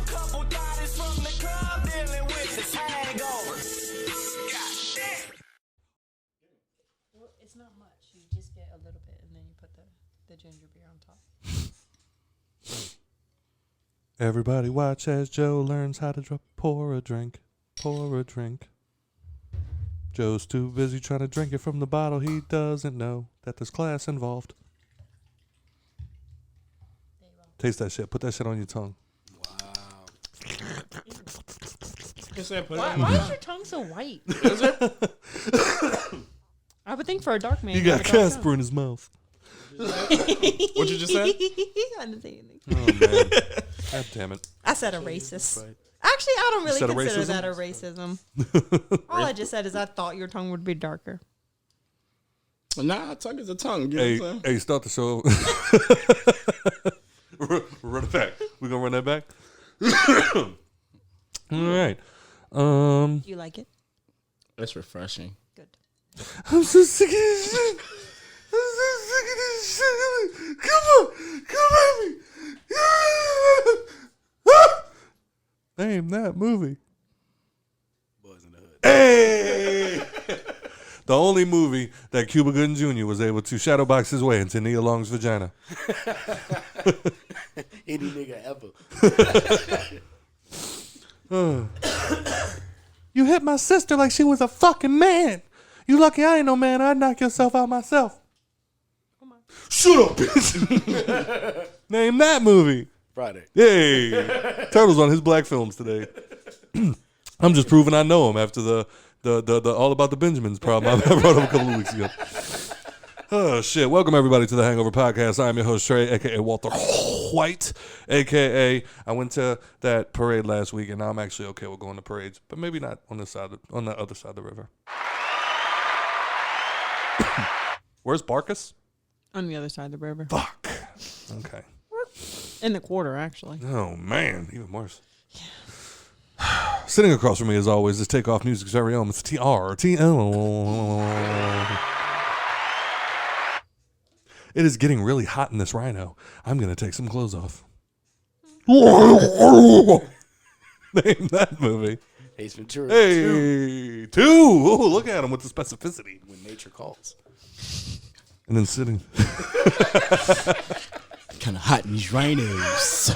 Couple bodies from the club dealing with this hangover. Well, it's not much. You just get a little bit, and then you put the ginger beer on top. Everybody watch as Joe learns how to pour a drink. Pour a drink. Joe's too busy trying to drink it from the bottle. He doesn't know that there's class involved. Taste that shit. Put that shit on your tongue. Why is your tongue so white? Is it? I would think for a dark man. He got Casper in his mouth. What you just said? I didn't say anything. Oh, man. God damn it. I said a racist. Actually, I don't really consider that a racism. All I just said is I thought your tongue would be darker. Nah, tongue is a tongue. Hey, start the show. Run it back. We gonna run that back? All right. You like it? It's refreshing. Good. I'm so sick of this shit. I'm so sick of this shit. Come on. Come at me. Name that movie. Boys in the Hood. Hey! The only movie that Cuba Gooding Jr. was able to shadowbox his way into Nia Long's vagina. Any nigga ever. You hit my sister like she was a fucking man. You lucky I ain't no man. I'd knock yourself out myself. Come on. Shut up, bitch. Name that movie. Friday. Hey. Turtle's on his black films today. I'm just proving I know him after the All About the Benjamins problem I brought up a couple of weeks ago. Oh, shit. Welcome, everybody, to the Hangover Podcast. I'm your host, Trey, a.k.a. Walter White, a.k.a. I went to that parade last week, and now I'm actually okay with going to parades, but maybe not on this side, on the other side of the river. Where's Barkus? On the other side of the river. Fuck. Okay. In the quarter, actually. Oh, man. Even worse. Yeah. Sitting across from me, as always, is Takeoff Music's very own. It's TRTL. It is getting really hot in this rhino. I'm going to take some clothes off. Name that movie. Ace Ventura. Hey, two. Ooh, look at him with the specificity. When nature calls. And then sitting. Kind of hot in these rhinos.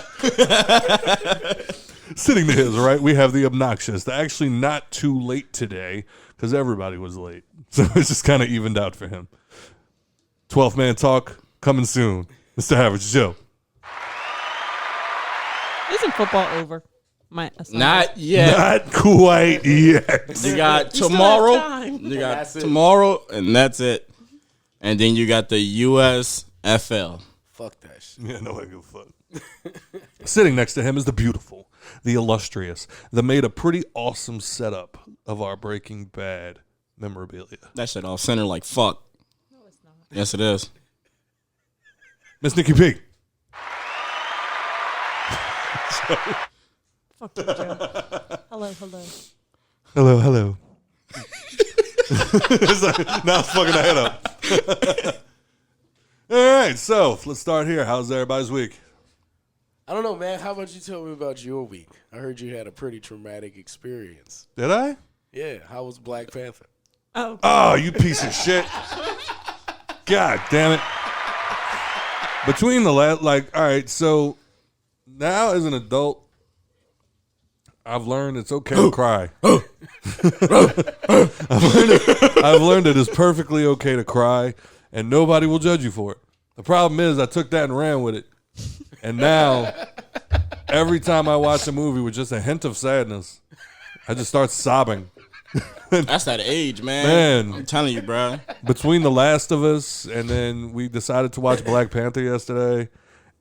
Sitting to his right, we have the obnoxious. The actually not too late today because everybody was late. So it's just kind of evened out for him. 12th Man Talk coming soon. Mr. Average Joe. Isn't football over? Not yet. Not quite yet. You got tomorrow. You got tomorrow, and that's it. And then you got the USFL. Fuck that shit. Yeah, no, I give a fuck. Sitting next to him is the beautiful, the illustrious, that made a pretty awesome setup of our Breaking Bad memorabilia. That shit all center like fuck. No, it's not. Yes, it is. Miss Nikki P. Fuck you, Joe. Hello. Hello. It's like, now it's fucking the head up. All right, so let's start here. How's everybody's week? I don't know, man. How about you tell me about your week? I heard you had a pretty traumatic experience. Did I? Yeah. How was Black Panther? Oh, you piece of shit. God damn it. Between the all right, so now as an adult, I've learned it's okay to cry. I've learned that it's perfectly okay to cry, and nobody will judge you for it. The problem is I took that and ran with it. And now, every time I watch a movie with just a hint of sadness, I just start sobbing. That's that age, man. I'm telling you, bro. Between The Last of Us and then we decided to watch Black Panther yesterday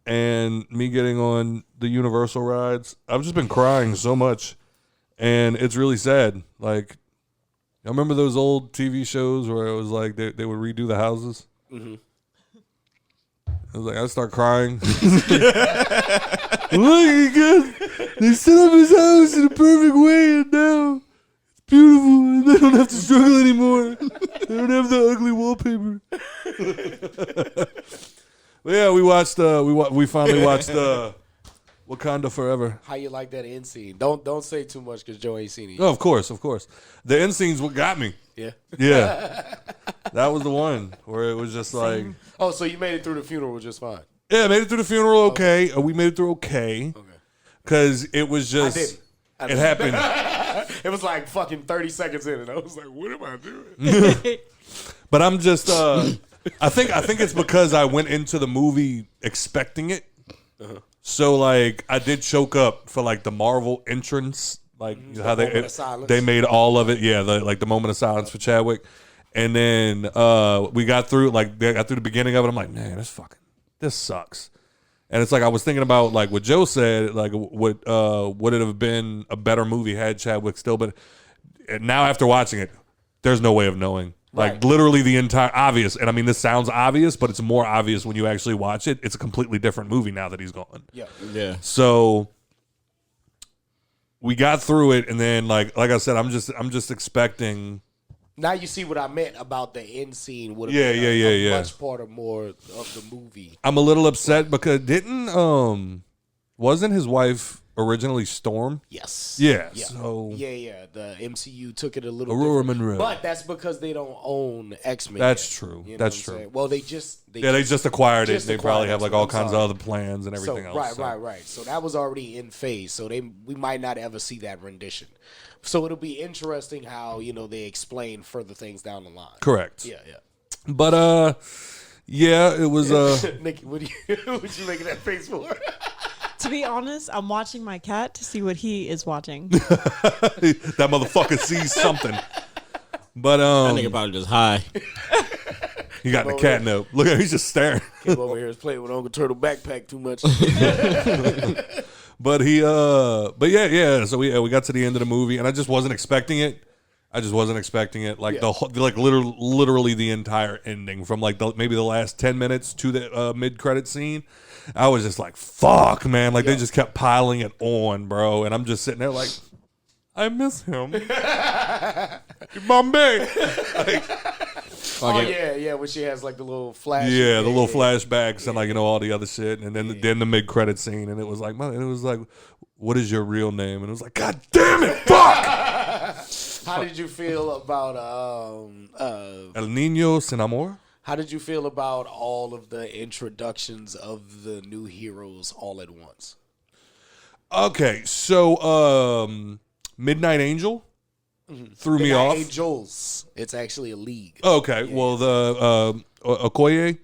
and me getting on the Universal rides, I've just been crying so much. And it's really sad. Like, I remember those old TV shows where it was like they would redo the houses? Mm-hmm. I was like, I start crying. Look, they set up his house in a perfect way, and now it's beautiful, and they don't have to struggle anymore. They don't have the ugly wallpaper. But yeah, we watched. We finally watched. Wakanda forever. How you like that end scene? Don't say too much because Joe ain't seen it yet. Oh, of course. The end scene's what got me. Yeah. Yeah. That was the one where it was just like. Oh, so you made it through the funeral just fine. Yeah, made it through the funeral okay. We made it through okay. Okay. Because it was just. I didn't. It happened. It was like fucking 30 seconds in, and I was like, what am I doing? But I'm just. I think it's because I went into the movie expecting it. Uh-huh. So like I did choke up for like the Marvel entrance, like how they made all of it. Yeah, the moment of silence for Chadwick, and then we got through the beginning of it. I'm like, man, this sucks. And it's like I was thinking about like what Joe said, like would it have been a better movie had Chadwick still been? And now after watching it, there's no way of knowing. Like literally the entire obvious, and I mean this sounds obvious, but it's more obvious when you actually watch it. It's a completely different movie now that he's gone. Yeah. So we got through it, and then like I said, I'm just expecting. Now you see what I meant about the end scene. Would have been a much part of more of the movie. I'm a little upset because wasn't his wife originally Storm? Yes. Yeah. So the MCU took it a little Aurora different. Monroe. But that's because they don't own X-Men. That's true. You know that's true. Well, they just acquired it. They probably have like all kinds of other plans and everything else. Right. So that was already in phase. So we might not ever see that rendition. So it'll be interesting how they explain further things down the line. Correct. Yeah. But it was Nikki, what you making that face for? To be honest, I'm watching my cat to see what he is watching. That motherfucker sees something. But that nigga probably just high. You got the catnip. Look at him, he's just staring. Came over here and played with Uncle Turtle backpack too much. But yeah. So we got to the end of the movie, and I just wasn't expecting it. Like literally the entire ending from like maybe the last 10 minutes to the mid-credit scene. I was just like, fuck, man. Like they just kept piling it on, bro. And I'm just sitting there like, I miss him. Bombay. When she has like the little flash. Yeah, the little flashbacks and like all the other shit, and then the mid credit scene, and it was like, what is your real name? And it was like, God damn it, fuck. How did you feel about El Niño Sin Amor? How did you feel about all of the introductions of the new heroes all at once? Okay, so Midnight Angel threw me off. Angels. It's actually a league. Okay, well the Okoye,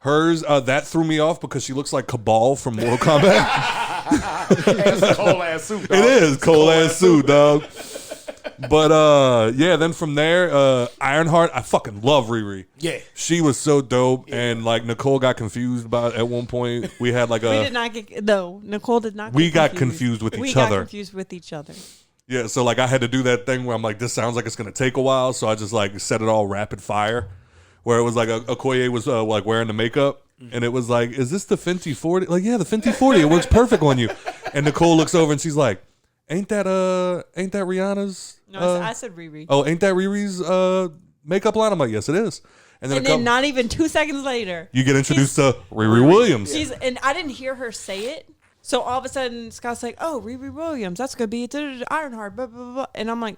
hers that threw me off because she looks like Cabal from Mortal Kombat. It's a cold ass suit, dog. It is cold ass suit, dog. But then from there, Ironheart, I fucking love Riri. Yeah, she was so dope, and like Nicole got confused about at one point. We had like we did not get Nicole did not. We got confused with each other. We got confused with each other. Yeah, so like I had to do that thing where I'm like, this sounds like it's gonna take a while, so I just like set it all rapid fire, where it was like Okoye was like wearing the makeup, and it was like, is this the Fenty 40? Like, yeah, the Fenty 40. It works perfect on you. And Nicole looks over and she's like, ain't that Rihanna's? No, I said Riri. Oh, ain't that Riri's makeup line? I'm like, yes, it is. And then not even 2 seconds later, you get introduced to Riri Williams. And I didn't hear her say it. So all of a sudden, Scott's like, oh, Riri Williams, that's going to be Ironheart, blah, blah, blah. And I'm like,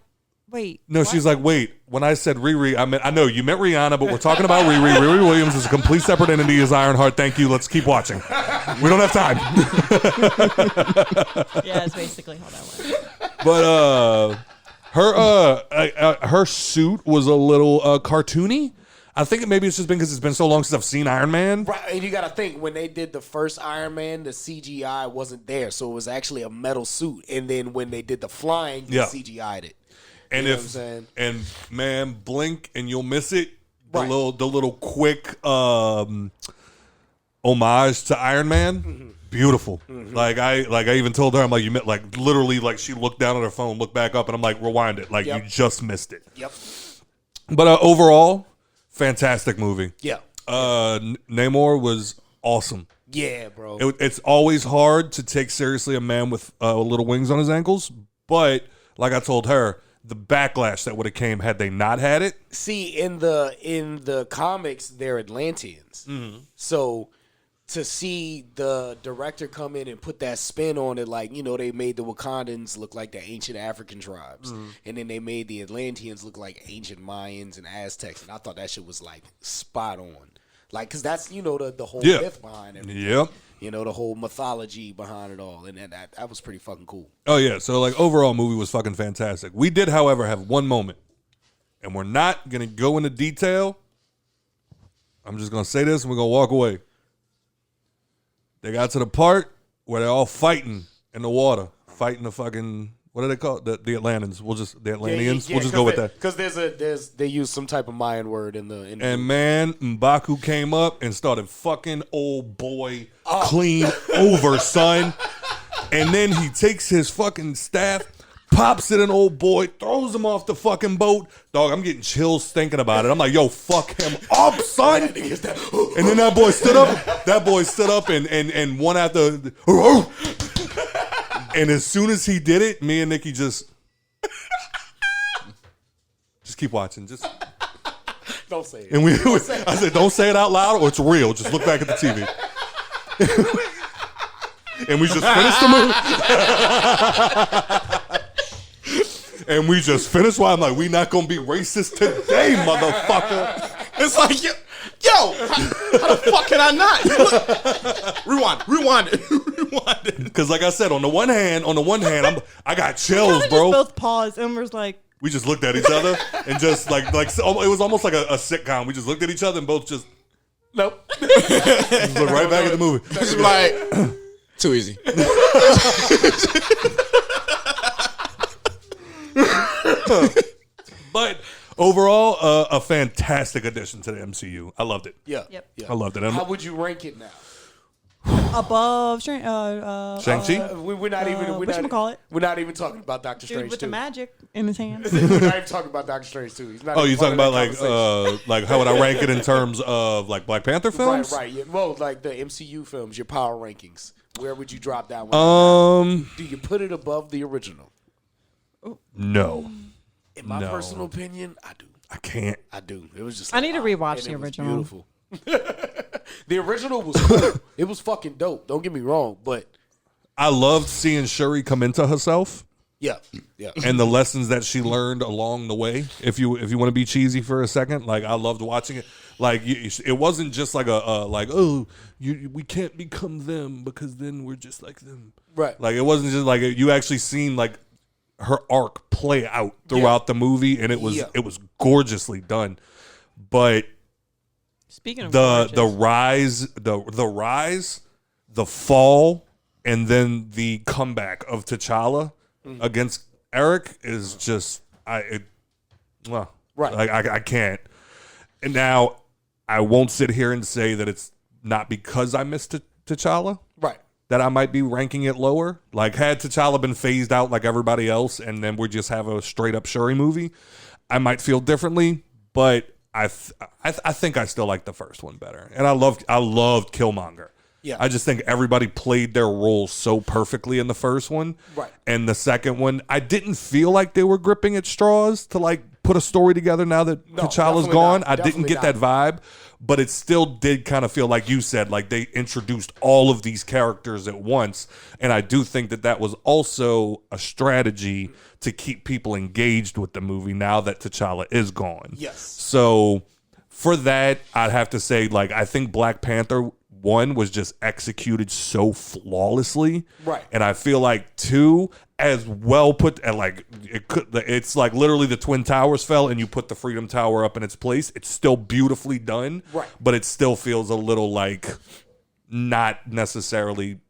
wait. No, what? She's like, wait, when I said Riri, I know you meant Rihanna, but we're talking about Riri. Riri Williams is a complete separate entity as Ironheart. Thank you. Let's keep watching. We don't have time. Yeah, that's basically how that went. But her suit was a little cartoony. I think maybe it's just been because it's been so long since I've seen Iron Man. Right, and you got to think, when they did the first Iron Man, the CGI wasn't there, so it was actually a metal suit. And then when they did the flying, they CGI'd it. And you know what I'm saying? And man, blink and you'll miss it. The little quick homage to Iron Man. Mm-hmm. Beautiful. Mm-hmm. Like I even told her, I'm like, you meant like literally, like she looked down at her phone, looked back up, and I'm like, rewind it. Like you just missed it. Yep. But overall, fantastic movie. Yeah. Namor was awesome. Yeah, bro. It's always hard to take seriously a man with little wings on his ankles, but like I told her, the backlash that would have came had they not had it. See, in the comics, they're Atlanteans. Mm-hmm. So to see the director come in and put that spin on it, like, you know, they made the Wakandans look like the ancient African tribes, and then they made the Atlanteans look like ancient Mayans and Aztecs, and I thought that shit was like spot on, like, because that's, you know, the whole myth behind everything. Yep. You know, the whole mythology behind it all, and that was pretty fucking cool. Oh yeah, so like overall movie was fucking fantastic. We did, however, have one moment, and we're not gonna go into detail. I'm just gonna say this, and we're gonna walk away. They got to the part where they're all fighting in the water, fighting the fucking, what do they call it? The Atlanteans. The Atlanteans. We'll just go with that. Because they use some type of Mayan word in the. And man, M'Baku came up and started fucking old boy clean over, son. And then he takes his fucking staff, pops it in old boy, throws him off the fucking boat. Dog, I'm getting chills thinking about it. I'm like, yo, fuck him up, son. And then that boy stood up. That boy stood up and one after. And as soon as he did it, me and Nikki just keep watching. Just don't say it. And I said, don't say it out loud or it's real. Just look back at the TV. And we just finished the movie. And we just finished while I'm like, we not gonna be racist today, motherfucker. It's like, yo, how the fuck can I not? Rewind it. Because like I said, on the one hand, I got chills, bro. Both paused and was like, we just looked at each other and just like it was almost like a sitcom. We just looked at each other and both just nope. Just looked right back at the movie. Just like too easy. But overall, a fantastic addition to the MCU. I loved it. Yeah. Yep. Yeah. I loved it. How would you rank it now? above Shang-Chi? We're not even. whatchamacallit? We're not even talking about Doctor Dude Strange with 2. the magic in his hand. We're not even talking about Doctor Strange 2. He's not. Oh, even you part talking of about that conversation. like how would I rank it in terms of like Black Panther films? Right. Yeah. Well, like the MCU films, your power rankings. Where would you drop that one? Do you put it above the original? No. In my personal opinion, I do. I can't. I do. It was just. I need to rewatch and the it was original. Beautiful. The original was cool. It was fucking dope. Don't get me wrong, but I loved seeing Shuri come into herself. yeah. And the lessons that she learned along the way. If you want to be cheesy for a second, like I loved watching it. Like it wasn't just like we can't become them because then we're just like them. Right. Like it wasn't just like you actually seen like her arc play out throughout the movie, and it was gorgeously done. But Speaking of the rise, the fall, and then the comeback of T'Challa against Eric is just right. Like I can't. And now I won't sit here and say that it's not because I missed T'Challa. Right. That I might be ranking it lower. Like had T'Challa been phased out like everybody else, and then we just have a straight up Shuri movie, I might feel differently. But I think I still like the first one better, and I loved Killmonger. Yeah, I just think everybody played their roles so perfectly in the first one, right? And the second one, I didn't feel like they were gripping at straws to like put a story together. Now that T'Challa's gone, I didn't get that vibe, but it still did kind of feel like you said, like they introduced all of these characters at once, and I do think that was also a strategy to keep people engaged with the movie now that T'Challa is gone. Yes. So for that, I'd have to say, like, I think Black Panther 1 was just executed so flawlessly. Right. And I feel like 2 as well put, and like it's like literally the Twin Towers fell and you put the Freedom Tower up in its place. It's still beautifully done. Right. But it still feels a little like not necessarily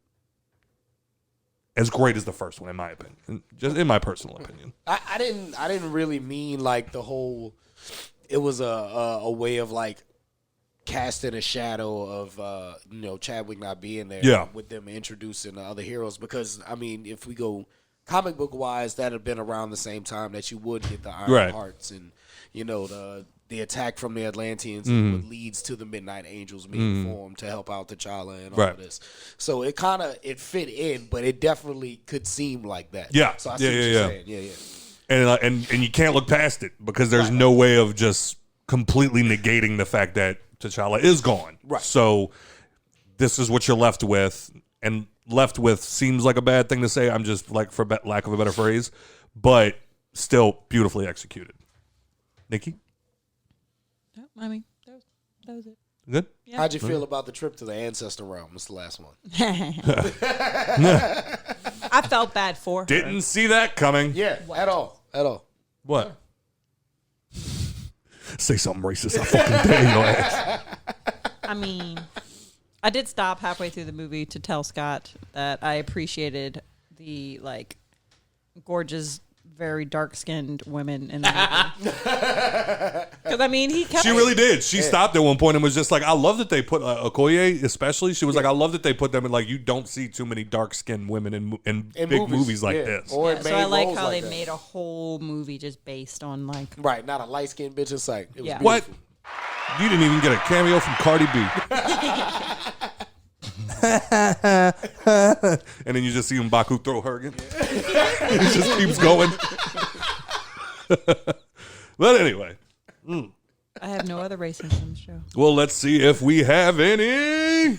as great as the first one, in my opinion. Just in my personal opinion. I didn't really mean like the whole. It was a way of like casting a shadow of Chadwick not being there. Yeah. With them introducing the other heroes, because I mean, if we go comic book wise, that had been around the same time that you would get the Iron Hearts and the attack from the Atlanteans, what leads to the Midnight Angels being formed to help out T'Challa and all of this. So it kind of fit in, but it definitely could seem like that. Yeah. So I see what you're saying. Yeah. And you can't look past it because there's no way of just completely negating the fact that T'Challa is gone. Right. So this is what you're left with, and left with seems like a bad thing to say. I'm just like, for lack of a better phrase, but still beautifully executed. Nikki? No, I mean, that was it. Good? Yeah. How'd you feel about the trip to the ancestor realm? It's the last one. I felt bad for her. Didn't see that coming. Yeah, at all. What? Say something racist. I fucking dare your ass. I mean, I did stop halfway through the movie to tell Scott that I appreciated the, like, gorgeous, very dark-skinned women in the movie. Because, I mean, he kept... She really did. She stopped at one point and was just like, I love that they put Okoye, especially. She was like, I love that they put them in, like, you don't see too many dark-skinned women in big movies like this. Or so I like how they that. made a whole movie just based on, like... Right, not a light-skinned bitch. It's like, it was beautiful. What? You didn't even get a cameo from Cardi B. And then you just see M'Baku throw her again. It just keeps going. But anyway. I have no other racism in the show. Well, let's see if we have any.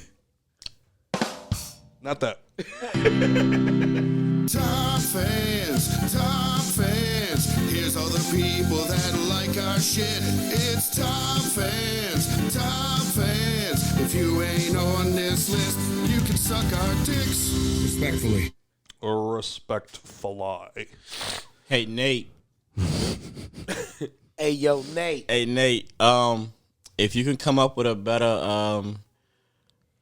Not that. Top fans. Here's all the people that like our shit. It's top fans. If you ain't on this list, you can suck our dicks. Respectfully. Respectfully. Hey, Nate. Hey, yo, Nate. Hey, Nate. If you can come up with a better,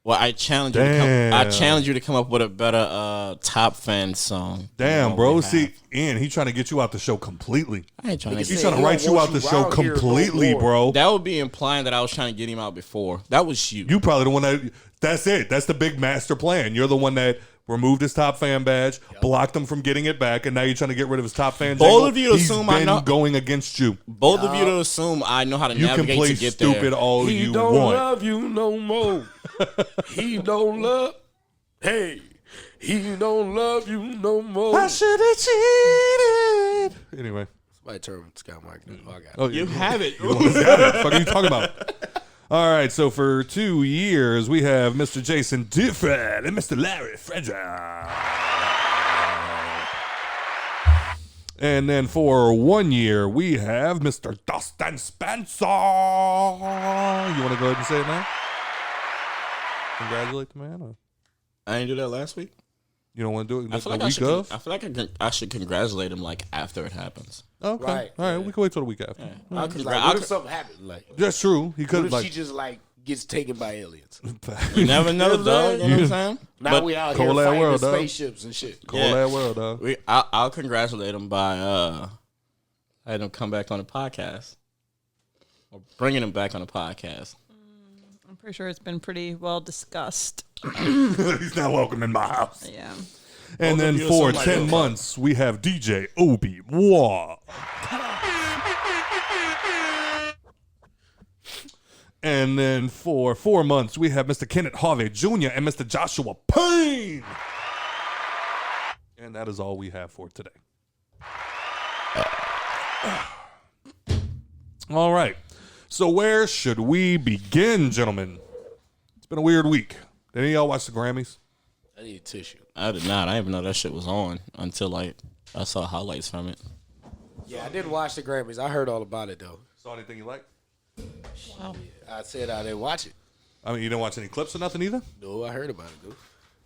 I challenge you. I challenge you to come up with a better top fan song. Damn, bro. See, Ian, he trying to get you out the show completely. I ain't trying to. He's trying to write you out the show completely, bro. That would be implying that I was trying to get him out before. That was you. You probably the one that. That's it. That's the big master plan. You're the one that removed his top fan badge, blocked him from getting it back, and now you're trying to get rid of his top fan. Both of you assume I know going against you. Both of you to assume I know how to navigate can play to get stupid there. all He you don't want. love you no more. He don't love. Hey, he don't love you no more. I should have cheated. Anyway. Somebody turn Scott Mike. Oh, I got it. Oh, You have it. What the fuck are you talking about? All right, so for 2 years, we have Mr. Jason Difford and Mr. Larry Frederick. And then for 1 year, we have Mr. Dustin Spencer. You want to go ahead and say it now? Congratulate the man? Or I didn't do that last week. you don't want to do it I feel like I should congratulate him like after it happens. Okay. Right, All right, we can wait till the week after. I'll Like, what if something happened? Like, That's true. He what could if like she just like gets taken by aliens? You never know, dog. You know what I'm saying? Now But we out here cold ass fighting world, the dog. spaceships and shit. cold Yeah. that world, dog. I'll congratulate him by having him come back on the podcast or bringing him back on the podcast. I'm pretty sure it's been pretty well discussed. He's not welcome in my house. Yeah. And Both of then you are for somebody 10 else. months, we have DJ Obi-Wan. And then for 4 months, we have Mr. Kenneth Harvey Jr. and Mr. Joshua Payne. And that is all we have for today. All right. So where should we begin, gentlemen? It's been a weird week. Did any of y'all watch the Grammys? I need a tissue. I did not. I didn't even know that shit was on until like I saw highlights from it. Yeah, I didn't watch the Grammys. I heard all about it though. Saw anything you liked? I said I didn't watch it. I mean, you didn't watch any clips or nothing either? No, I heard about it though.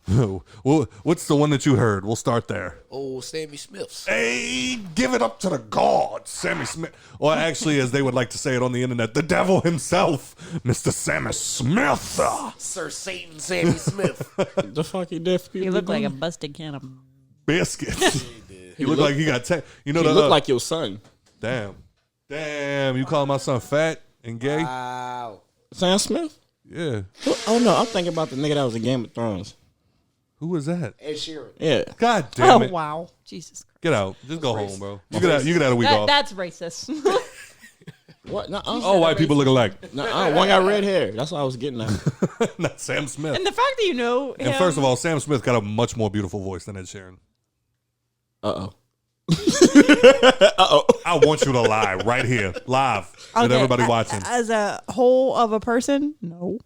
Well, what's the one that you heard? We'll start there. Oh, Sammy Smith's. Hey, give it up to the gods, Sammy Smith. Or actually, as they would like to say it on the internet, the devil himself, Mr. Sammy Smith. Sir Satan Sammy Smith. The fuck he did? You look like a busted can of... Biscuits. He looked like he got you know He the looked like your son, damn, you calling my son fat and gay? Wow. Sam Smith. Yeah. Oh no, I'm thinking about the nigga that was in Game of Thrones. Who was that? Ed Sheeran. Yeah. God damn Oh, it! wow. Jesus Christ. Get out. Just go home, bro. You get out a week off. That's racist. What? No. All white people look alike. One got red hair. That's what I was getting at. Not Sam Smith. And the fact that you know him... And first of all, Sam Smith got a much more beautiful voice than Ed Sheeran. Uh-oh. I want you to lie right here, live, with Okay, everybody watching. As a whole of a person, no.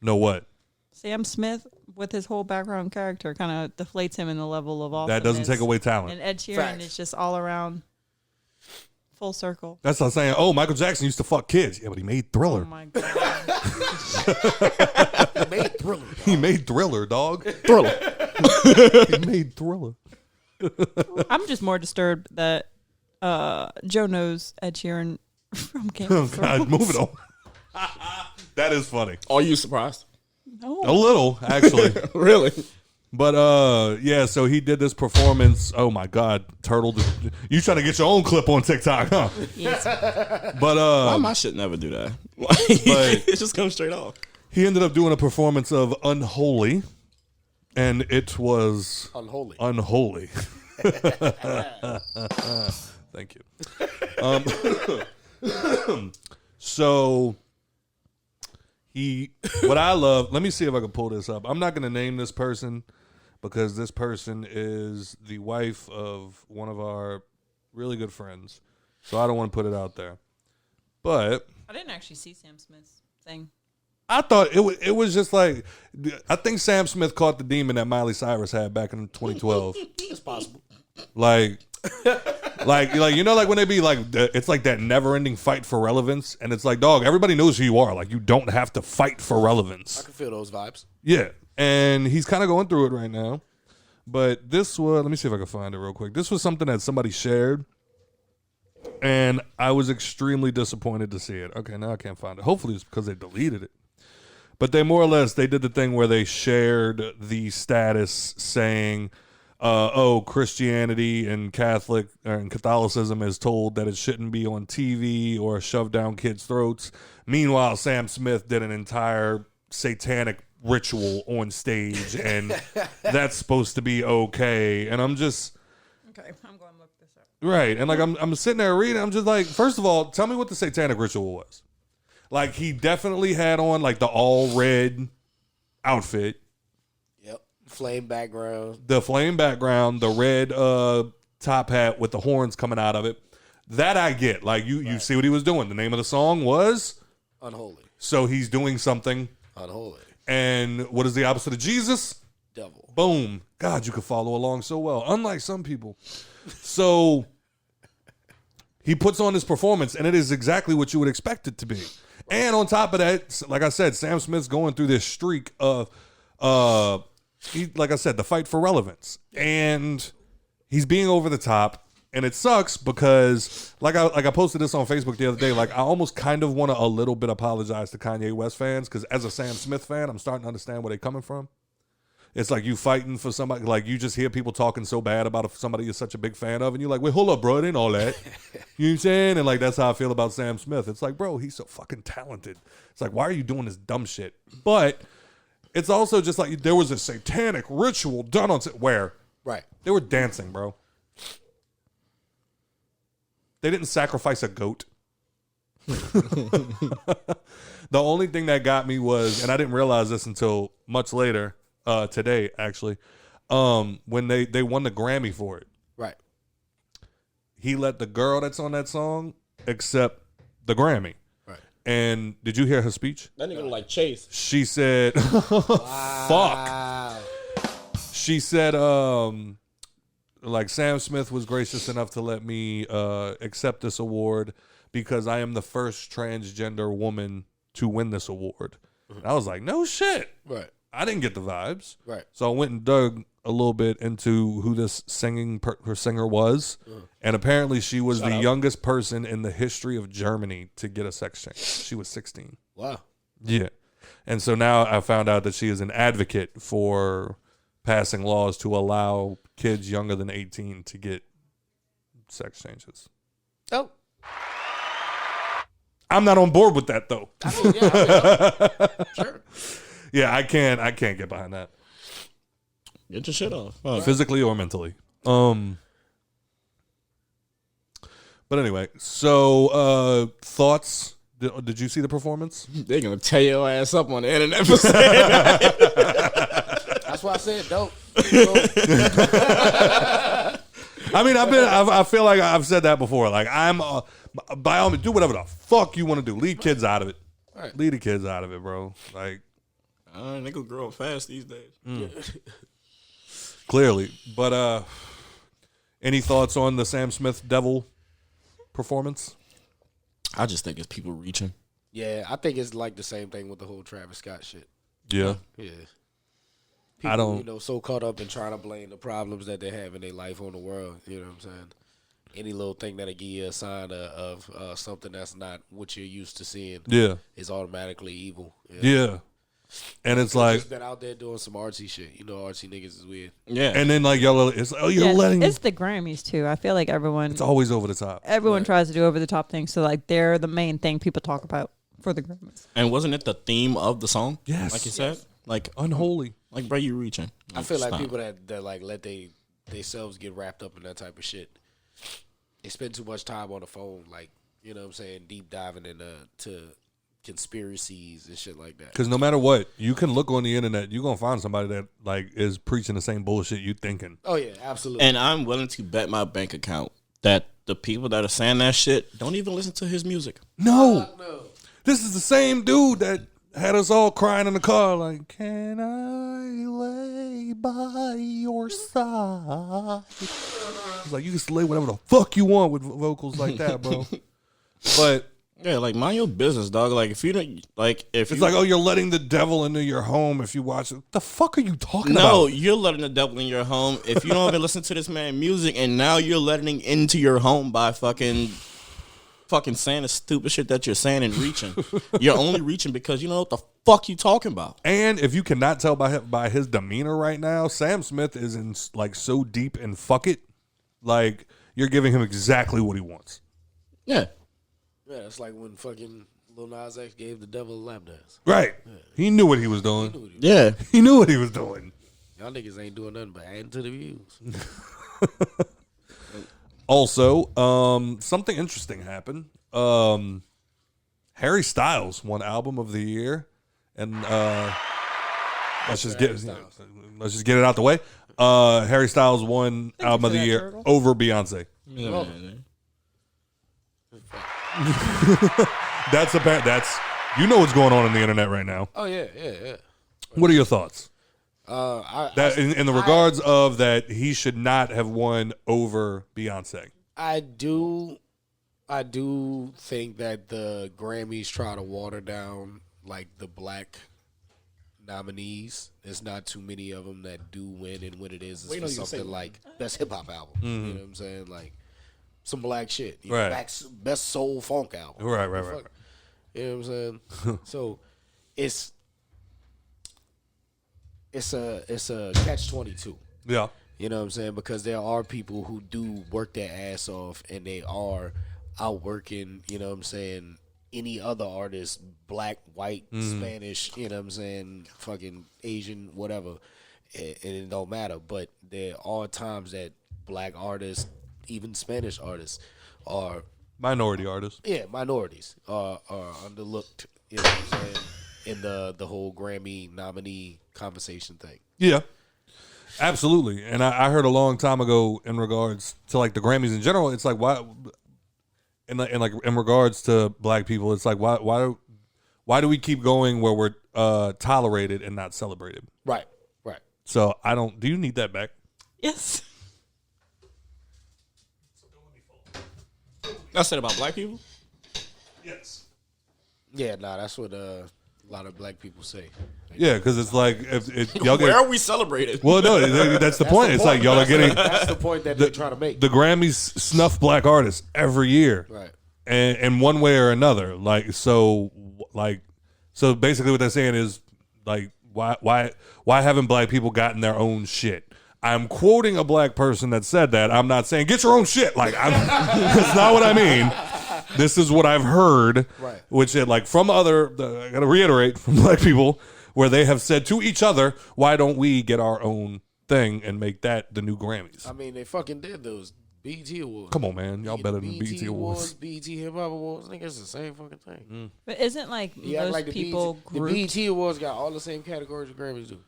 Know what? Sam Smith, with his whole background character, kind of deflates him in the level of awesomeness. That doesn't take away talent. And Ed Sheeran Facts. is just all around full circle. That's like saying, oh, Michael Jackson used to fuck kids. Yeah, but he made Thriller. Oh my god. He made Thriller. He made Thriller, dog. Thriller. He made Thriller. I'm just more disturbed that Joe knows Ed Sheeran from Game Oh, of Thrones. God, move it on. That is funny. Are you surprised? No. A little, actually. Really? But yeah, so he did this performance. Oh my God, Turtle! You trying to get your own clip on TikTok, huh? Yes. But Why my shit never do that? It just comes straight off. he ended up doing a performance of "Unholy," and it was Unholy. unholy. Thank you. So what I love. Let me see if I can pull this up. I'm not going to name this person because this person is the wife of one of our really good friends. So I don't want to put it out there. But I didn't actually see Sam Smith's thing. I thought it was just like, I think Sam Smith caught the demon that Miley Cyrus had back in 2012. It's possible. Like you know, like when they be like, it's like that never-ending fight for relevance, and it's like, dog, everybody knows who you are. Like, you don't have to fight for relevance. I can feel those vibes. Yeah, and he's kind of going through it right now. But this was, let me see if I can find it real quick. This was something that somebody shared, and I was extremely disappointed to see it. Okay, now I can't find it. Hopefully it's because they deleted it. But they more or less, they did the thing where they shared the status saying, Christianity and Catholicism is told that it shouldn't be on TV or shoved down kids' throats. Meanwhile, Sam Smith did an entire satanic ritual on stage, and that's supposed to be okay. And I'm just Okay, I'm going to look this up. right. And like I'm sitting there reading. I'm just like, first of all, tell me what the satanic ritual was. Like, he definitely had on like the all red outfit. Yep. Flame background. The flame background, the red top hat with the horns coming out of it. That I get. Like, you see what he was doing. The name of the song was Unholy. So he's doing something. Unholy. And what is the opposite of Jesus? Devil. Boom. God, you could follow along so well. Unlike some people. So he puts on this performance, and it is exactly what you would expect it to be. And on top of that, like I said, Sam Smith's going through this streak of like I said, the fight for relevance. And he's being over the top. And it sucks because, like I posted this on Facebook the other day, like, I almost kind of want to a little bit apologize to Kanye West fans, because as a Sam Smith fan, I'm starting to understand where they're coming from. It's like you fighting for somebody, like you just hear people talking so bad about somebody you're such a big fan of, and you're like, wait, hold up, bro, it ain't all that. You know what I'm saying? And like, that's how I feel about Sam Smith. It's like, bro, he's so fucking talented. It's like, why are you doing this dumb shit? But it's also just like, there was a satanic ritual done on where Right. they were dancing, bro. They didn't sacrifice a goat. The only thing that got me was, and I didn't realize this until much later, today actually, when they won the Grammy for it. Right. He let the girl that's on that song accept the Grammy. Right. And did you hear her speech? That nigga look like Chase. She said, fuck. Wow. She said, like, Sam Smith was gracious enough to let me accept this award because I am the first transgender woman to win this award. And I was like, no shit. Right. I didn't get the vibes. Right. So I went and dug a little bit into who this her singer was. And apparently she was the youngest person in the history of Germany to get a sex change. She was 16. Wow. Yeah. And so now I found out that she is an advocate for passing laws to allow kids younger than 18 to get sex changes. Oh. I'm not on board with that, though. I mean, yeah, sure. Yeah, I can't get behind that. Get your shit off. Physically or mentally. But anyway, so thoughts? Did you see the performance? They're gonna tear your ass up on the internet for saying that. That's why I said dope. I mean, I feel like I've said that before. Like, I'm by all means, do whatever the fuck you want to do. Leave kids out of it. Right. Leave the kids out of it, bro. Like, Niggas grow up fast these days. Clearly. But any thoughts on the Sam Smith Devil performance? I just think it's people reaching. Yeah, I think it's like the same thing with the whole Travis Scott shit. Yeah. Yeah. People, I don't. you know, so caught up in trying to blame the problems that they have in their life on the world. You know what I'm saying? Any little thing that'll give you a sign of something that's not what you're used to seeing is automatically evil. Yeah. And it's like, just been out there doing some artsy shit. You know, artsy niggas is weird. Yeah. and then like y'all, it's like, oh, you're letting. It's the Grammys too. I feel like everyone. It's always over the top. Everyone tries to do over the top things, so like they're the main thing people talk about for the Grammys. And wasn't it the theme of the song? Yes. Like you said? Like Unholy. Like, bro, you reaching. I feel like stop. people that like let themselves get wrapped up in that type of shit, they spend too much time on the phone, like, you know what I'm saying, deep diving into conspiracies and shit like that. Because no matter what, you can look on the internet, you're gonna find somebody that like is preaching the same bullshit you thinking. Oh yeah, absolutely. And I'm willing to bet my bank account that the people that are saying that shit don't even listen to his music. No. This is the same dude that had us all crying in the car like, can I lay by your side? It's like, you can lay whatever the fuck you want with vocals like that, bro. But yeah, like, mind your business, dog. Like, if you don't, like, if it's you, like, oh, you're letting the devil into your home if you watch it. What the fuck are you talking about? no, you're letting the devil in your home. If you don't even listen to this man music, and now you're letting into your home by fucking saying the stupid shit that you're saying and reaching. You're only reaching because you know what the fuck you talking about. And if you cannot tell by his demeanor right now, Sam Smith is in like so deep in fuck it. Like, you're giving him exactly what he wants. Yeah. Yeah, it's like when fucking Lil Nas X gave the devil a lap dance. Right. He knew what he was doing. Yeah. He knew what he was doing. Y'all niggas ain't doing nothing but adding to the views. Also, something interesting happened. Harry Styles won Album of the Year, and let's just get it out the way. Harry Styles won Album of the Year turtle. over Beyonce. That's apparent. That's, you know what's going on the internet right now. Oh yeah. What are your thoughts? I In the regards of that, he should not have won over Beyonce. I do think that the Grammys try to water down like the black nominees. There's not too many of them that do win, and what it is for something like best hip hop album. You know what I'm saying? Like some black shit. You know, Right. best soul funk album. Right. You know what I'm saying? So it's a catch-22. Yeah. You know what I'm saying? Because there are people who do work their ass off and they are outworking, you know what I'm saying, any other artist, black, white, Spanish, you know what I'm saying, fucking Asian, whatever. And it don't matter. But there are times that black artists, even Spanish artists, are Minority artists. minorities are underlooked, you know what I'm saying, in the whole Grammy nominee conversation thing. Yeah. Absolutely. And I heard a long time ago in regards to like the Grammys in general, it's like why in regards to black people, it's like why do we keep going where we're tolerated and not celebrated? Right. So do you need that back? Yes. That's it about black people? Yes. Yeah, that's what a lot of black people say. Yeah, because it's like if y'all Where get, are we celebrated? well, no, that's the point. It's like y'all are getting That's the point that they're trying to make. the Grammys snuff black artists every year, Right. and in one way or another. So basically, what they're saying is like, why haven't black people gotten their own shit? I'm quoting a black person that said that. I'm not saying get your own shit. Like, that's not what I mean. This is what I've heard, Right. which like from I gotta reiterate, from black people, where they have said to each other, why don't we get our own thing and make that the new Grammys? I mean, they fucking did those BET Awards. Come on, man. Y'all better than BET Awards. BET Hip Hop Awards. Nigga, it's the same fucking thing. But isn't like Yeah, most like the people grouped? the BET Awards got all the same categories the Grammys do.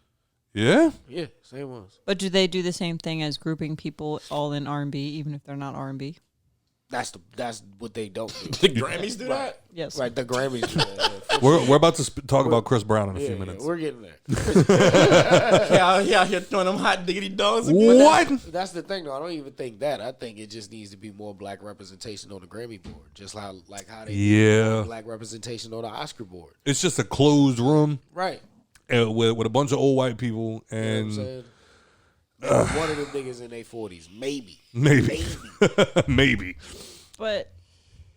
Yeah? Yeah, same ones. But do they do the same thing as grouping people all in R&B, even if they're not R&B? That's what they don't do. The Grammys do that? Yes. Right, the Grammys do that. We're about to talk about Chris Brown in a few minutes. We're getting there. Yeah, here throwing them hot diggity dogs. What? That's the thing, though. I don't even think that. I think it just needs to be more black representation on the Grammy board, just how they do black representation on the Oscar board. It's just a closed room, Right. with a bunch of old white people, You know what I'm and saying? Maybe one of them niggas in their 40s. Maybe. maybe. But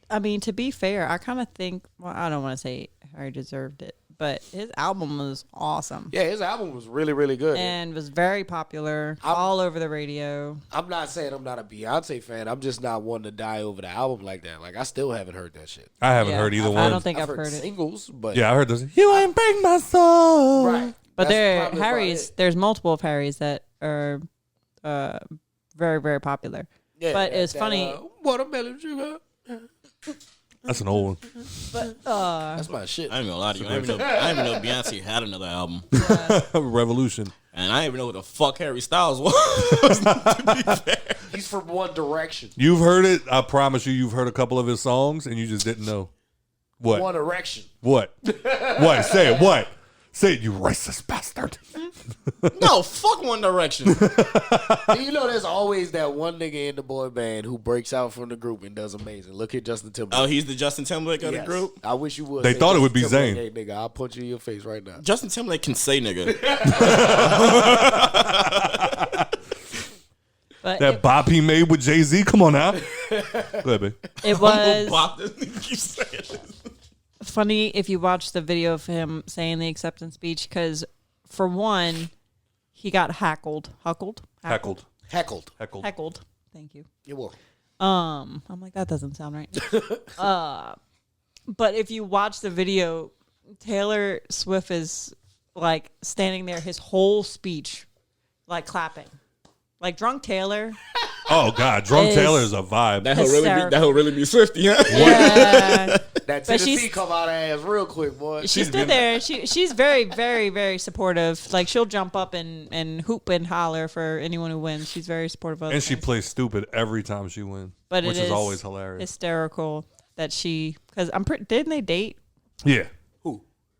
I mean, to be fair, I kind of think. Well, I don't want to say Harry deserved it, but his album was awesome. Yeah, his album was really, really good. And was very popular all over the radio. I'm not saying I'm not a Beyonce fan. I'm just not one to die over the album like that. Like, I still haven't heard that shit. I haven't heard either one. I don't think I've heard it. Singles, but Yeah, I heard this. You ain't break my soul. right. But That's probably there's multiple of Harry's that are very, very popular. Yeah, but it's funny. Watermelon sugar. That's an old one. But That's my shit. I ain't gonna lie to you. I didn't even know Beyonce had another album. Revolution. And I didn't even know who the fuck Harry Styles was. To be fair. He's from One Direction. You've heard it. I promise you've heard a couple of his songs, and you just didn't know. What? One Erection. What? What? Say it. What? Say it, you racist bastard. No, fuck One Direction. You know, there's always that one nigga in the boy band who breaks out from the group and does amazing. Look at Justin Timberlake. Oh, he's the Justin Timberlake of the Yes. group? I wish you would. They say thought it would Justin be Timberlake. Zayn. Hey, nigga, I'll punch you in your face right now. Justin Timberlake can say nigga. but That bop he made with Jay-Z. Come on now. Go ahead, babe. it was Bop this nigga keeps saying this. funny if you watch the video of him saying the acceptance speech, because for one, he got heckled. Heckled. Thank you. You will. I'm like, that doesn't sound right. But if you watch the video, Taylor Swift is like standing there his whole speech, like clapping, like drunk Taylor. Oh God, Drunk Is Taylor is a vibe. That will really be Swifty, huh? Yeah. That But Tennessee she's- come out of ass real quick, boy. She stood there. She's very, very, very supportive. Like, she'll jump up and hoop and holler for anyone who wins. She's very supportive of. And she things. plays stupid every time she wins, But which it is always hilarious. hysterical that she, because didn't they date? Yeah.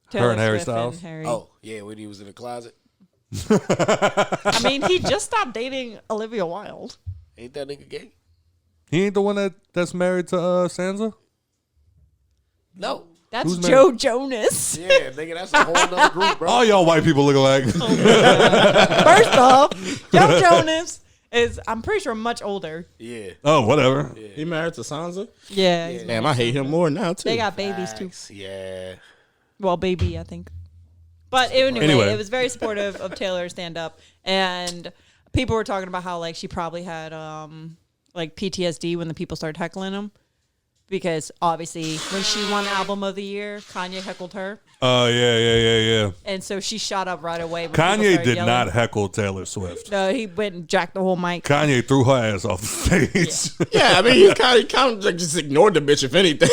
Taylor and Harry Swift Styles? Harry. Oh, yeah, when he was in the closet. I mean, he just stopped dating Olivia Wilde. Ain't that nigga gay? He ain't the one that's married to Sansa? No. That's Who's Joe Jonas. Yeah, nigga, that's a whole nother group, bro. All y'all white people look alike. First off, Joe Jonas is, I'm pretty sure, much older. Yeah. Oh, whatever. He married to Sansa? Yeah. he's Damn, I hate him more now, too. They got babies too. Yeah. Well, baby, I think. But anyway, it was very supportive of Taylor stand up, and people were talking about how like she probably had like PTSD when the people started heckling him, because obviously when she won Album of the Year, Kanye heckled her, Oh, yeah. and so she shot up right away. When people Kanye started did yelling. not heckle Taylor Swift. No, he went and jacked the whole mic. Kanye threw her ass off the stage. Yeah, I mean, he kind of like just ignored the bitch, if anything.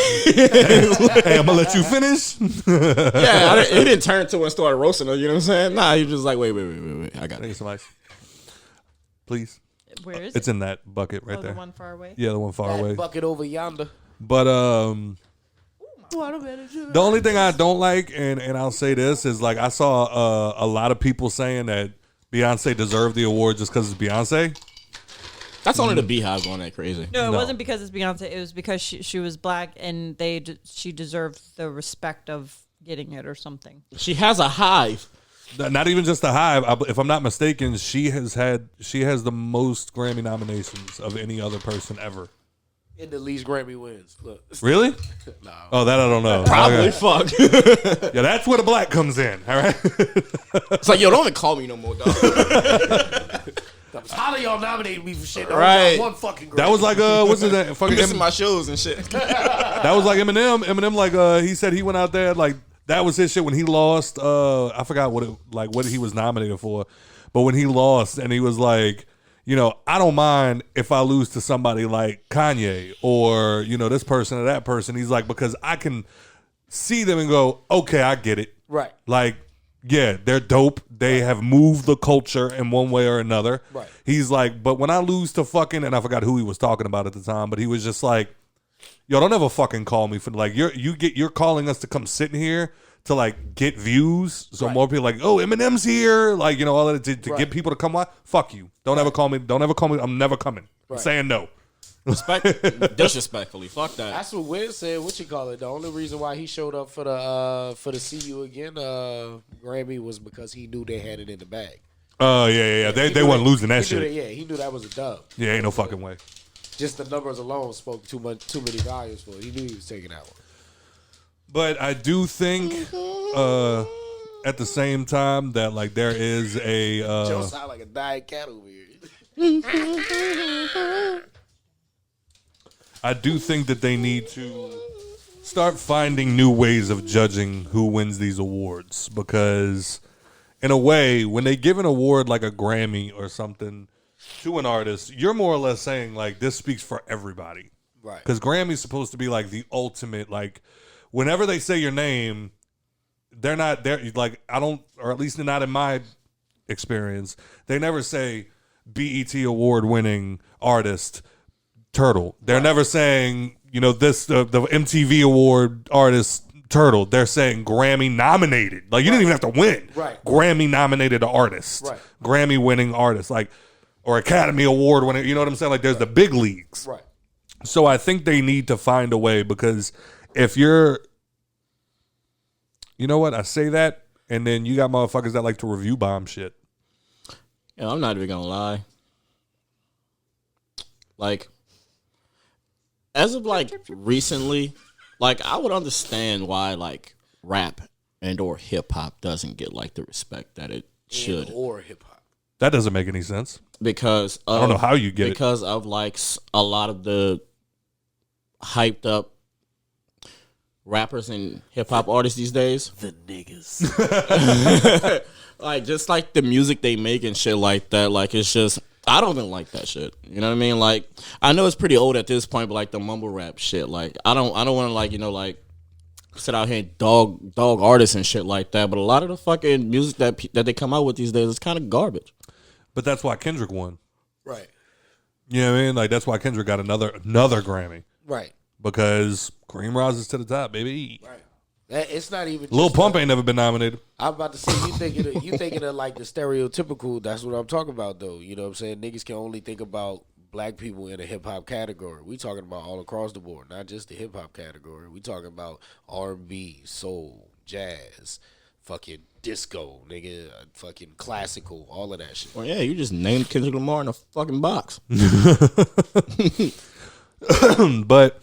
Hey, I'm going to let you finish. Yeah, he didn't turn to her and start roasting her, you know what I'm saying? Nah, he was just like, wait, I got Thank you it. so much. Please. Where is It's in that bucket right it? there. The one far away. Yeah, the one far That away. bucket over yonder. But the only thing I don't like, and I'll say this, is like I saw a lot of people saying that Beyonce deserved the award just because it's Beyonce. That's only the Beehive going that crazy. No, it No. wasn't because it's Beyonce. It was because she was black, and she deserved the respect of getting it or something. She has a hive. Not even just the Hive. If I'm not mistaken, she has the most Grammy nominations of any other person ever. In the least Grammy wins. Look. Really? No. Oh, that I don't know. Probably Okay. fuck. Yeah, that's where the black comes in. All right. It's like, yo, don't even call me no more, dog. How do y'all nominate me for shit? Don't Right. got one fucking Grammy. That was like what's his name? Fucking Missing my shows and shit. That was like Eminem. Eminem, like he said he went out there, like that was his shit when he lost. I forgot what he was nominated for, but when he lost, and he was like, you know, I don't mind if I lose to somebody like Kanye or this person or that person. He's like, because I can see them and go, okay, I get it. Right. Like, yeah, they're dope. They have moved the culture in one way or another. Right. He's like, but when I lose to fucking, and I forgot who he was talking about at the time, but he was just like, yo, don't ever fucking call me for like you're calling us to come sit in here to like get views, so more people like, oh, Eminem's here, like, you know, all of that to get people to come watch. Fuck you. Don't ever call me. Don't ever call me. I'm never coming. I'm saying no. Disrespectfully, fuck that. That's what Wiz said. What you call it? The only reason why he showed up for the See You Again Grammy was because he knew they had it in the bag. Oh yeah. They weren't losing that shit. He knew that was a dub. Yeah, ain't no fucking way. Just the numbers alone spoke too many volumes for it. He knew he was taking that one. But I do think at the same time that like there is a Joe sound like a dying cat over here. I do think that they need to start finding new ways of judging who wins these awards, because in a way, when they give an award like a Grammy or something to an artist, you're more or less saying like this speaks for everybody. Right. Because Grammy's supposed to be like the ultimate, like whenever they say your name, they're like, I don't, or at least not in my experience, they never say BET award winning artist Turtle. They're never saying, you know, this the MTV award artist Turtle. They're saying Grammy nominated. Like you didn't even have to win. Right. Grammy nominated artist. Right. Grammy winning artist. Like, or Academy Award winning. You know what I'm saying? Like there's the big leagues. Right. So I think they need to find a way, because if you're, you know what, I say that, and then you got motherfuckers that like to review bomb shit. Yeah, I'm not even gonna lie. Like, as of like recently, like I would understand why like rap and or hip hop doesn't get like the respect that it should. Or hip hop. That doesn't make any sense. Because of, I don't know how you get because of like a lot of the hyped up rappers and hip hop artists these days. The niggas. Like just like the music they make and shit like that. Like it's just, I don't even like that shit. You know what I mean? Like I know it's pretty old at this point, but like the mumble rap shit. Like I don't want to like, you know, like sit out here and dog artists and shit like that. But a lot of the fucking music that they come out with these days is kind of garbage. But that's why Kendrick won. Right. You know what I mean? Like that's why Kendrick got another Grammy. Right. Because cream rises to the top, baby. Right. It's not even. Lil Pump ain't never been nominated. I'm about to say you thinking of like the stereotypical. That's what I'm talking about, though. You know what I'm saying? Niggas can only think about black people in a hip hop category. We talking about all across the board, not just the hip hop category. We talking about R&B, soul, jazz, fucking disco, nigga, fucking classical, all of that shit. Well, yeah, you just named Kendrick Lamar in a fucking box. But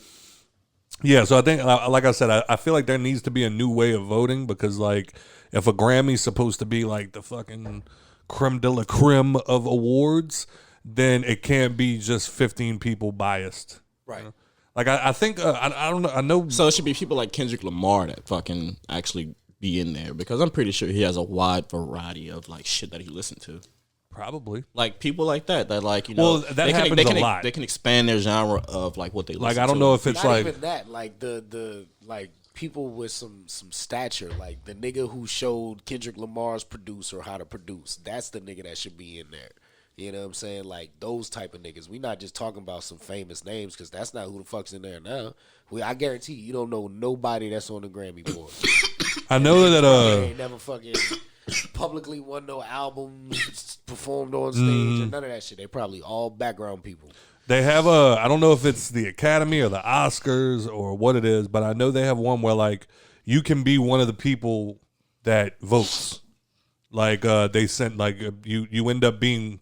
yeah, so I think, like I said, I feel like there needs to be a new way of voting, because like if a Grammy's supposed to be like the fucking creme de la creme of awards, then it can't be just 15 people biased. Right. You know? Like I think I don't know. I know. So it should be people like Kendrick Lamar that fucking actually be in there, because I'm pretty sure he has a wide variety of like shit that he listened to. Probably. Like people like that like, you know, well, that happens a lot. They can expand their genre of like what they listen like to. I don't know if it's not like even that. Like the like people with some stature, like the nigga who showed Kendrick Lamar's producer how to produce. That's the nigga that should be in there. You know what I'm saying? Like those type of niggas. We not just talking about some famous names, because that's not who the fuck's in there now. I guarantee you don't know nobody that's on the Grammy board. I know that ain't never fucking publicly won no albums, performed on stage, or none of that shit. They probably all background people. they have I don't know if it's the Academy or the Oscars or what it is, but I know they have one where like you can be one of the people that votes. Like they sent like you end up being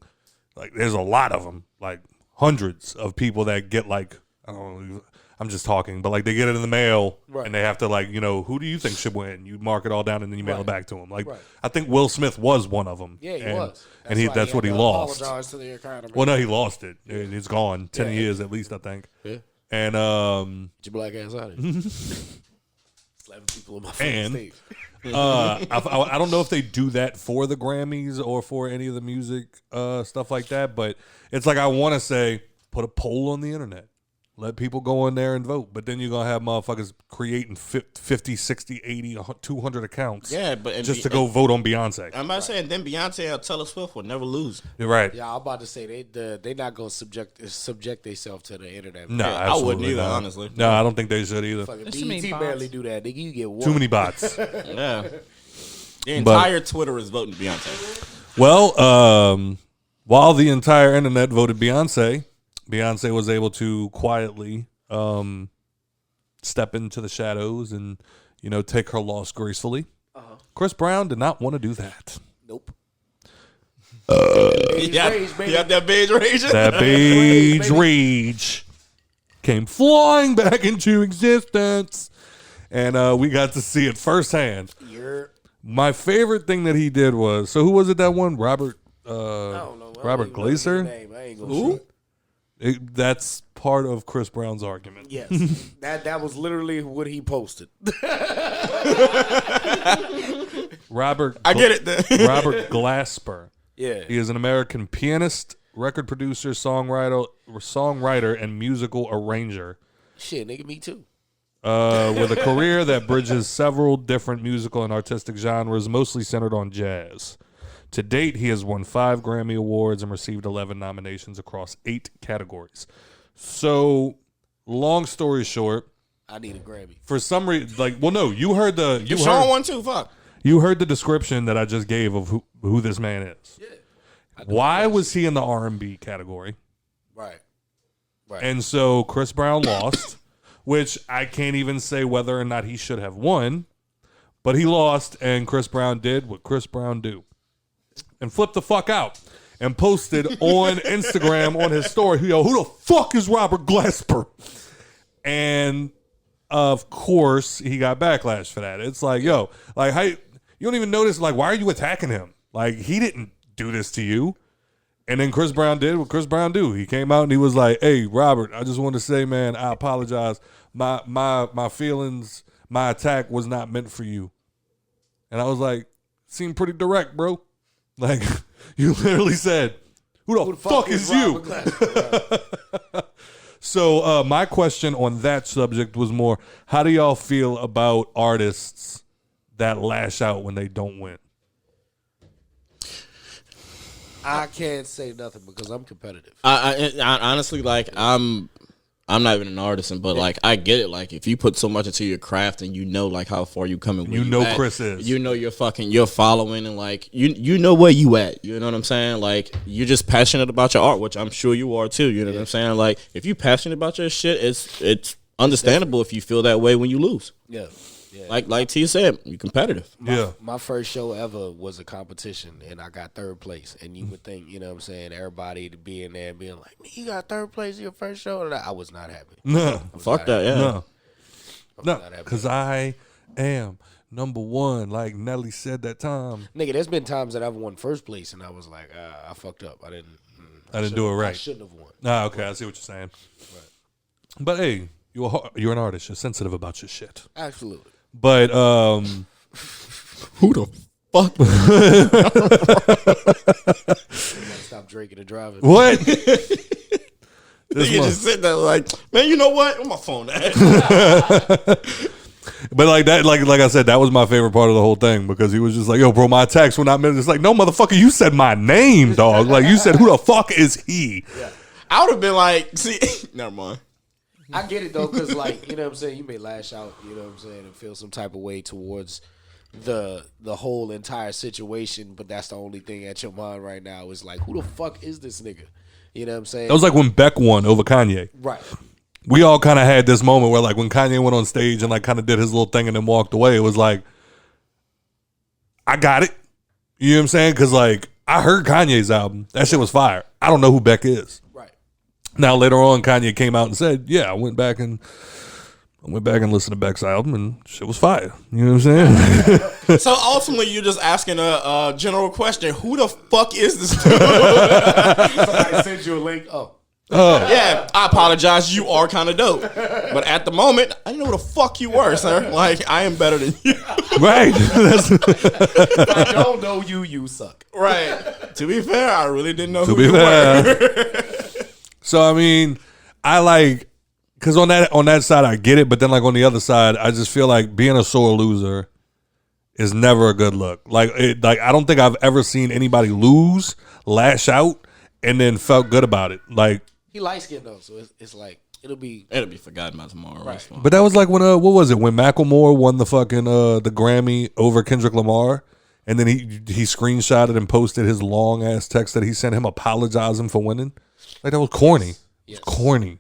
like, there's a lot of them, like hundreds of people that get like, I don't know, I'm just talking, but like they get it in the mail, right, and they have to like, you know, who do you think should win? You mark it all down and then you mail right, it back to them. Like right, I think Will Smith was one of them. Yeah, he and, was. That's what he lost. Apologize to the Academy. Well, no, he lost it. It's gone. 10 years at least, I think. Yeah. And get your black ass out of here. Slapping people on my fucking stage. I don't know if they do that for the Grammys or for any of the music stuff like that, but it's like I want to say put a poll on the internet. Let people go in there and vote. But then you're going to have motherfuckers creating 50, 60, 80, 200 accounts just to go vote on Beyonce. I'm about to say, and then Beyonce or Taylor Swift will never lose. You're right. Yeah, I'm about to say they not going to subject themselves to the internet. No, I wouldn't either, honestly. No, I don't think they should either. Fucking There's too many BET bots. barely do that. Nigga, you get one. Too many bots. Yeah. The entire Twitter is voting Beyonce. Well, while the entire internet voted Beyonce was able to quietly step into the shadows and, take her loss gracefully. Chris Brown did not want to do that. Nope. You got that beige rage? That beige rage came flying back into existence. And we got to see it firsthand. My favorite thing that he did was, so who was it that won? Robert Glaser? Who? That's part of Chris Brown's argument. Yes. that was literally what he posted. Robert Glasper. Yeah. He is an American pianist, record producer, songwriter, and musical arranger. Shit, nigga, me too. With a career that bridges several different musical and artistic genres, mostly centered on jazz. To date, he has won 5 Grammy Awards and received 11 nominations across 8 categories. So, long story short, I need a Grammy. For some reason, no, you heard the... You Sean one too, fuck. You heard the description that I just gave of who this man is. Yeah. Why was he in the R&B category? Right. And so Chris Brown lost, which I can't even say whether or not he should have won, but he lost, and Chris Brown did what Chris Brown do. And flipped the fuck out and posted on Instagram on his story, who the fuck is Robert Glasper? And of course, he got backlash for that. It's like, how you don't even notice, why are you attacking him? He didn't do this to you. And then Chris Brown did what Chris Brown do. He came out and he was like, hey, Robert, I just want to say, man, I apologize. My feelings, my attack was not meant for you. And I was like, seemed pretty direct, bro. You literally said, who the fuck is you? So my question on that subject was more, how do y'all feel about artists that lash out when they don't win? I can't say nothing because I'm competitive. I honestly, I'm not even an artist, but I get it. If you put so much into your craft and how far you coming, Chris is, you're following, and you know where you at. You know what I'm saying? You're just passionate about your art, which I'm sure you are too. You know what I'm saying? If you're passionate about your shit, it's understandable if you feel that way when you lose. Yeah. Like T said, you're competitive. My first show ever was a competition, and I got 3rd place. And you would think, you know what I'm saying, everybody to be in there and being like, you got 3rd place in your first show? And I was not happy. No. Fuck that, yeah. No, because I am number 1, like Nelly said that time. Nigga, there's been times that I've won 1st place, and I was like, I fucked up. I didn't do it right. I shouldn't have won. Okay, I see what you're saying. Right. But, hey, you're an artist. You're sensitive about your shit. Absolutely. But who the fuck? Stop drinking and driving. What? You just sit there man, you know what? Where my phone at? But that, like I said, that was my favorite part of the whole thing, because he was just like, yo, bro, my attacks were not meant. It's like, no, motherfucker, you said my name, dog. You said, who the fuck is he? Yeah. I would have been see, never mind. I get it though, because you know what I'm saying, you may lash out, you know what I'm saying, and feel some type of way towards the whole entire situation, but that's the only thing at your mind right now is who the fuck is this nigga? You know what I'm saying? That was like when Beck won over Kanye. Right. We all kind of had this moment where when Kanye went on stage and kind of did his little thing and then walked away, it was like, I got it. You know what I'm saying? Because I heard Kanye's album. That shit was fire. I don't know who Beck is. Now later on, Kanye came out and said, "Yeah, I went back and listened to Beck's album, and shit was fire." You know what I'm saying? So ultimately, you're just asking a general question: who the fuck is this dude? Somebody sent you a link. Oh, yeah. I apologize. You are kind of dope, but at the moment, I didn't know who the fuck you were, sir. I am better than you. Right. I don't know you. You suck. Right. To be fair, I really didn't know who you were. So, I mean, I because on that side I get it, but then like on the other side, I just feel like being a sore loser is never a good look. Like I don't think I've ever seen anybody lose, lash out, and then felt good about it. Like he light skinned though, so it's like it'll be forgotten about tomorrow. Right. But that was like when what was it when Macklemore won the fucking the Grammy over Kendrick Lamar, and then he screenshotted and posted his long ass text that he sent him apologizing for winning. Like that was corny. Yes. It was corny.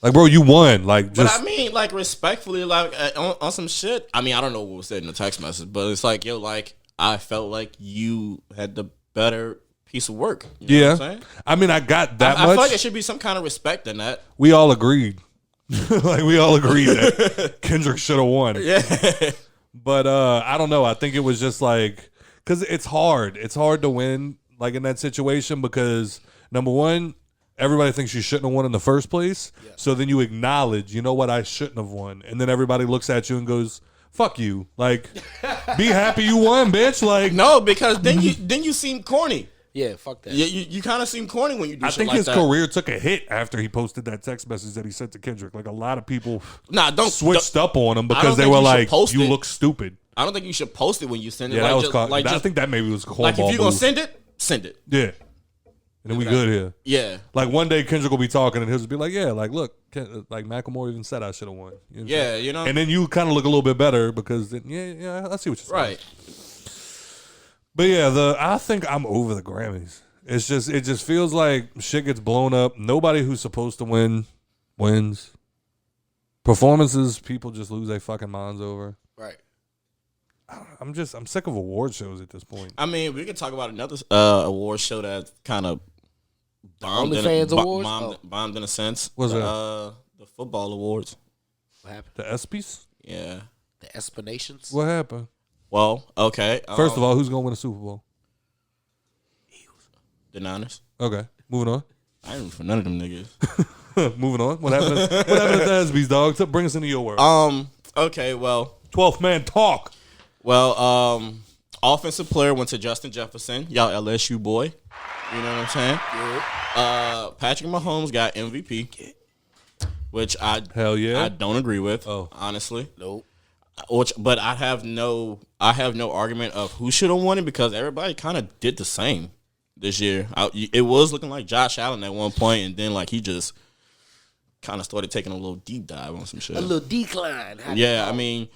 Like, bro, you won. Like, just. But I mean, like, respectfully, like, on some shit. I mean, I don't know what was said in the text message, but it's like, yo, like, I felt like you had the better piece of work. You know what I'm saying? I mean, I got that much. I feel like there should be some kind of respect in that. We all agreed. Like, we all agreed that Kendrick should have won. Yeah. But I don't know. I think it was just like, because it's hard. It's hard to win, like, in that situation because, number one, everybody thinks you shouldn't have won in the first place. Yeah. So then you acknowledge, you know what, I shouldn't have won. And then everybody looks at you and goes, fuck you. Like, be happy you won, bitch. Like, no, because then you seem corny. Yeah, fuck that. You kind of seem corny when you do shit like that. I think his career took a hit after he posted that text message that he sent to Kendrick. Like, a lot of people switched up on him because they were like, you look stupid. I don't think you should post it when you send it. Yeah, like, that was just, called, like, I think that maybe was a like, if you're going to move. send it. Yeah. And then we good here. Yeah. Like one day Kendrick will be talking and he'll just be like, yeah, like look, like Macklemore even said I should have won. You know yeah, you know. And then you kind of look a little bit better because then, yeah, I see what you're saying. Right. But yeah, I think I'm over the Grammys. It just feels like shit gets blown up. Nobody who's supposed to win wins. Performances, people just lose their fucking minds over. Right. I'm sick of award shows at this point. I mean, we could talk about another award show that kind of bombed in a sense. What's that? The football awards. What happened? The ESPYs? Yeah. The Espanations? What happened? Well, okay. First of all, who's gonna win a Super Bowl? The Niners. Okay, moving on. I ain't root for none of them niggas. Moving on. What happened at the ESPYs, dog? Bring us into your world. Okay, well. 12th man talk. Well, offensive player went to Justin Jefferson, y'all LSU boy. You know what I'm saying? Yeah. Patrick Mahomes got MVP, which I don't agree with. Honestly. Nope. But I have no argument of who should have won it because everybody kind of did the same this year. It was looking like Josh Allen at one point, and then like he just kind of started taking a little deep dive on some shit. A little decline. Yeah, I mean.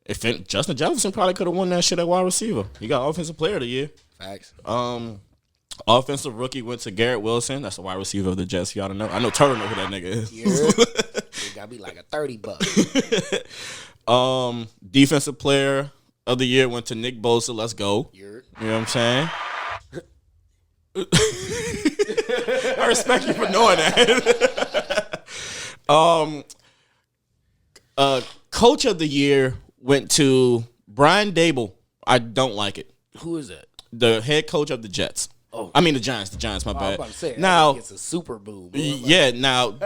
Justin Jefferson probably could have won that shit at wide receiver. He got offensive player of the year. Facts. Offensive rookie went to Garrett Wilson. That's the wide receiver of the Jets. Y'all don't know. I know Turtle know who that nigga is. It got me like a $30. Defensive player of the year went to Nick Bosa. Let's go. You know what I'm saying? I respect you for knowing that. Coach of the year went to Brian Dable. I don't like it. Who is that? The head coach of the Jets. Oh, I mean the Giants. The Giants. My bad. I was about to say, now it's a super boom. Yeah. Now,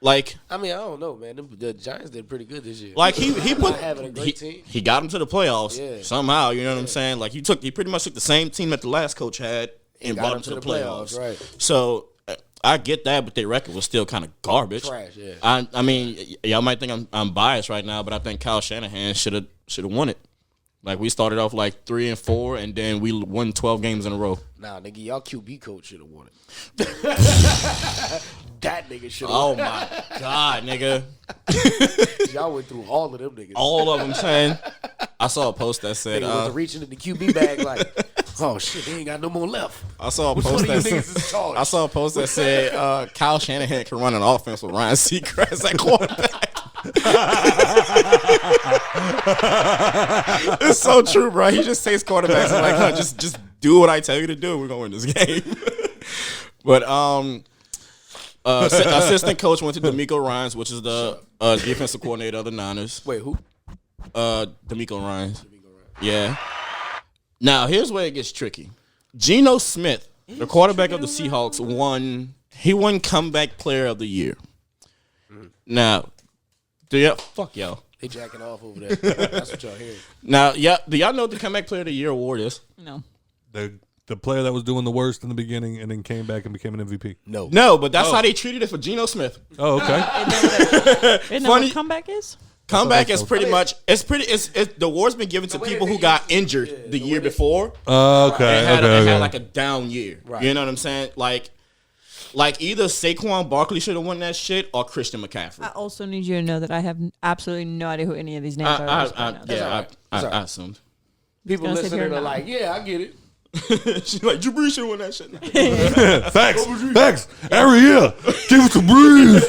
like, I mean, I don't know, man. The Giants did pretty good this year. Like he put having a great team. He got them to the playoffs somehow. You know what I'm saying? Like he pretty much took the same team that the last coach had and brought them to the playoffs. Right. So I get that, but their record was still kind of garbage. Trash, yeah. I mean, y'all might think I'm biased right now, but I think Kyle Shanahan should have won it. Like we started off like 3-4, and then we won 12 games in a row. Nah, nigga, y'all QB coach should have won it. That nigga should have. Oh my god, nigga! Y'all went through all of them niggas. All of them, saying. I saw a post that said, nigga was reaching in the QB bag like, oh shit, they ain't got no more left. I saw a post that said Kyle Shanahan can run an offense with Ryan Seacrest at quarterback. It's so true, bro. He just takes quarterbacks and like, just do what I tell you to do. We're gonna win this game. But assistant coach went to D'Amico Ryans, which is the defensive coordinator of the Niners. Wait, who? D'Amico Ryans. Yeah. Now here's where it gets tricky. Geno Smith, the quarterback of the Seahawks, won comeback player of the year. Now, fuck y'all. They jacking off over there. That's what y'all hearing. Now, do y'all know what the comeback player of the year award is? No. The the player that was doing the worst in the beginning and then came back and became an MVP? No, but that's how they treated it for Geno Smith. Oh, okay. Isn't that what comeback is? Comeback is pretty much it's the award's been given to people who got injured the year before. Okay. And Okay. had like a down year. Right. You know what I'm saying? Like either Saquon Barkley should have won that shit or Christian McCaffrey. I also need you to know that I have absolutely no idea who any of these names are. I assumed. People Just gonna sit listening here are now. like, yeah, I get it. She's like, Drew Brees should have won that shit. Facts. Every year. Give it to Breeze.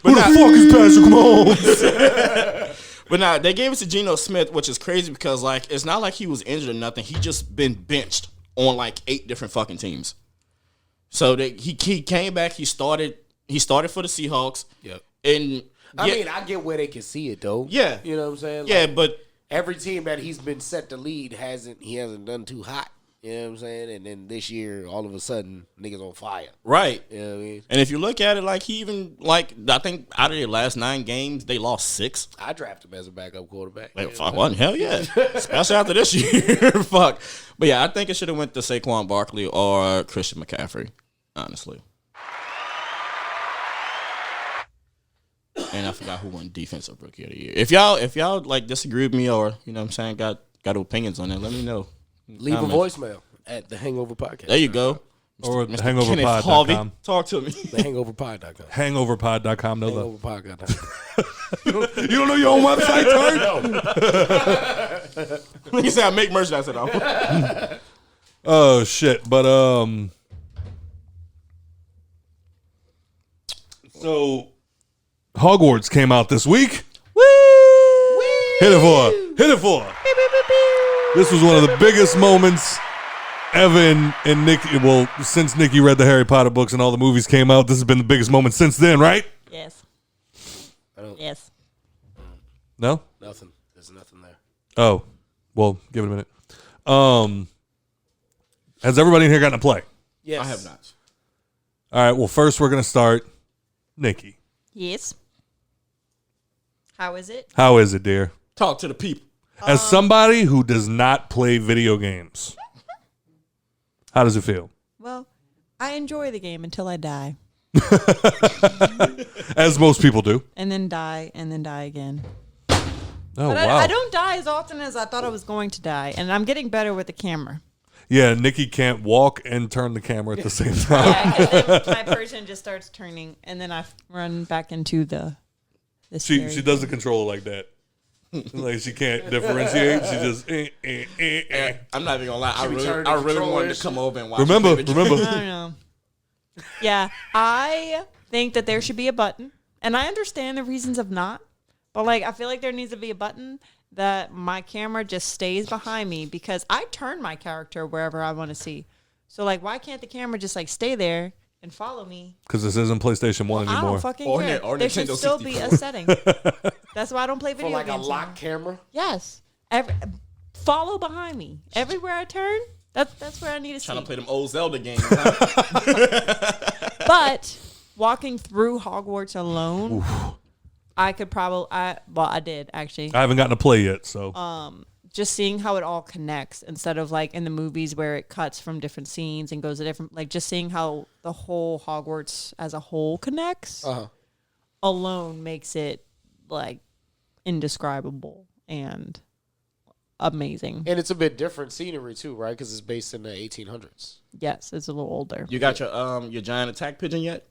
Who the fuck is Patrick Mahomes? But now they gave it to Geno Smith, which is crazy because like it's not like he was injured or nothing. He just been benched on like 8 different fucking teams. So he came back. He started for the Seahawks. Yep. And I mean, I get where they can see it though. Yeah. You know what I'm saying? Yeah, Like, but every team that he's been set to lead hasn't done too hot. You know what I'm saying? And then this year, all of a sudden, niggas on fire. right. You know what I mean? And if you look at it, like he even like I think out of their last 9 games, they lost 6. I drafted him as a backup quarterback. Like, fuck, what? Hell yeah. Especially after this year. Fuck. But yeah, I think it should have went to Saquon Barkley or Christian McCaffrey, honestly. And I forgot who won Defensive Rookie of the Year. If y'all like disagree with me or, you know what I'm saying, got opinions on that, let me know. Leave a voicemail at the Hangover Podcast. There you go. Or Kenneth hangoverpod.com. Harvey, talk to me. The hangoverpod.com. Hangoverpod.com. No love. Hangoverpod.com. You don't know your own website, Turk? You say I make merchandise at all. Oh, shit. But, so, Hogwarts came out this week. Woo! Hit it for her. Hit it for her. This was one of the biggest moments ever in Nikki. Well, since Nikki read the Harry Potter books and all the movies came out, this has been the biggest moment since then, right? Yes. Yes. No? Nothing. There's nothing there. Oh, well, give it a minute. Has everybody in here gotten to play? Yes. I have not. All right. Well, first we're gonna start. Nikki, Yes. How is it? how is it, dear? Talk to the people. As somebody who does not play video games, how does it feel? Well, I enjoy the game until I die. As most people do. And then die, and then die again. Oh, But wow. I don't die as often as I thought I was going to die. And I'm getting better with the camera. Yeah, Nikki can't walk and turn the camera at the same time. Yeah, because then my person just starts turning, and then I run back into the She does the controller like that. Like she can't differentiate. She just. I'm not even gonna lie. I turning the really wanted controllers. to come over and watch. Remember. I don't know. Yeah, I think that there should be a button, and I understand the reasons of not, but like I feel like there needs to be a button that my camera just stays behind me because I turn my character wherever I want to see. So like, why can't the camera just like stay there and follow me? Because this isn't PlayStation 1 I anymore. don't fucking Or care. or There should Nintendo still be a 64. setting. That's why I don't play For video like a games. lock anymore. camera? Yes, follow behind me everywhere I turn. That's where I need to Trying see. to play them old Zelda games. Huh? But walking through Hogwarts alone, I could probably. I did actually. I haven't gotten to play yet, so. Just seeing how it all connects instead of like in the movies where it cuts from different scenes and goes to different. Like just seeing how the whole Hogwarts as a whole connects alone makes it like indescribable and amazing. And it's a bit different scenery too, right? Because it's based in the 1800s. Yes, it's a little older. You got your giant attack pigeon yet?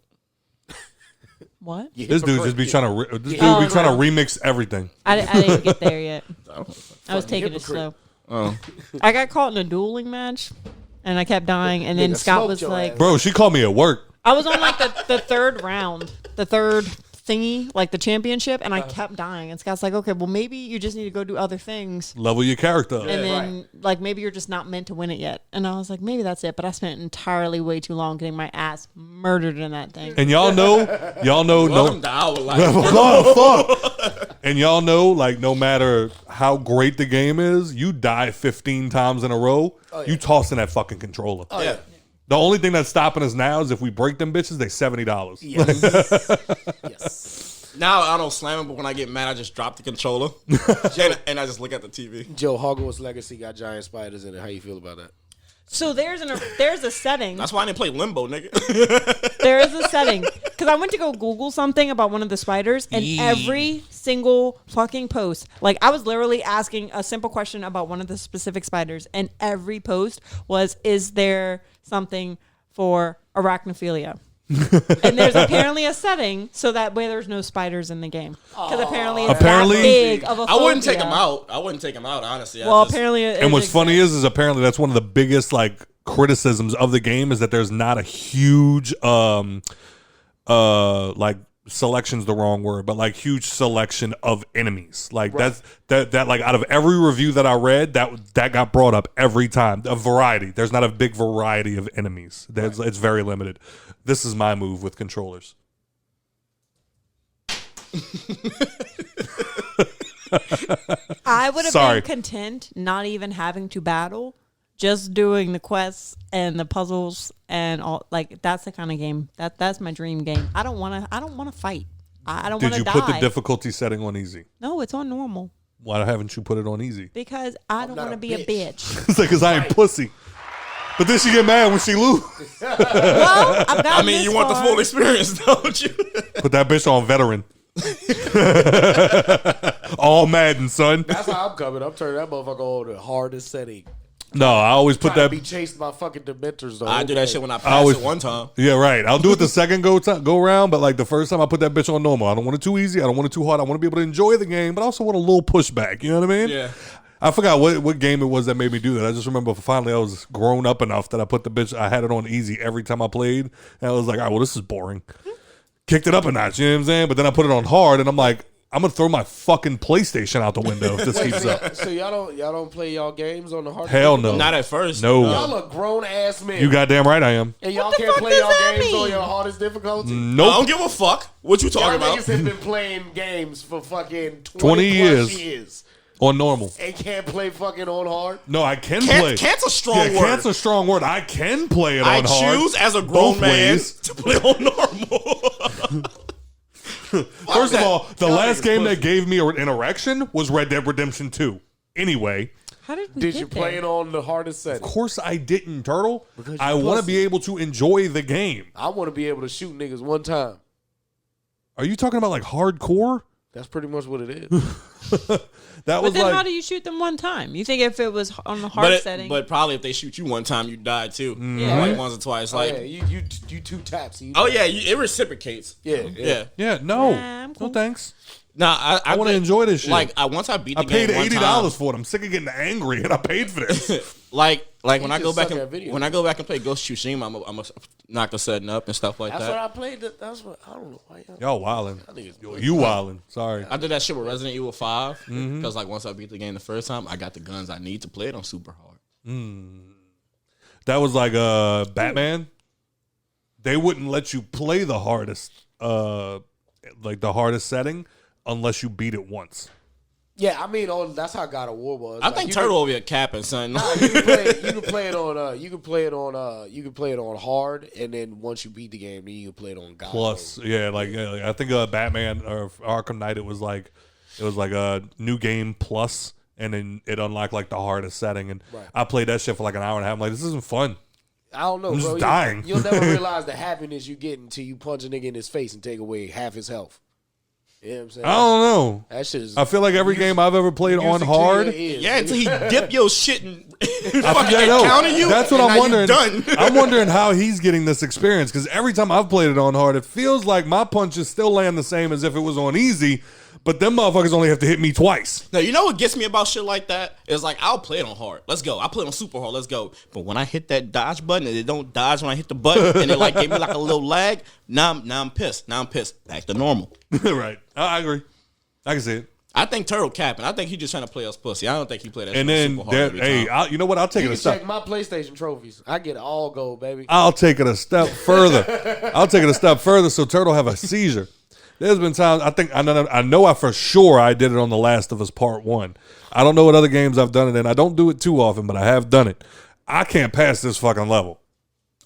What? This dude just be trying to. This dude be trying to remix everything. I didn't get there yet. I was taking it slow. Oh, I got caught in a dueling match, and I kept dying. And then Nigga Scott smoked was your like, ass. Bro, she called me at work. I was on like the third round, the third thingy, like the championship, and I kept dying. And Scott's like, okay, well maybe you just need to go do other things. Level your character. And then, like, maybe you're just not meant to win it yet. And I was like, maybe that's it. But I spent entirely way too long getting my ass murdered in that thing. And y'all know, welcome no. to our life. Oh, fuck. And y'all know, like, no matter how great the game is, you die 15 times in a row, you tossing that fucking controller. Yeah. The only thing that's stopping us now is if we break them bitches, they $70. Yes. Now I don't slam it, but when I get mad, I just drop the controller and I just look at the TV. Joe, Hogwarts Legacy got giant spiders in it. How you feel about that? So there's a setting. That's why I didn't play Limbo, nigga. There is a setting because I went to go Google something about one of the spiders, and every single fucking post, like I was literally asking a simple question about one of the specific spiders, and every post was, "Is there something for arachnophilia?" And there's apparently a setting so that way there's no spiders in the game because apparently it's that big of a phobia. I wouldn't take them out. I wouldn't take them out, honestly. Well, apparently, and what's funny is apparently that's one of the biggest like criticisms of the game is that there's not a huge like selection's the wrong word, but like huge selection of enemies. Like that like out of every review that I read, that got brought up every time. A variety. There's not a big variety of enemies. It's very limited. This is my move with controllers. I would have been content not even having to battle, just doing the quests and the puzzles and all. Like that's the kind of game that's my dream game. I don't want to fight. I don't want to die. Did you put the difficulty setting on easy? No, it's on normal. Why haven't you put it on easy? Because I don't want to be a bitch. It's like because I ain't pussy. But then she get mad when she lose. Well, I've got you want the full experience, don't you? Put that bitch on veteran. All Madden, son. That's how I'm coming. I'm turning that motherfucker on the hardest setting. No, I always put that. Be chased by fucking Dementors. I do that shit when I pass it one time. Yeah, right. I'll do it the second go around, but like the first time I put that bitch on normal. I don't want it too easy. I don't want it too hard. I want to be able to enjoy the game, but I also want a little pushback. You know what I mean? Yeah. I forgot what game it was that made me do that. I just remember finally I was grown up enough that I put the bitch. I had it on easy every time I played, and I was like, all right, well, this is boring. Kicked it up a notch. You know what I'm saying? But then I put it on hard, and I'm like, I'm gonna throw my fucking PlayStation out the window if this keeps up. So y'all don't play y'all games on the hard? Hell no. Not at first. No. Y'all are grown ass men. You goddamn right I am. And y'all can't play y'all games on your hardest difficulty? Nope. I don't give a fuck. What you talking Y'all about? niggas have been playing games for fucking 20 years. years. On normal. And can't play fucking on hard? No, I can play. Can't's a strong word. Can't's a strong word. I can play it on hard. I choose as a grown man to play on normal. First of all, the last game that gave me an erection was Red Dead Redemption 2. Anyway. How did you play it on the hardest setting? Of course I didn't, Turtle. I want to be able to enjoy the game. I want to be able to shoot niggas one time. Are you talking about like hardcore? That's pretty much what it is. But then how do you shoot them one time? You think if it was on the hard setting? But probably if they shoot you one time, you die too. Yeah. Like once or twice. Oh, like yeah. You two taps. It reciprocates. Yeah. Yeah, no. I'm cool. No thanks. Nah, I want to enjoy this shit. Like once I beat the I paid game $80 for it. I'm sick of getting angry, and I paid for this. like when I go back and play Ghost of Tsushima, I'm a knock the setting up and stuff like That's that. what I played. That's what I don't know why y'all wildin'. You wildin'. Sorry. I did that shit with Resident Evil 5 because like once I beat the game the first time, I got the guns I need to play it on super hard. That was like Batman. They wouldn't let you play the hardest, like the hardest setting, unless you beat it once. Yeah, I mean, that's how God of War was. I think Turtle over here capping, son. You can play it on hard, and then once you beat the game, then you can play it on God. Plus, like I think Batman or Arkham Knight, it was like a new game plus, and then it unlocked like the hardest setting, and I played that shit for like an hour and a half. I'm like, this isn't fun. I don't know, I'm bro. just dying. You'll never realize the happiness you get until you punch a nigga in his face and take away half his health. You know what I'm saying? I don't know. That shit is, I feel like every game I've ever played on hard. Yeah, until he dip your shit and fucking encounter you. That's what I'm wondering. Done. I'm wondering how he's getting this experience, because every time I've played it on hard, it feels like my punches still land the same as if it was on easy, but them motherfuckers only have to hit me twice. Now, you know what gets me about shit like that? It's like, I'll play it on hard. Let's go. I'll play it on super hard. Let's go. But when I hit that dodge button and it don't dodge when I hit the button and it like gave me like a little lag, now I'm pissed. Back to normal. Right. I agree. I can see it. I think Turtle capping. I think he just trying to play us pussy. I don't think he played that and shit then super hard every time. you know what? I'll take you it a can step. check my PlayStation trophies. I get all gold, baby. I'll take it a step further. So Turtle have a seizure. There's been times I know I for sure I did it on The Last of Us Part 1. I don't know what other games I've done it in. I don't do it too often, but I have done it. I can't pass this fucking level.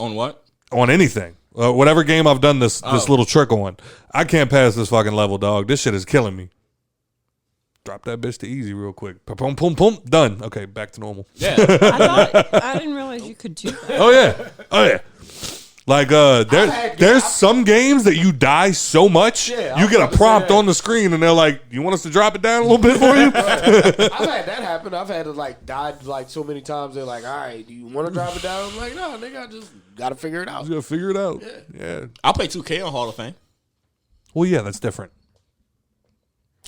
On what? On anything. Whatever game I've done this little trick on. I can't pass this fucking level, dog. This shit is killing me. drop that bitch to easy real quick. Pum, pum, pum, done. Okay, back to normal. Yeah. I didn't realize you could do that. Oh yeah. Like there's some games that you die so much, you get a prompt on the screen and they're like, "You want us to drop it down a little bit for you?" I've had that happen. I've had to like die like so many times. They're like, "All right, do you want to drop it down?" I'm like, "No, nigga, I just gotta figure it out." You gotta figure it out. Yeah. I'll play 2K on Hall of Fame. Well, yeah, that's different.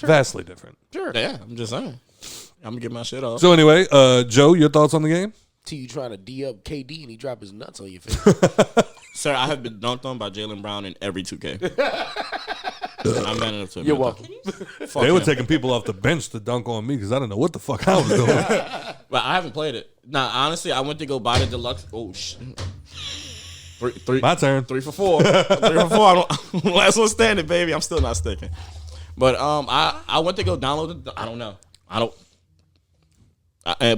Vastly different. Sure. Yeah, I'm just saying. I'm gonna get my shit off. So anyway, Joe, your thoughts on the game? Till you trying to D up KD and he drop his nuts on your face. Sir, I have been dunked on by Jaylen Brown in every 2K. I'm man enough to admit You're welcome. They were taking people off the bench to dunk on me because I didn't know what the fuck I was doing. But I haven't played it. Nah, honestly, I went to go buy the deluxe. Oh shit. Three. My turn. 3 for 4. 3 for 4. Last one standing, baby. I'm still not sticking. But I went to go download the. I don't know. I don't.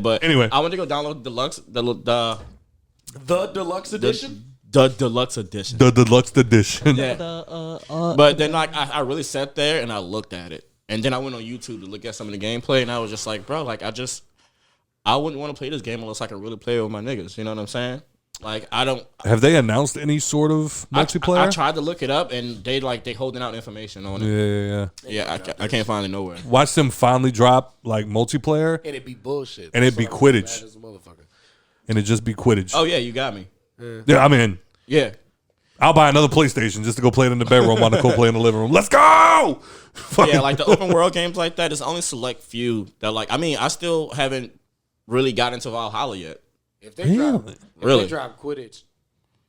But anyway, I went to go download the deluxe. The deluxe edition. The deluxe edition. The deluxe edition. Yeah. But then like I really sat there and I looked at it, and then I went on YouTube to look at some of the gameplay, and I was just like, bro, like I wouldn't want to play this game unless I can really play it with my niggas. You know what I'm saying? Like I don't. Have they announced any sort of multiplayer? I tried to look it up, and they holding out information on it. Yeah. I can't find it nowhere. Watch them finally drop like multiplayer, and it'd be bullshit, and it'd be Quidditch, and it'd just be Quidditch. Oh yeah, you got me. Yeah, I'm in. Yeah. I'll buy another PlayStation just to go play it in the bedroom while Nicole play in the living room. Let's go! Yeah, like the open world games like that, there's only select few that like. I mean, I still haven't really got into Valhalla yet. If they drop Quidditch,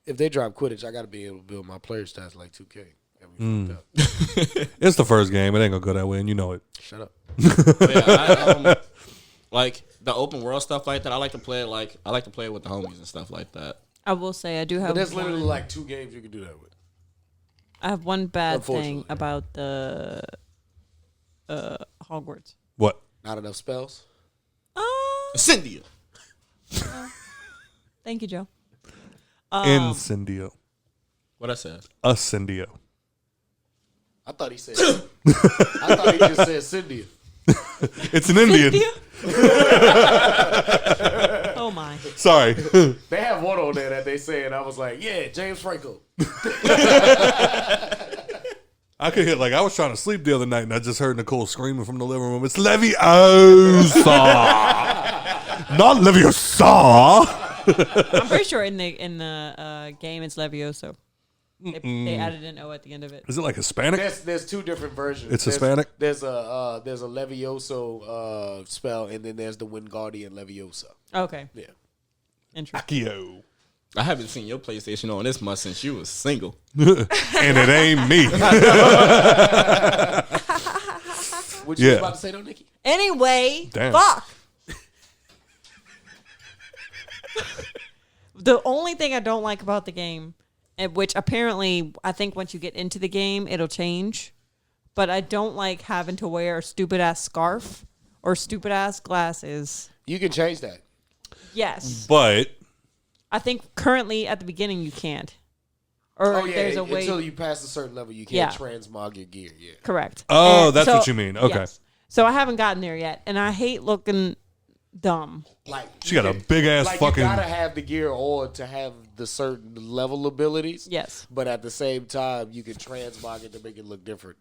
I got to be able to build my player stats like 2K. It's the first game. It ain't gonna go that way, and you know it. Shut up. Yeah, like the open world stuff like that. I like to play it with the homies and stuff like that. I will say I do have. But there's literally like 2 games you can do that with. I have one bad thing about the Hogwarts. What? Not enough spells. Cynthia. Thank you, Joe. Incendio. What I said? Ascendio. I thought he said. I thought he just said Cynthia. It's an Indian. Oh my. Sorry. They have one on there that they say, and I was like, yeah, James Franco. I could hear, like, I was trying to sleep the other night, and I just heard Nicole screaming from the living room. It's Leviosa. Not Leviosa. I'm pretty sure in the game it's Levioso. They added an O at the end of it. Is it like Hispanic? There's 2 different versions. It's Hispanic? There's a Levioso spell, and then there's the Wingardium Leviosa. Okay. Yeah. Interesting. Akio. I haven't seen your PlayStation on this much since you was single. And it ain't me. What you about to say though, Nikki? Anyway, damn. fuck. The only thing I don't like about the game, which apparently I think once you get into the game it'll change, but I don't like having to wear a stupid ass scarf or stupid ass glasses. You can change that. Yes. But I think currently at the beginning you can't. Or there's a way until you pass a certain level you can't transmog your gear. Yeah. Correct. Oh, that's what you mean. Okay. Yes. So I haven't gotten there yet, and I hate looking dumb. Like she got a big ass fucking. You gotta have the gear on to have the certain level abilities. Yes. But at the same time, you can transmog it to make it look different.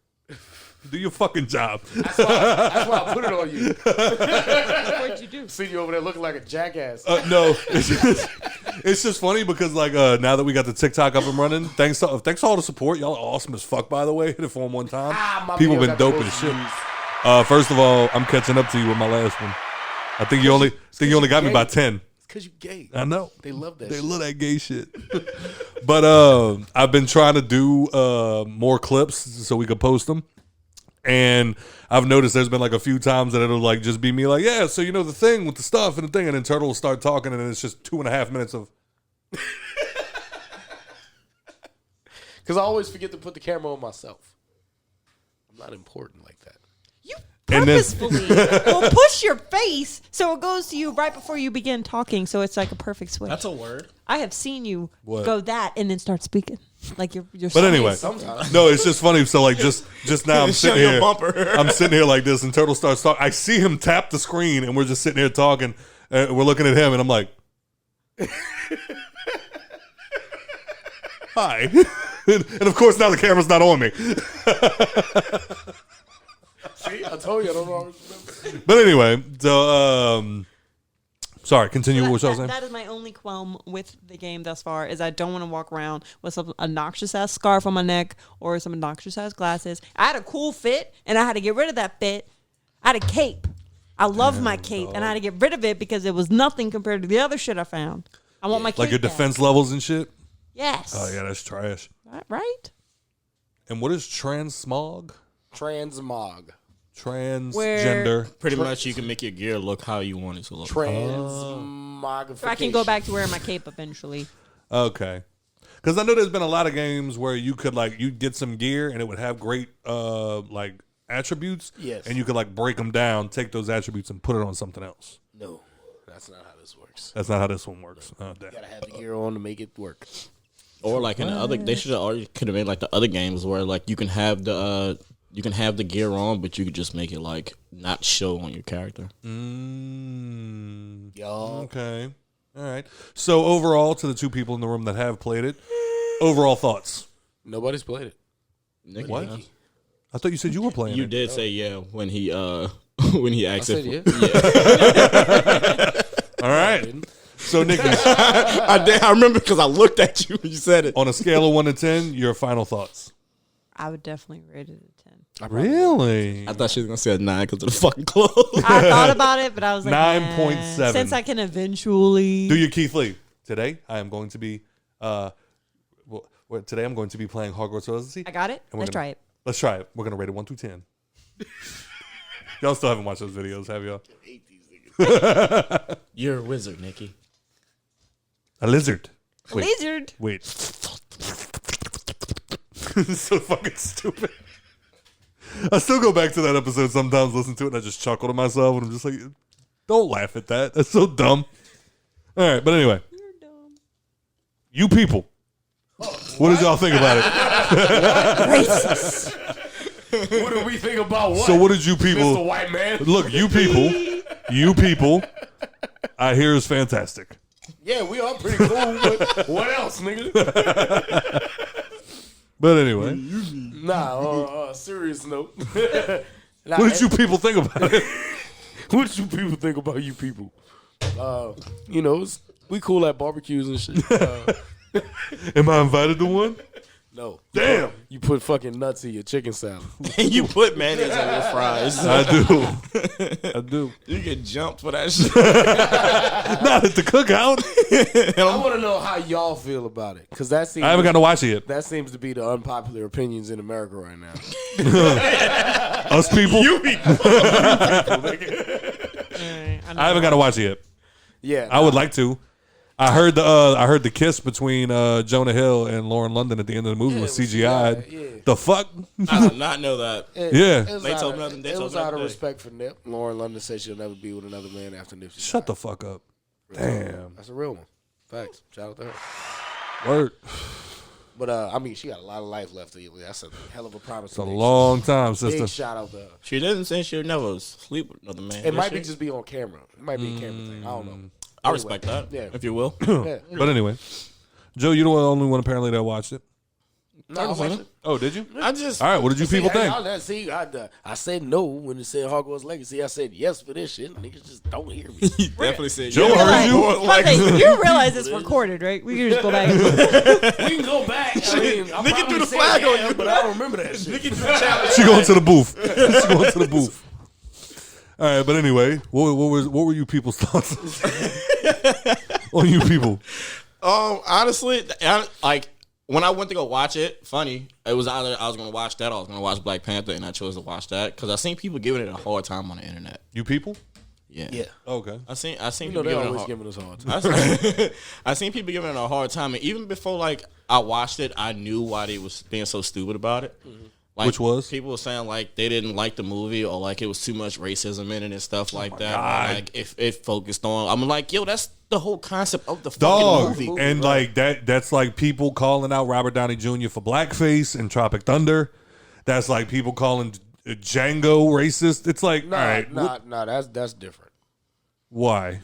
Do your fucking job. That's why I put it on you. What'd you do? See you over there looking like a jackass. No, it's just funny because like now that we got the TikTok up and running, thanks to all the support, y'all are awesome as fuck. By the way, hit it for one time. People been dope as shit. First of all, I'm catching up to you with my last one. I think you only got me by 10. It's because you gay. I know. They love that. They love that gay shit. But I've been trying to do more clips so we could post them. And I've noticed there's been like a few times that it'll like just be me like, yeah, so you know the thing with the stuff and the thing, and then Turtle will start talking and it's just 2.5 minutes of. Because I always forget to put the camera on myself. I'm not important like that. And then purposefully will push your face so it goes to you right before you begin talking. So it's like a perfect switch. That's a word. I have seen you What? go that and then start speaking like you're. But anyway, Sometimes. no, it's just funny. So like just now I'm Show sitting your here. bumper. I'm sitting here like this, and Turtle starts talking. I see him tap the screen, and we're just sitting here talking. And we're looking at him, and I'm like, "Hi," and of course now the camera's not on me. See, I told you I don't always remember. But anyway, so sorry. Continue what I was saying. That is my only qualm with the game thus far. Is I don't want to walk around with some obnoxious ass scarf on my neck or some obnoxious ass glasses. I had a cool fit, and I had to get rid of that fit. I had a cape. I love my cape, and I had to get rid of it because it was nothing compared to the other shit I found. I want my cape Like your back. defense levels and shit. Yes. Oh yeah, that's trash. Right? And what is transmog? Transmog. Transgender. Pretty much, you can make your gear look how you want it to look. Transmogrification. So I can go back to wearing my cape eventually. Okay. Because I know there's been a lot of games where you could you get some gear and it would have great like attributes. Yes. And you could like break them down, take those attributes and put it on something else. No, that's not how this works. That's not how this one works. Oh, damn. You gotta have the gear on to make it work. Or like in the other, they should have already could have made like the other games where like you can have the gear on, but you could just make it like not show on your character. Y'all. Okay. All right. So overall, to the two people in the room that have played it, overall thoughts. Nobody's played it. Nikki, What? huh? I thought you said you were playing You it. did say yeah when he when he I asked said if yeah. All right. So Nikki, I remember because I looked at you when you said it. on a scale of 1 to 10, your final thoughts. I would definitely rate it a 10. Really? I thought she was gonna say a 9 because of the fucking clothes. I thought about it, but I was like 9.7. Since I can eventually Do your Keith Lee. Today, I am going to be today I'm going to be playing Hogwarts Legacy. I got it. And Let's try it. Let's try it. We're gonna rate it 1 through 10. Y'all still haven't watched those videos, have y'all? You're a wizard, Nikki. A lizard. Lizard. Wait. So fucking stupid. I still go back to that episode sometimes, listen to it, and I just chuckle to myself, and I'm just like, don't laugh at that. That's so dumb. All right, but anyway. You're dumb. You people. What did y'all think about it? Racist. What do we think about what? So what did you people... Mr. White Man? Look, you people, I hear is fantastic. Yeah, we are pretty cool, but what else, nigga? But anyway, Nah, serious note. Nah, what did you people think about it? What did you people think about you people? You know, we cool at barbecues and shit. Am I invited to one? No. Damn. You put fucking nuts in your chicken salad. And you put mayonnaise on your fries. I do. I do. You get jumped for that shit. Not at the cookout. I want to know how y'all feel about it, because that seems I haven't got to watch it yet. that seems to be the unpopular opinions in America right now. Us people. You people. I haven't got to watch it yet. Yeah, I would like to. I heard the kiss between Jonah Hill and Lauren London at the end of the movie was CGI'd. yeah. The fuck? I did not know that. Yeah. They told me nothing. They It told was me out of nothing. respect for Nip. Lauren London said she'll never be with another man after Nipsey. Shut the fuck up. Damn. That's a real one. Facts. Shout out to her. Word. But I mean, she got a lot of life left. That's a hell of a promise. It's a long time, sister. Big shout out to her. She didn't say she'll never sleep with another man. It did might she? be just be on camera. It might be a camera thing. I don't know. I respect that. Yeah. If you will. Yeah. But anyway, Joe, you're the only one apparently that watched it. No, I watched it. Oh, did you? I just. All right. What did you people think? I said no when it said Hogwarts Legacy. I said yes for this shit. Niggas just don't hear me. Definitely said Joe yeah. heard you. You realize it's recorded, right? We can just go back. We can go back. I mean, I Nigga probably threw the said flag on yeah, you. but I don't remember that shit. She going to the booth. She going to the booth. All right, but anyway, what were you people's thoughts on you people? Honestly, like when I went to go watch it, funny. It was either I was going to watch that or I was going to watch Black Panther, and I chose to watch that because I seen people giving it a hard time on the internet. You people? Yeah. Yeah. Okay. I seen You know people they're giving it a always hard. giving us a hard time. I seen people giving it a hard time, and even before like I watched it, I knew why they was being so stupid about it. Like, which was people were saying like they didn't like the movie or like it was too much racism in it and stuff like that. Or, like if it focused on, I'm like, yo, that's the whole concept of the fucking movie. And like that's like people calling out Robert Downey Jr. for blackface in Tropic Thunder. That's like people calling Django racist. It's like, all right, that's different. Why?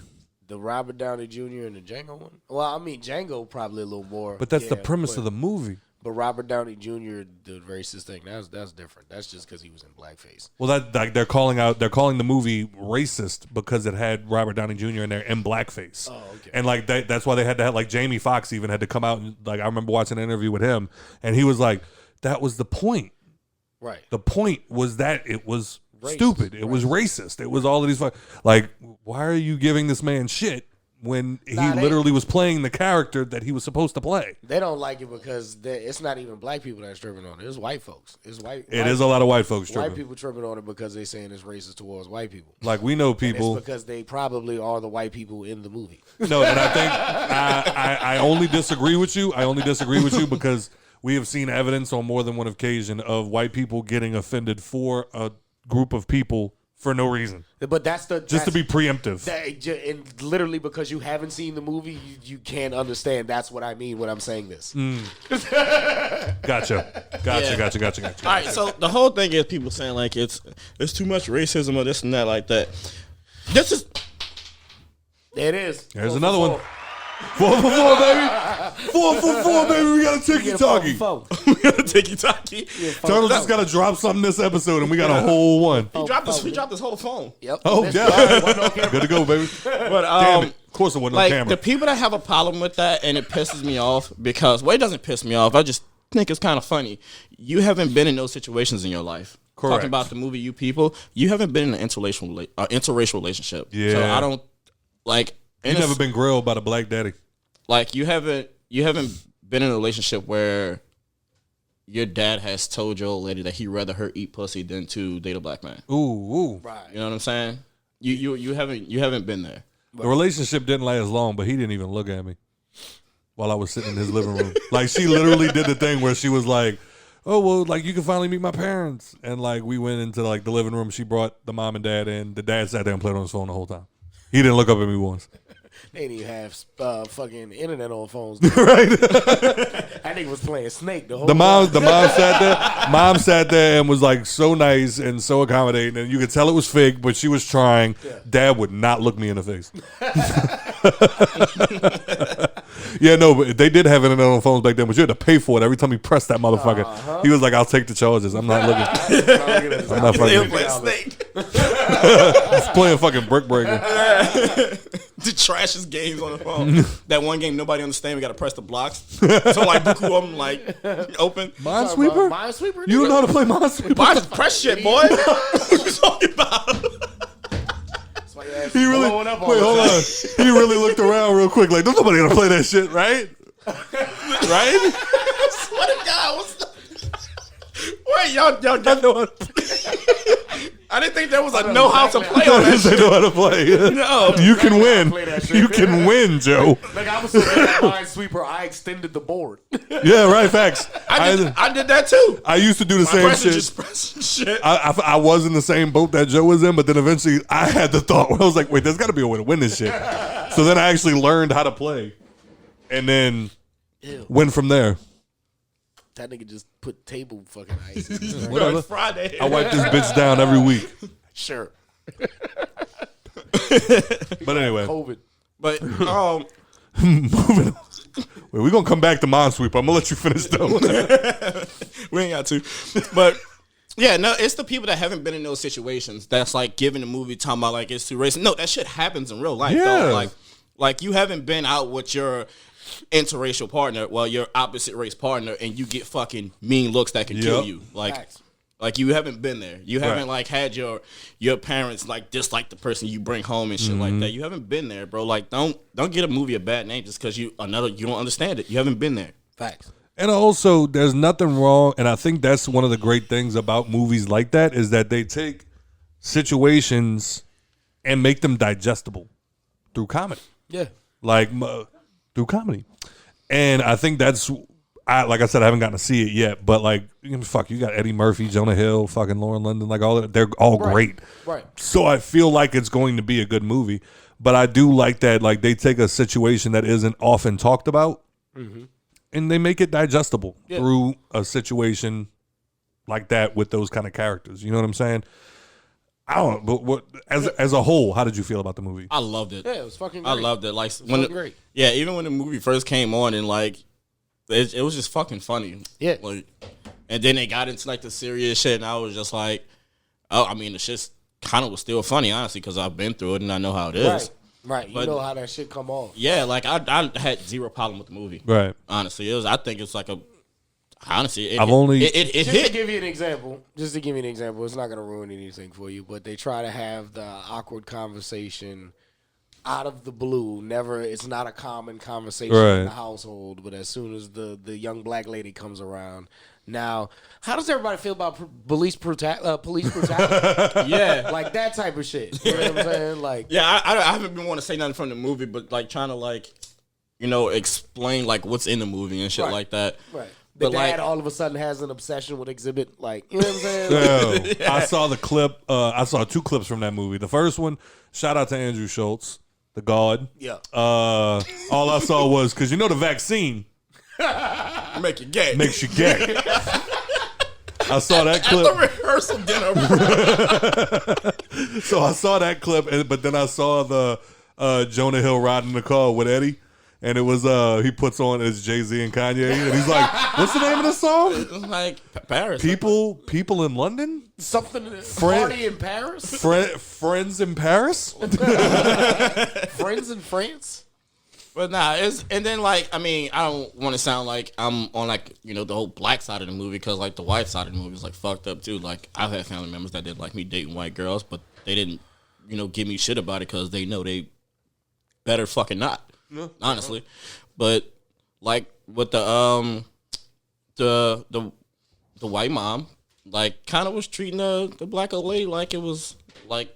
The Robert Downey Jr. and the Django one. Well, I mean Django probably a little more. But that's the premise of the movie. But Robert Downey Jr. the racist thing, that's different. That's just because he was in blackface. Well, that like they're calling the movie racist because it had Robert Downey Jr. in there in blackface. Oh, okay. And like that's why they had to have like Jamie Foxx even had to come out and like I remember watching an interview with him and he was like, that was the point. Right. The point was that it was stupid. It was racist. It was all of these like, why are you giving this man shit when he literally was playing the character that he was supposed to play? They don't like it because it's not even black people that's tripping on it. It's white folks. It is a lot of white folks tripping. White people tripping on it because they saying it's racist towards white people. Like we know people. And it's because they probably are the white people in the movie. No, and I think I only disagree with you. I only disagree with you because we have seen evidence on more than one occasion of white people getting offended for a group of people for no reason. But that's to be preemptive. And literally because you haven't seen the movie, you can't understand. That's what I mean when I'm saying this. Gotcha. All right, so the whole thing is people saying like it's too much racism or this and that like that. This is. It is. There's another one. 4 for 4, baby. 4 for 4, baby. We got a tiki-talkie. We got a tiki-talkie. Turtle just got to drop something this episode, and we got a whole one. He dropped this whole phone. Yep. Oh, yeah. Good to go, baby. But damn it. Of course it wasn't like, on camera. The people that have a problem with that, and it pisses me off because, well, it doesn't piss me off. I just think it's kind of funny. You haven't been in those situations in your life. Correct. Talking about the movie You People, you haven't been in an interracial relationship. Yeah. So I don't, like... You've never been grilled by the black daddy. Like you haven't been in a relationship where your dad has told your old lady that he'd rather her eat pussy than to date a black man. Ooh. Right. You know what I'm saying? You haven't been there. The relationship didn't last long, but he didn't even look at me while I was sitting in his living room. Like she literally did the thing where she was like, "Oh well, like you can finally meet my parents," and like we went into like the living room. She brought the mom and dad in. The dad sat there and played on his phone the whole time. He didn't look up at me once. They didn't even have fucking internet on phones. Right. That nigga was playing Snake the whole time. The mom sat there. Mom sat there and was like so nice and so accommodating, and you could tell it was fake, but she was trying. Yeah. Dad would not look me in the face. Yeah, no, but they did have internet on phones back then, but you had to pay for it every time he pressed that motherfucker. He was like, "I'll take the charges. I'm not looking. I'm not fucking playing Snake. He's playing fucking Brick Breaker." The trashiest games on the phone. That one game nobody understands. We got to press the blocks. So like Buku, I'm like open. Minesweeper? Minesweeper? You don't know how to play Minesweeper? Press shit, boy. What you talking about? He really hold on. He really looked around real quick, like there's nobody gonna play that shit, right? Right? Swear to God, wait, y'all got no. I didn't think there was a know how to play on that shit. They know how to play. No, you can win. You can win, Joe. Like I was so good at Minesweeper, I extended the board. Yeah, right. Facts. I did that too. I used to do the same shit. Just press shit. I was in the same boat that Joe was in, but then eventually I had the thought where I was like, wait, there's got to be a way to win this shit. So then I actually learned how to play, and then went from there. That nigga just put table fucking ice. Whatever. Friday. I wipe this bitch down every week. Sure. But anyway. COVID. But moving on. Wait, we're gonna come back to Minesweeper. I'm gonna let you finish though. We ain't got to. But yeah, no, it's the people that haven't been in those situations that's like giving the movie talking about like it's too racist. No, that shit happens in real life. Yeah. Though. Like you haven't been out with your interracial partner, well, your opposite race partner, and you get fucking mean looks that can kill you. Like you haven't been there. You haven't like had your parents like dislike the person you bring home and shit like that. You haven't been there, bro. Like don't get a movie a bad name just because you don't understand it. You haven't been there. Facts. And also, there's nothing wrong, and I think that's one of the great things about movies like that is that they take situations and make them digestible through comedy. Yeah. Like through comedy. And I think like I said, I haven't gotten to see it yet, but like, fuck, you got Eddie Murphy, Jonah Hill, fucking Lauren London, like all that. They're all great. Right. So I feel like it's going to be a good movie, but I do like that, like they take a situation that isn't often talked about and they make it digestible through a situation like that with those kind of characters. You know what I'm saying? I don't know, but what as a whole, how did you feel about the movie? I loved it. Yeah, it was fucking great. I loved it. Like Great. Yeah, even when the movie first came on, and like it was just fucking funny. Yeah. Like, and then they got into like the serious shit, and I was just like, oh, I mean, the shit kind of was still funny, honestly, because I've been through it and I know how it is. Right. You know how that shit come off. Yeah, like I had zero problem with the movie. Right. Honestly, I think it's like a. Honestly, it Just hit. to give you an example, it's not going to ruin anything for you, but they try to have the awkward conversation out of the blue. It's not a common conversation in the household, but as soon as the young black lady comes around, now, how does everybody feel about police brutality? Yeah. Like that type of shit. You know what I'm saying? Like, yeah, I haven't been wanting to say nothing from the movie, but like trying to like, explain like what's in the movie and shit like that. Right. The But dad like, all of a sudden has an obsession with Exhibit, like, you know what I'm saying? Yo, I saw the clip. I saw 2 clips from that movie. The first one, shout out to Andrew Schultz, the God. Yeah. All I saw was, because the vaccine make you gay. makes you gay. I saw that clip. At the rehearsal dinner. So I saw that clip, but then I saw the Jonah Hill riding the car with Eddie. And it was he puts on as Jay-Z and Kanye, and he's like, "What's the name of the song?" It's like Paris. People in London, Party in Paris, friends in Paris, friends in France. But nah, and then like I don't want to sound like I'm on like the whole black side of the movie, because like the white side of the movie is like fucked up too. Like I've had family members that didn't like me dating white girls, but they didn't give me shit about it because they know they better fucking not. Honestly, but like with the white mom, like kind of was treating the black old lady like it was like,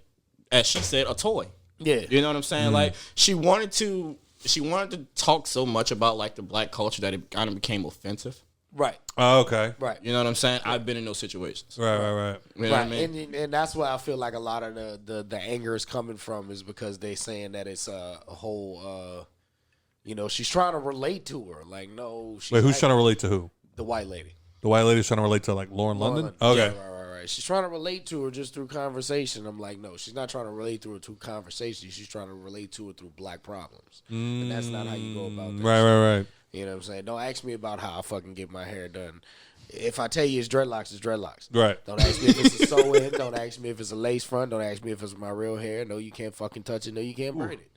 as she said, a toy. Yeah, you know what I'm saying? Like she wanted to talk so much about like the black culture that it kind of became offensive. Right. Oh, okay. Right. You know what I'm saying? I've been in those situations. Right. You know what I mean? And that's where I feel like a lot of the anger is coming from, is because they saying that it's a whole. She's trying to relate to her. Like, no. Wait, who's trying to relate to who? The white lady. The white lady's trying to relate to like Lauren London? Okay. Yeah, right. She's trying to relate to her just through conversation. I'm like, no, she's not trying to relate to her through conversation. She's trying to relate to her through black problems. And that's not how you go about this. Right. You know what I'm saying? Don't ask me about how I fucking get my hair done. If I tell you it's dreadlocks, it's dreadlocks. Right. Don't ask me if it's a sew-in. Don't ask me if it's a lace front. Don't ask me if it's my real hair. No, you can't fucking touch it. No, you can't braid it.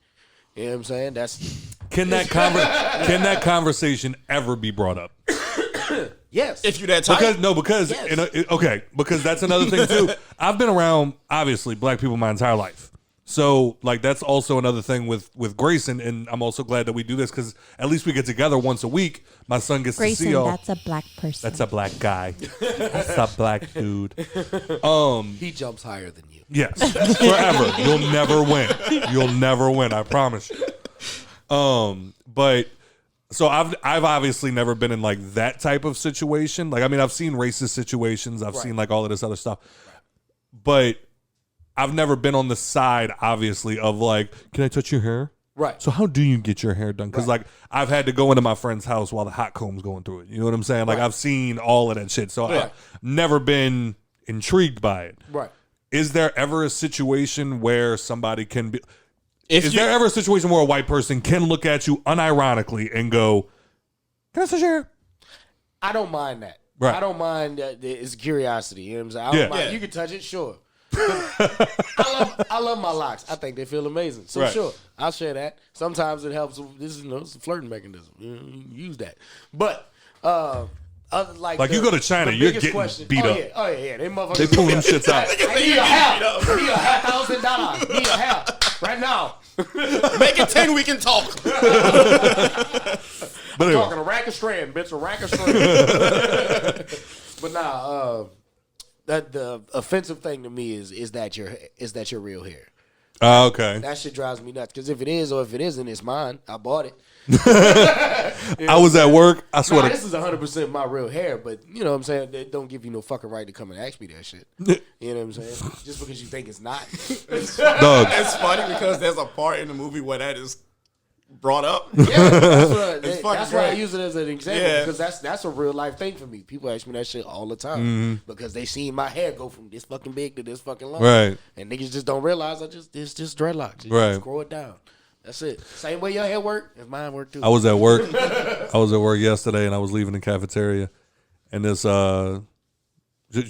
You know what I'm saying? Can that conversation ever be brought up? Yes. If you're that type. Because that's another thing too. I've been around, obviously, black people my entire life. So, like, that's also another thing with Grayson, and I'm also glad that we do this because at least we get together once a week. My son gets to see all. That's a black person. That's a black guy. That's a black dude. He jumps higher than you. Yes, forever. You'll never win. You'll never win. I promise you. But so I've obviously never been in like that type of situation. Like, I mean, I've seen racist situations. I've seen like all of this other stuff, but I've never been on the side, obviously, of like, can I touch your hair? Right. So how do you get your hair done? Because like I've had to go into my friend's house while the hot comb's going through it. You know what I'm saying? Like I've seen all of that shit. So I've never been intrigued by it. Right. Is there ever a situation where somebody can be? Is there ever a situation where a white person can look at you unironically and go, "Can I touch your hair?" I don't mind that. Right. I don't mind that. It's curiosity. You know what I'm saying? I don't mind. You can touch it, sure. I love my locks. I think they feel amazing. So sure, I'll share that. Sometimes it helps. This is it's a flirting mechanism. You can use that. But like you go to China, you're getting beat up. Oh yeah. They motherfuckers. They pull them shits out. I need a half. I need a $1,000. Need a half right now. Make it 10. We can talk. But I'm talking a rack of strand, bitch. A rack of strand. But nah. That the offensive thing to me is that your real hair. Okay. That shit drives me nuts. Because if it is or if it isn't, it's mine. I bought it. I was at work. I swear this is 100% my real hair, but you know what I'm saying? They don't give you no fucking right to come and ask me that shit. You know what I'm saying? Just because you think it's not. Dog. It's funny because there's a part in the movie where that is brought up. Yeah, that's why I great. use it as an example Yeah. because that's a real life thing for me. People ask me that shit all the time because they seen my hair go from this fucking big to this fucking long. Right. And niggas just don't realize it's just dreadlocks. Right. Just grow it down. That's it. Same way your hair work, if mine work too. I was at work. I was at work yesterday, and I was leaving the cafeteria, and this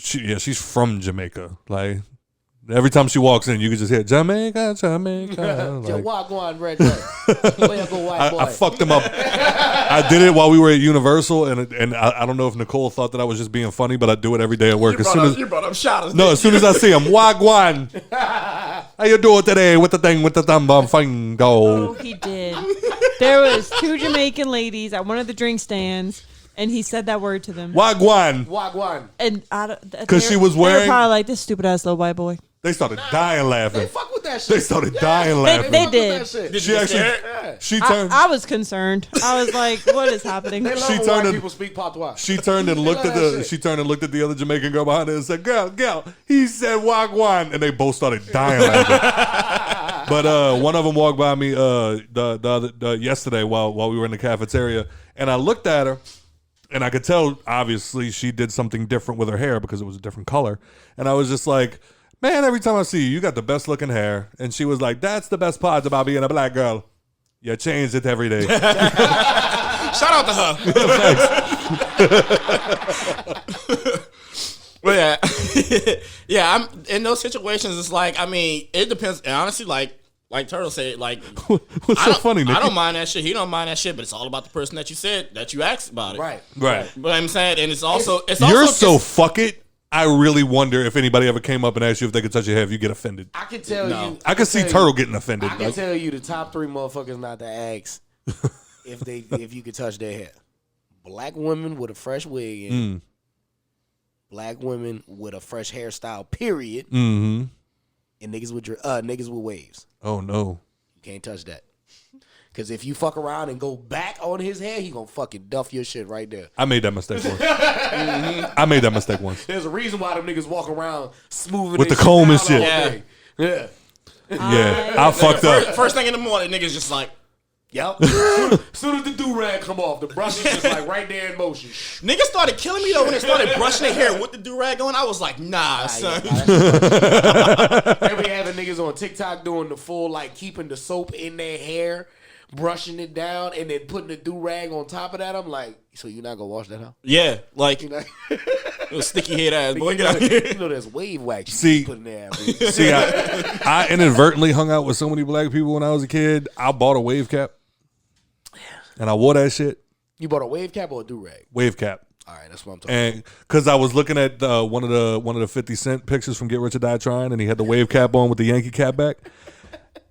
she's from Jamaica. Like every time she walks in, you can just hear Jamaica, Jamaica. Like, walk on red. I fucked them up. I did it while we were at Universal, and I don't know if Nicole thought that I was just being funny, but I do it every day at work. You brought up shotters. No, as soon as I see him, Wagwan. How you doing today with the thing with the thumb fine Oh, go? he did. There was 2 Jamaican ladies at one of the drink stands, and he said that word to them. Wagwan. And Because she was they were wearing. probably like, this stupid ass little white boy. They started dying laughing. They fuck with that shit. They started dying laughing. They fuck with did. that shit. Did She you actually. actually? She turned. I was concerned. I was like, what is happening? They love She when turned white and- people speak patois. She turned and looked at love that the. shit. She turned and looked at the other Jamaican girl behind her and said, "Girl, he said Wagwan," and they both started dying laughing. But one of them walked by me the yesterday while we were in the cafeteria, and I looked at her, and I could tell obviously she did something different with her hair because it was a different color, and I was just like, man, every time I see you, you got the best looking hair, and she was like, that's the best part about being a black girl. You changed it every day. Shout out to her. But yeah, I'm in those situations. It's like, I mean, it depends. And honestly, like Turtle said, like, What's so funny, Nikki? I don't mind that shit. He don't mind that shit. But it's all about the person that you said that you asked about it. Right. But I'm saying, and it's also You're so fuck it. I really wonder if anybody ever came up and asked you if they could touch your hair if you get offended. I can tell you. I could see tell Turtle you- getting offended. I can Like, tell you the top 3 motherfuckers not to ask if you could touch their hair. Black women with a fresh wig in. Black women with a fresh hairstyle, period. mm-hmm. And niggas with waves. Oh no. You can't touch that. Because if you fuck around and go back on his hair, he gonna fucking duff your shit right there. I made that mistake once. I made that mistake once. There's a reason why them niggas walk around smoothing With their the comb and down shit. all Yeah. day. Yeah. Yeah, I fucked up. First thing in the morning, niggas just like, Yep. Soon as the do-rag come off, the brush is just like right there in motion. niggas started killing me though when they started brushing their hair with the do-rag on. I was like, nah, son. They be having niggas on TikTok doing the full, like, keeping the soap in their hair, brushing it down, and then putting the do-rag on top of that. I'm like, so you're not gonna wash that out? Yeah, like, You know, sticky head ass boy. you Get out here. know there's wave wax See- you put in there. Bitch. See, I inadvertently hung out with so many black people when I was a kid. I bought a wave cap, and I wore that shit. You bought a wave cap or a do-rag? Wave cap. All right, that's what I'm talking And because I was looking at one of the 50 Cent pictures from Get Rich or Die Trying, and he had the wave cap on with the Yankee cap back.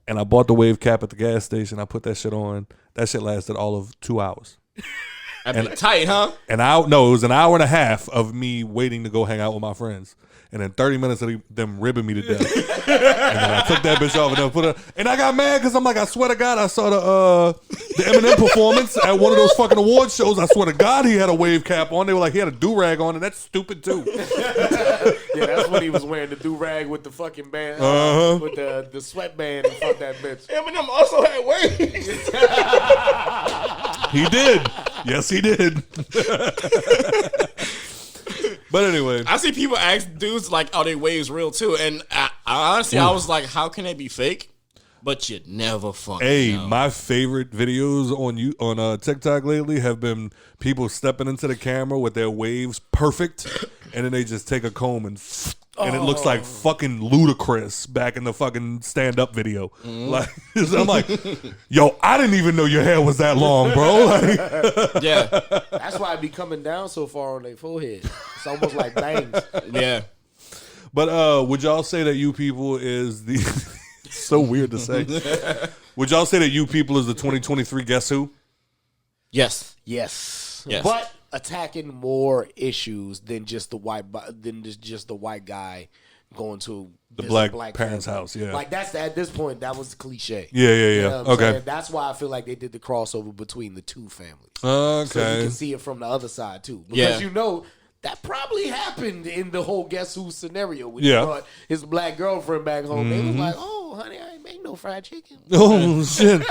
And I bought the wave cap at the gas station. I put that shit on. That shit lasted all of 2 hours. That'd be tight, huh? And it was an hour and a half of me waiting to go hang out with my friends. And then 30 minutes of them ribbing me to death. And then I took that bitch off and then put it. And I got mad because I'm like, I swear to God, I saw the Eminem performance at one of those fucking award shows. I swear to God, he had a wave cap on. They were like, he had a do-rag on, and that's stupid too. Yeah, that's when he was wearing the do-rag with the fucking band, with the sweatband and fuck that bitch. Eminem also had waves. He did. Yes, he did. But anyway. I see people ask dudes like, "Are they waves real too?" And I honestly, I was like, "How can they be fake?" But you never fucking Hey, know. my favorite videos on TikTok lately have been people stepping into the camera with their waves perfect, and then they just take a comb and it looks like fucking Ludacris back in the fucking stand-up video. Like, I'm like, yo, I didn't even know your hair was that long, bro. Like, Yeah, That's why it be coming down so far on their forehead. It's almost like bangs. yeah. but would y'all say that you people is the? It's so weird to say. Would y'all say that you people is the 2023 Guess Who? Yes. Yes. Yes. But attacking more issues than just the white guy going to The visit black parents' family. house, yeah. Like that's at this point that was cliche. Yeah. You know what I'm Okay. saying? That's why I feel like they did the crossover between the two families. Okay. So you can see it from the other side too. Because Yeah. you know that probably happened in the whole Guess Who scenario when Yeah. he brought his black girlfriend back home. They was like, oh, honey, I ain't make no fried chicken. Oh shit!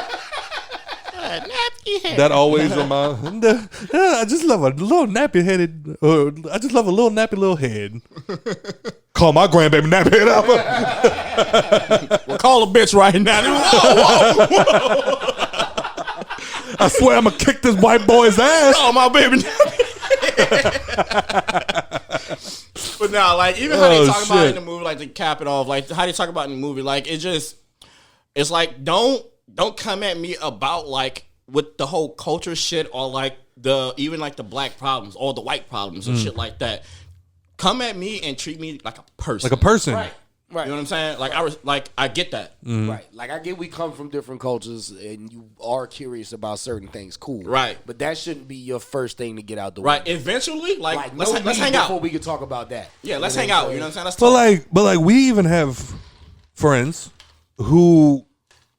That always reminds. I just love a little nappy headed. I just love a little nappy little head. Call my grandbaby nappy head up. Well, call a bitch right now. I swear I'm gonna kick this white boy's ass. Oh, my baby. But now, like, even how they talk about it in the movie, like, to cap it off, like, how they talk about it in the movie, like, it's like, don't come at me about, like, with the whole culture shit or, like, even, like, the black problems or the white problems and shit like that. Come at me and treat me like a person. Like a person. Right. You know what I'm saying? Like, I get that. Right. Like I get we come from different cultures and you are curious about certain things. Cool. Right. But that shouldn't be your first thing to get out the way. Right. Eventually, like let's hang before out. we can talk about that. Yeah, let's hang out. You know what I'm saying? Let's But talk. like we even have friends who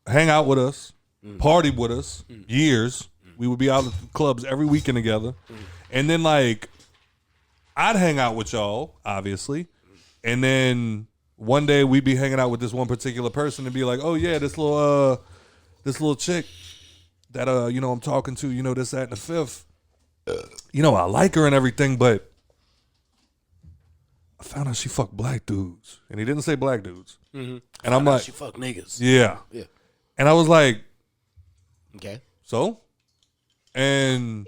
hang out with us, party with us years. We would be out at the clubs every weekend together, and then like I'd hang out with y'all, obviously, and then one day we'd be hanging out with this one particular person and be like, oh yeah, this little chick that I'm talking to, this, that, and the fifth. I like her and everything, but I found out she fucked black dudes. And he didn't say black dudes. And I'm like, she fuck niggas. yeah. Yeah. And I was like, Okay. so? And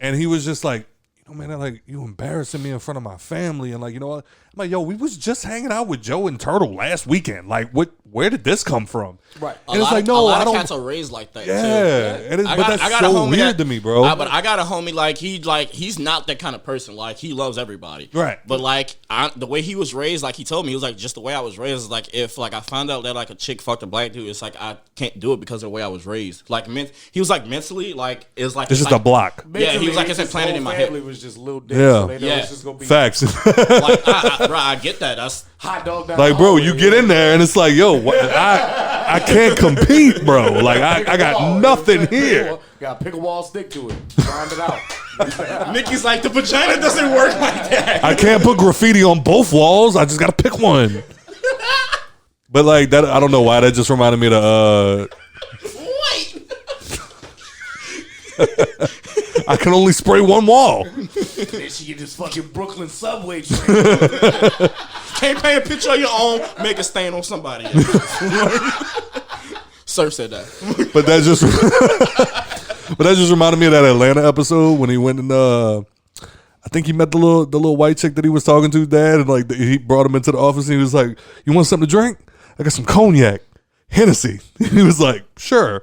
he was just like, man, like, you embarrassing me in front of my family. And like, I'm like, yo, we was just hanging out with Joe and Turtle last weekend. Like, where did this come from? Right. And it's like, no, a lot I of don't. cats are raised like that. Yeah. Too. And but that's so weird to me, bro. But I got a homie he's not that kind of person. Like he loves everybody. Right. But like the way he was raised, like he told me, he was like, just the way I was raised is like, if like I found out that like a chick fucked a black dude, it's like I can't do it because of the way I was raised. Like he was like mentally, like it's like it's just a block. Yeah, he was like, it's his implanted whole in my head. family was just little dicks, Yeah. so they know Yeah. it's just gonna be Facts. Like I get that. That's hot dog down Like, the bro, hallway. you get in there and it's like, yo, I can't compete, bro. Like, I got nothing here. Got a pickleball stick to it. Grind it out. Nikki's like, the vagina doesn't work like that. I can't put graffiti on both walls. I just got to pick one. But, like, that, I don't know why. That just reminded me of Wait. I can only spray one wall. Then she get this fucking Brooklyn subway train. Can't paint a picture of your own, make a stain on somebody else. Surf said that. But that just reminded me of that Atlanta episode when he went and I think he met the little white chick that he was talking to, dad, and like he brought him into the office and he was like, "You want something to drink? I got some cognac, Hennessy." He was like, "Sure."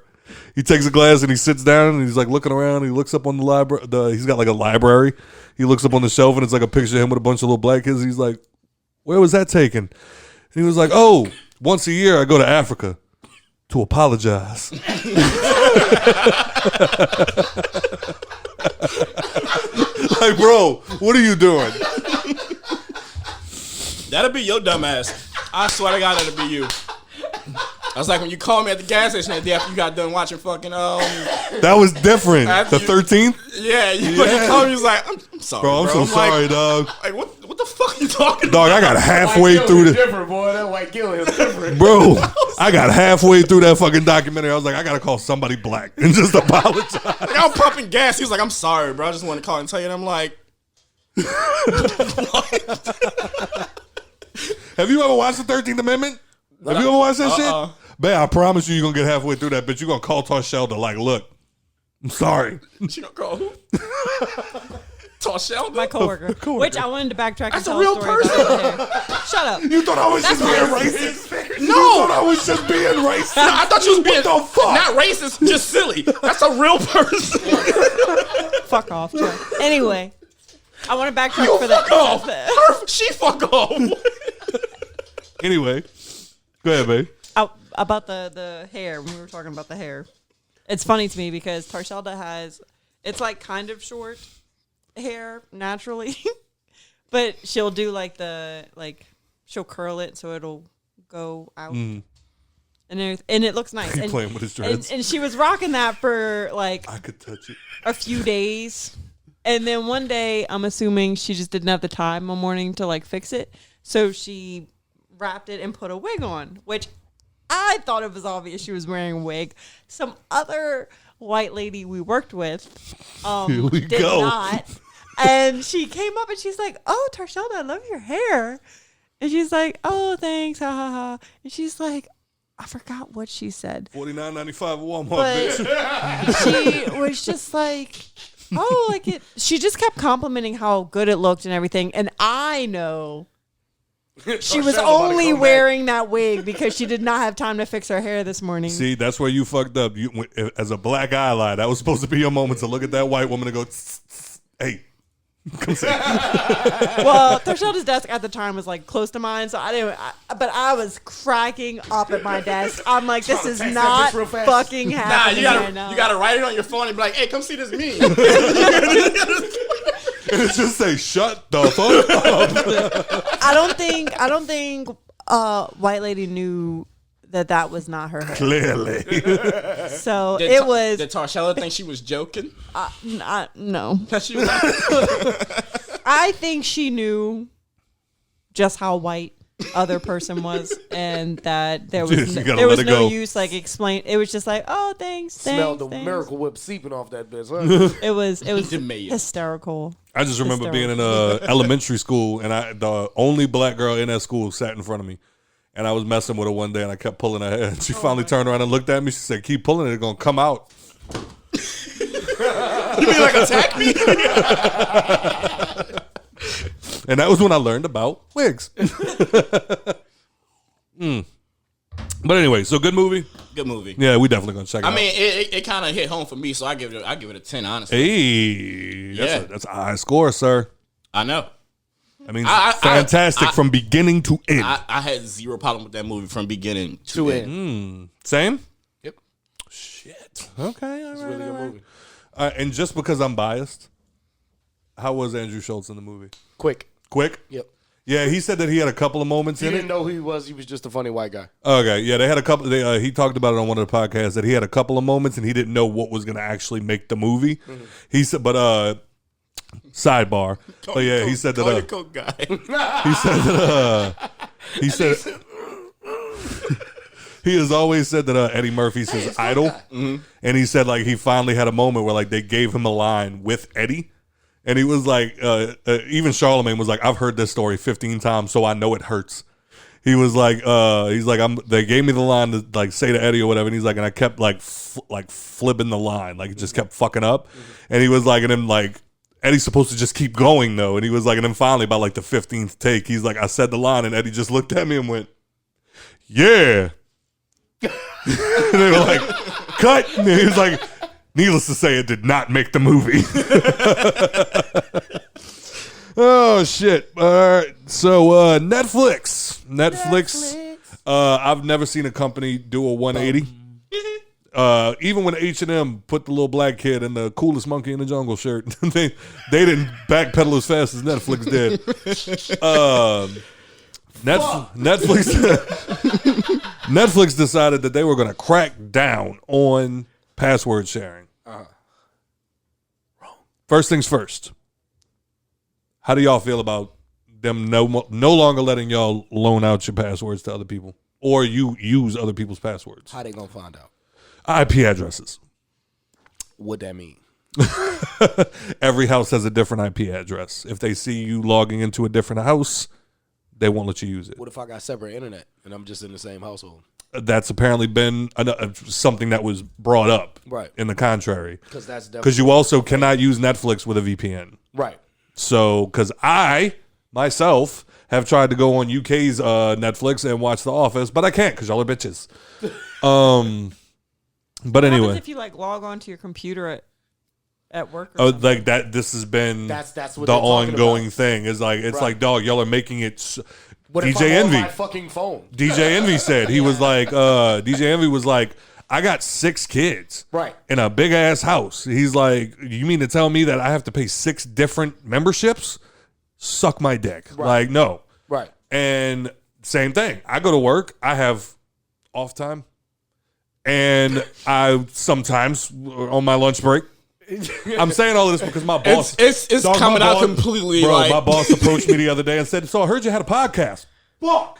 He takes a glass and he sits down and he's like looking around. He looks up on the library. He's got like a library. He looks up on the shelf and it's like a picture of him with a bunch of little black kids. He's like, "Where was that taken?" And he was like, "Oh, once a year I go to Africa to apologize." Like, bro, what are you doing? That'll be your dumb ass. I swear to God, that'll be you. I was like, when you called me at the gas station that day after you got done watching fucking That was different. After The you- 13th? yeah, you fucking called me. He was like, I'm sorry, Bro, I'm so sorry, dog. Like, what the fuck are you talking Dog, about? I got halfway White through Gil is the... different, boy. That white Gil is different. Bro, I got halfway through that fucking documentary. I was like, I got to call somebody black and just apologize. Like, I'm pumping gas. He was like, I'm sorry, bro. I just want to call and tell you. And I'm like, Have you ever watched the 13th Amendment? Have you ever watched that shit? Man, I promise you, you're going to get halfway through that, but you're going to call Tarshelda like, look, I'm sorry. she gonna call who? Tarshelda? My coworker. Which I wanted to backtrack and That's a tell real a story about her. Shut up. You thought I was That's just being what- racist? No. You thought I was just being racist? No, I thought you was being What the fuck? not racist, just silly. That's a real person. Fuck off, Joe. Anyway, I want to backtrack for that. Fuck off. She fuck off. Anyway, go ahead, babe. About the hair, when we were talking about the hair. It's funny to me because Tarshelda has, it's like kind of short hair naturally, but she'll do like she'll curl it so it'll go out. And it looks nice. He And, playing with his dreads. and she was rocking that for like I could touch it. a few days. And then one day, I'm assuming she just didn't have the time one morning to like fix it. So she wrapped it and put a wig on, which I thought it was obvious she was wearing a wig. Some other white lady we worked with Here we did go. not. And she came up and she's like, "Oh, Tarshelda, I love your hair." And she's like, "Oh, thanks, ha ha ha." And she's like, I forgot what she said. $49.95 at Walmart, But bitch. she was just like, oh, like it. She just kept complimenting how good it looked and everything. And I know she was only wearing that wig because she did not have time to fix her hair this morning. See, that's where you fucked up. You, as a black eye, that was supposed to be your moment to look at that white woman and go, tss, tss, hey, come see. Well, Tarshelda's desk at the time was like close to mine, so I didn't. But I was cracking up at my desk. I'm like, this is not fucking happening right now. You gotta write it on your phone and be like, hey, come see this meme. And it just say, shut the fuck up. I don't think white lady knew that was not her hair. Clearly. So it was. Did Tarshelda think she was joking? No. She was like, I think she knew just how white other person was, and that there was You gotta there let was it no go. use like explain. It was just like, oh, thanks. Smelled the thanks. Miracle Whip seeping off that bitch. Huh? It was The mayor. hysterical. I just remember being in elementary school, and the only black girl in that school sat in front of me. And I was messing with her one day, and I kept pulling her hair. And she finally turned around and looked at me. She said, keep pulling it. It's going to come out. you mean like attack me? And that was when I learned about wigs. But anyway, so good movie. Good movie. Yeah, we definitely going to check it out. I mean, it kind of hit home for me, so I give it a 10, honestly. Hey, Yeah. that's a high score, sir. I know. I mean, I- fantastic I- from beginning to end. I had zero problem with that movie from beginning to end. Same? Yep. Shit. Okay. All It's a right, really all good right. movie. And just because I'm biased, how was Andrew Schultz in the movie? Quick. Quick? Yep. Yeah, he said that he had a couple of moments You in didn't it. know who he was. He was just a funny white guy. Okay, yeah, they had a couple. He talked about it on one of the podcasts that he had a couple of moments and he didn't know what was going to actually make the movie. He said, but sidebar. But yeah, he said that. Call your coke guy. He said that. He said. He has always said that Eddie Murphy's his idol, and he said like he finally had a moment where like they gave him a line with Eddie. And he was like, even Charlemagne was like, I've heard this story 15 times, so I know it hurts. He was like, they gave me the line to like say to Eddie or whatever, and he's like, and I kept like flipping the line, like it just kept fucking up. And he was like, and then like Eddie's supposed to just keep going though, and he was like, and then finally by like the 15th take, he's like, I said the line, and Eddie just looked at me and went, yeah. And they were like, cut. And he was like, needless to say, it did not make the movie. Oh shit! All right, so Netflix. I've never seen a company do a 180. Even when H&M put the little black kid in the coolest monkey in the jungle shirt, they didn't backpedal as fast as Netflix did. Netflix decided that they were going to crack down on password sharing. First things first. How do y'all feel about them no longer letting y'all loan out your passwords to other people, or you use other people's passwords? How they gonna find out? IP addresses. What that mean? Every house has a different IP address. If they see you logging into a different house, they won't let you use it. What if I got separate internet and I'm just in the same household? That's apparently been something that was brought up Right. in the contrary. Because you also cannot use Netflix with a VPN. Right. So, because I, myself, have tried to go on UK's Netflix and watch The Office, but I can't because y'all are bitches. But What anyway. happens if you like log on to your computer at work? Or something? Like that, this has been That's what the they're talking ongoing about. thing. It's Right. like, dog, y'all are making it. What if DJ I'm Envy. on my fucking phone? DJ Envy said he was like, DJ Envy was like, I got 6 kids, Right. in a big ass house. He's like, you mean to tell me that I have to pay 6 different memberships? Suck my dick. Right. Like, no. Right. And same thing. I go to work. I have off time. And I sometimes, on my lunch break, I'm saying all of this because my boss... It's coming out completely Bro, like... my boss approached me the other day and said, so I heard you had a podcast. Fuck!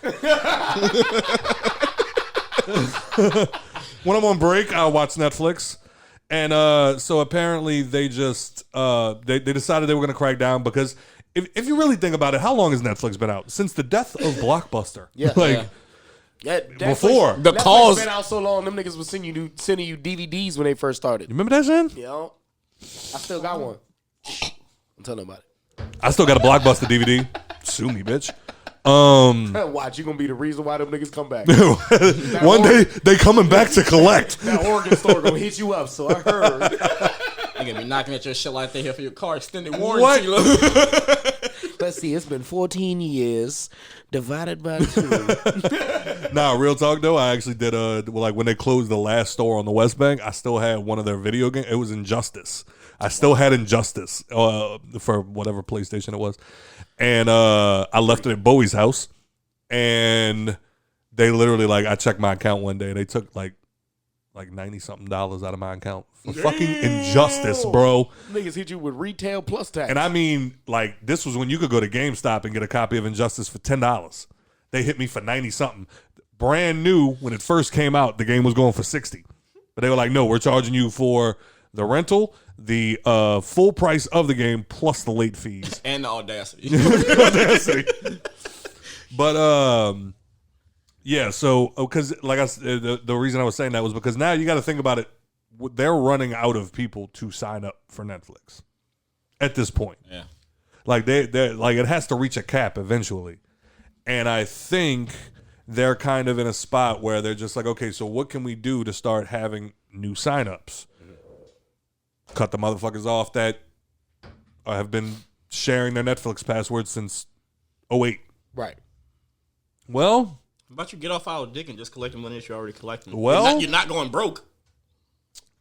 When I'm on break, I watch Netflix. And so apparently they just... they decided they were going to crack down because if you really think about it, how long has Netflix been out? Since the death of Blockbuster. Yeah. Yeah, Before. The Netflix calls... been out so long, them niggas was sending you DVDs when they first started. You remember that shit? You know? I still got one. I'm telling about it. I still got a Blockbuster DVD. Sue me, bitch. Watch, you gonna be the reason why them niggas come back. One day they coming back to collect. That Oregon store gonna hit you up, so I heard. They gonna be knocking at your shit like they here for your car extended warranty. Let's see, it's been 14 years divided by 2. Nah, real talk though, I actually did like when they closed the last store on the West Bank, I still had one of their video games. It was Injustice. I still had Injustice for whatever PlayStation it was. And I left it at Bowie's house. And they literally, like, I checked my account one day and they took like $90-something out of my account for fucking Injustice, bro. Niggas hit you with retail plus tax. And I mean, like, this was when you could go to GameStop and get a copy of Injustice for $10. They hit me for 90-something. Brand new, when it first came out, the game was going for 60. But they were like, no, we're charging you for the rental, the full price of the game, plus the late fees. And the audacity. But, yeah, so, because, like I said, the reason I was saying that was because now you got to think about it. They're running out of people to sign up for Netflix at this point. Yeah. Like, they're like, it has to reach a cap eventually. And I think they're kind of in a spot where they're just like, okay, so what can we do to start having new signups? Cut the motherfuckers off that have been sharing their Netflix passwords since 2008. Right. Well, How about you get off our dick and just collect the money that you're already collecting? Well- you're not going broke.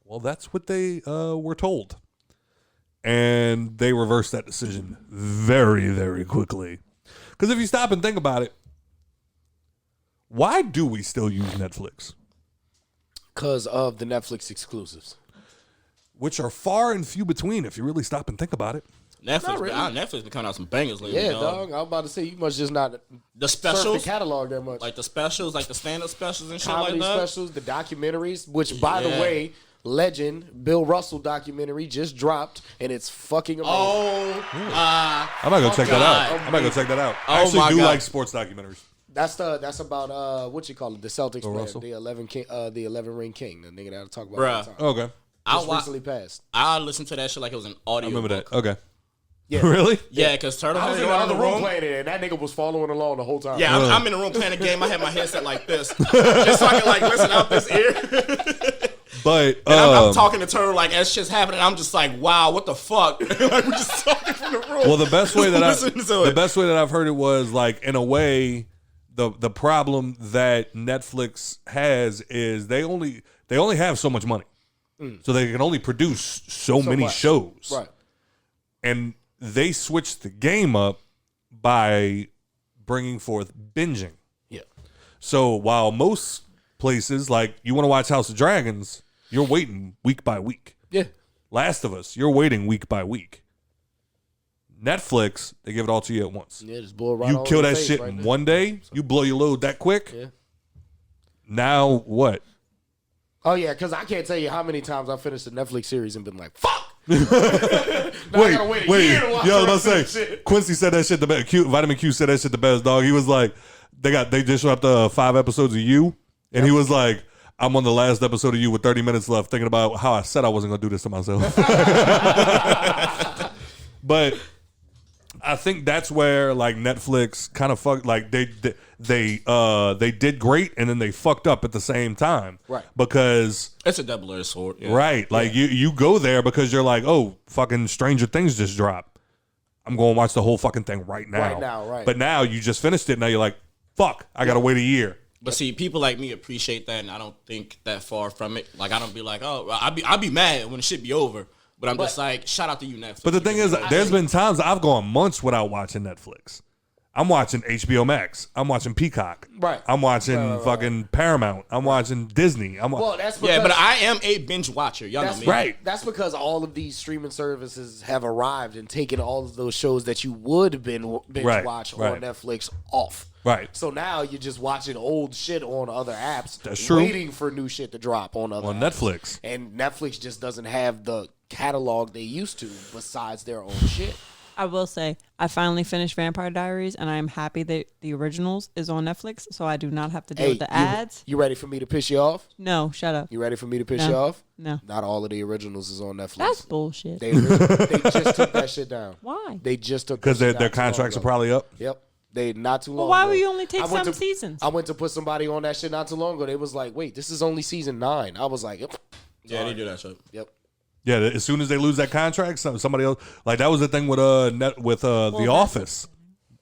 Well, that's what they were told. And they reversed that decision very, very quickly. Because if you stop and think about it, why do we still use Netflix? Because of the Netflix exclusives. Which are far and few between if you really stop and think about it. Netflix been coming out some bangers lately. Yeah, dog. dog. I was about to say, you must just not The surf the specials, catalog that much. like the specials, like the stand-up specials and shit Comedy like that. specials, the documentaries, which, by the Yeah. way, legend Bill Russell documentary just dropped, and it's fucking amazing. I might go check that God. out. I Oh, actually my do God. like sports documentaries. That's about what you call it, the Celtics player, Russell? the 11 ring king, the nigga that I talk about Bruh. all the time. Okay. Just recently passed. I listened to that shit like it was an audio. I remember book. that. Okay. Yeah. Really? Yeah, because Turtle I was had in it the on other the room room. playing it, and that nigga was following along the whole time. Yeah, I'm in the room playing the game. I had my headset like this, just so I can like listen out this ear. But And I'm talking to Turtle like as shit's happening. I'm just like, wow, what the fuck? Like we're just talking from the room. well, the best way that Listen to it. I've heard it was like in a way the problem that Netflix has is they only have so much money. So they can only produce so many much. shows. Right. And they switched the game up by bringing forth binging. Yeah. So while most places, like you want to watch House of Dragons, you're waiting week by week. Yeah. Last of Us, you're waiting week by week. Netflix, they give it all to you at once. Yeah, just blow it right You on kill your that face shit right in there. one day, you blow your load that quick. Yeah. Now what? Oh, yeah, because I can't tell you how many times I finished a Netflix series and been like, fuck! Wait, I gotta wait a year to watch yeah, I the was about rest to of say, this shit. Quincy said that shit the best. Vitamin Q said that shit the best, dog. He was like, they just dropped 5 episodes of You, and he was like, I'm on the last episode of You with 30 minutes left, thinking about how I said I wasn't gonna do this to myself. But I think that's where like Netflix kind of fucked. Like they did great, and then they fucked up at the same time, Right. Because It's a double-edged sword. Yeah. right, like you go there because you're like, oh, fucking Stranger Things just dropped. I'm going to watch the whole fucking thing right now. Right now, right. But now you just finished it. Now you're like, fuck, I got to wait a year. But see, people like me appreciate that, and I don't think that far from it. Like I don't be like, oh, I'll be mad when the shit be over. But I'm just like, shout out to you, Netflix. But the thing is, there's been times I've gone months without watching Netflix. I'm watching HBO Max. I'm watching Peacock. Right. I'm watching fucking Paramount. I'm watching Disney. Well, that's because, Yeah, but I am a binge watcher. Y'all know me. right. That's because all of these streaming services have arrived and taken all of those shows that you would have been binge watch on Netflix off. Right. So now you're just watching old shit on other apps. That's true. Waiting for new shit to drop on other apps. Netflix. And Netflix just doesn't have the catalog they used to besides their own shit. I will say, I finally finished Vampire Diaries, and I am happy that the originals is on Netflix, so I do not have to deal with the ads. You ready for me to piss you off? No, shut up. You ready for me to piss you off? No. Not all of the originals is on Netflix. That's bullshit. They just took that shit down. Why? They just took Because that shit their down too contracts are long ago. probably up. Yep. They not too long Well, why ago. would you only take I went some to- seasons? I went to put somebody on that shit not too long ago. They was like, wait, this is only season 9. I was like, yep. Yeah, they do that shit. Yep. Yeah, as soon as they lose that contract, somebody else. Like that was the thing with The Office.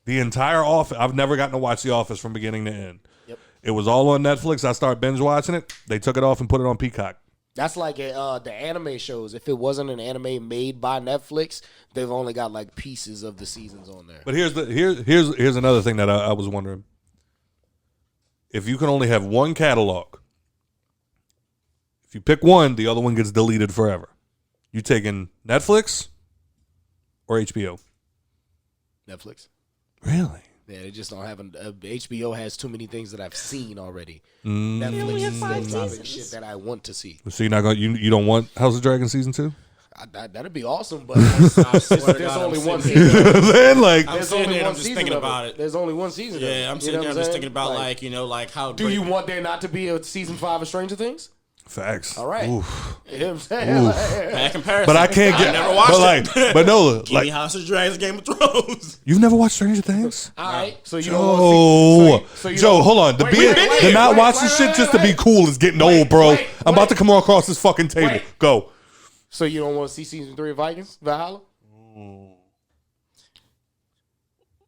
The entire Office. I've never gotten to watch The Office from beginning to end. Yep. It was all on Netflix. I started binge watching it. They took it off and put it on Peacock. That's like the anime shows. If it wasn't an anime made by Netflix, they've only got like pieces of the seasons on there. But here's another thing that I was wondering. If you can only have one catalog, if you pick one, the other one gets deleted forever. You taking Netflix or HBO? Netflix. Really? Yeah, they just don't have HBO has too many things that I've seen already. Mm. Netflix only have is 5 still dropping seasons. shit that I want to see. So you're not going. You don't want House of Dragon season 2? That'd be awesome, but there's only one season. Then like I'm There's sitting only there and one I'm just season thinking of about it. There's only one season. of it. Yeah, I'm You sitting know there what I'm just saying? thinking about like how. Do you want there not to be a season 5 of Stranger Things? facts. All right. Oof. You know what I'm saying? bad comparison? But I can't get. I never watched it. But no, Give me like House of Dragons, Game of Thrones. you've never watched Stranger Things. All right. So you Joe, don't want to see. Joe, hold on. To not watch this shit just to be cool is getting old, bro. I'm about to come across this fucking table. Wait. Go. So you don't want to see season 3 of Vikings, Valhalla?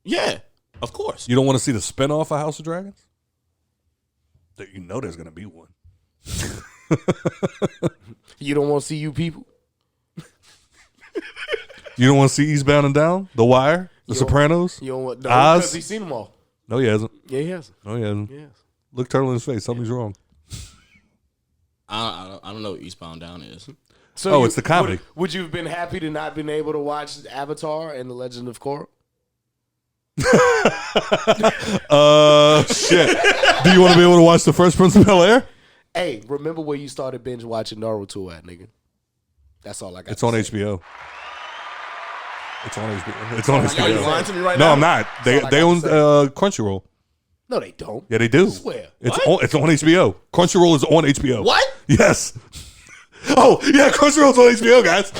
Yeah, of course. You don't want to see the spinoff of House of Dragons? You know there's gonna be one. You don't want to see You People? You don't want to see Eastbound and Down, The Wire, The Sopranos, You don't want Oz? because he's seen them all. No, he hasn't. Yeah, he has. No, he hasn't. Yes. Look Turtle in his face. Something's wrong. I don't know what Eastbound Down is. So It's the comedy. Would you have been happy to not been able to watch Avatar and The Legend of Korra? Shit. Do you want to be able to watch The First Prince of Bel-Air? Hey, remember where you started binge watching Naruto at, nigga? That's all I got. It's on HBO. It's on HBO. It's on Are you HBO. lying to me right No, now? I'm not. They all I they got own to say. Crunchyroll. No, they don't. Yeah, they do. I swear. It's on HBO. Crunchyroll is on HBO. What? Yes. Oh, yeah, Crunchyroll's on HBO, guys.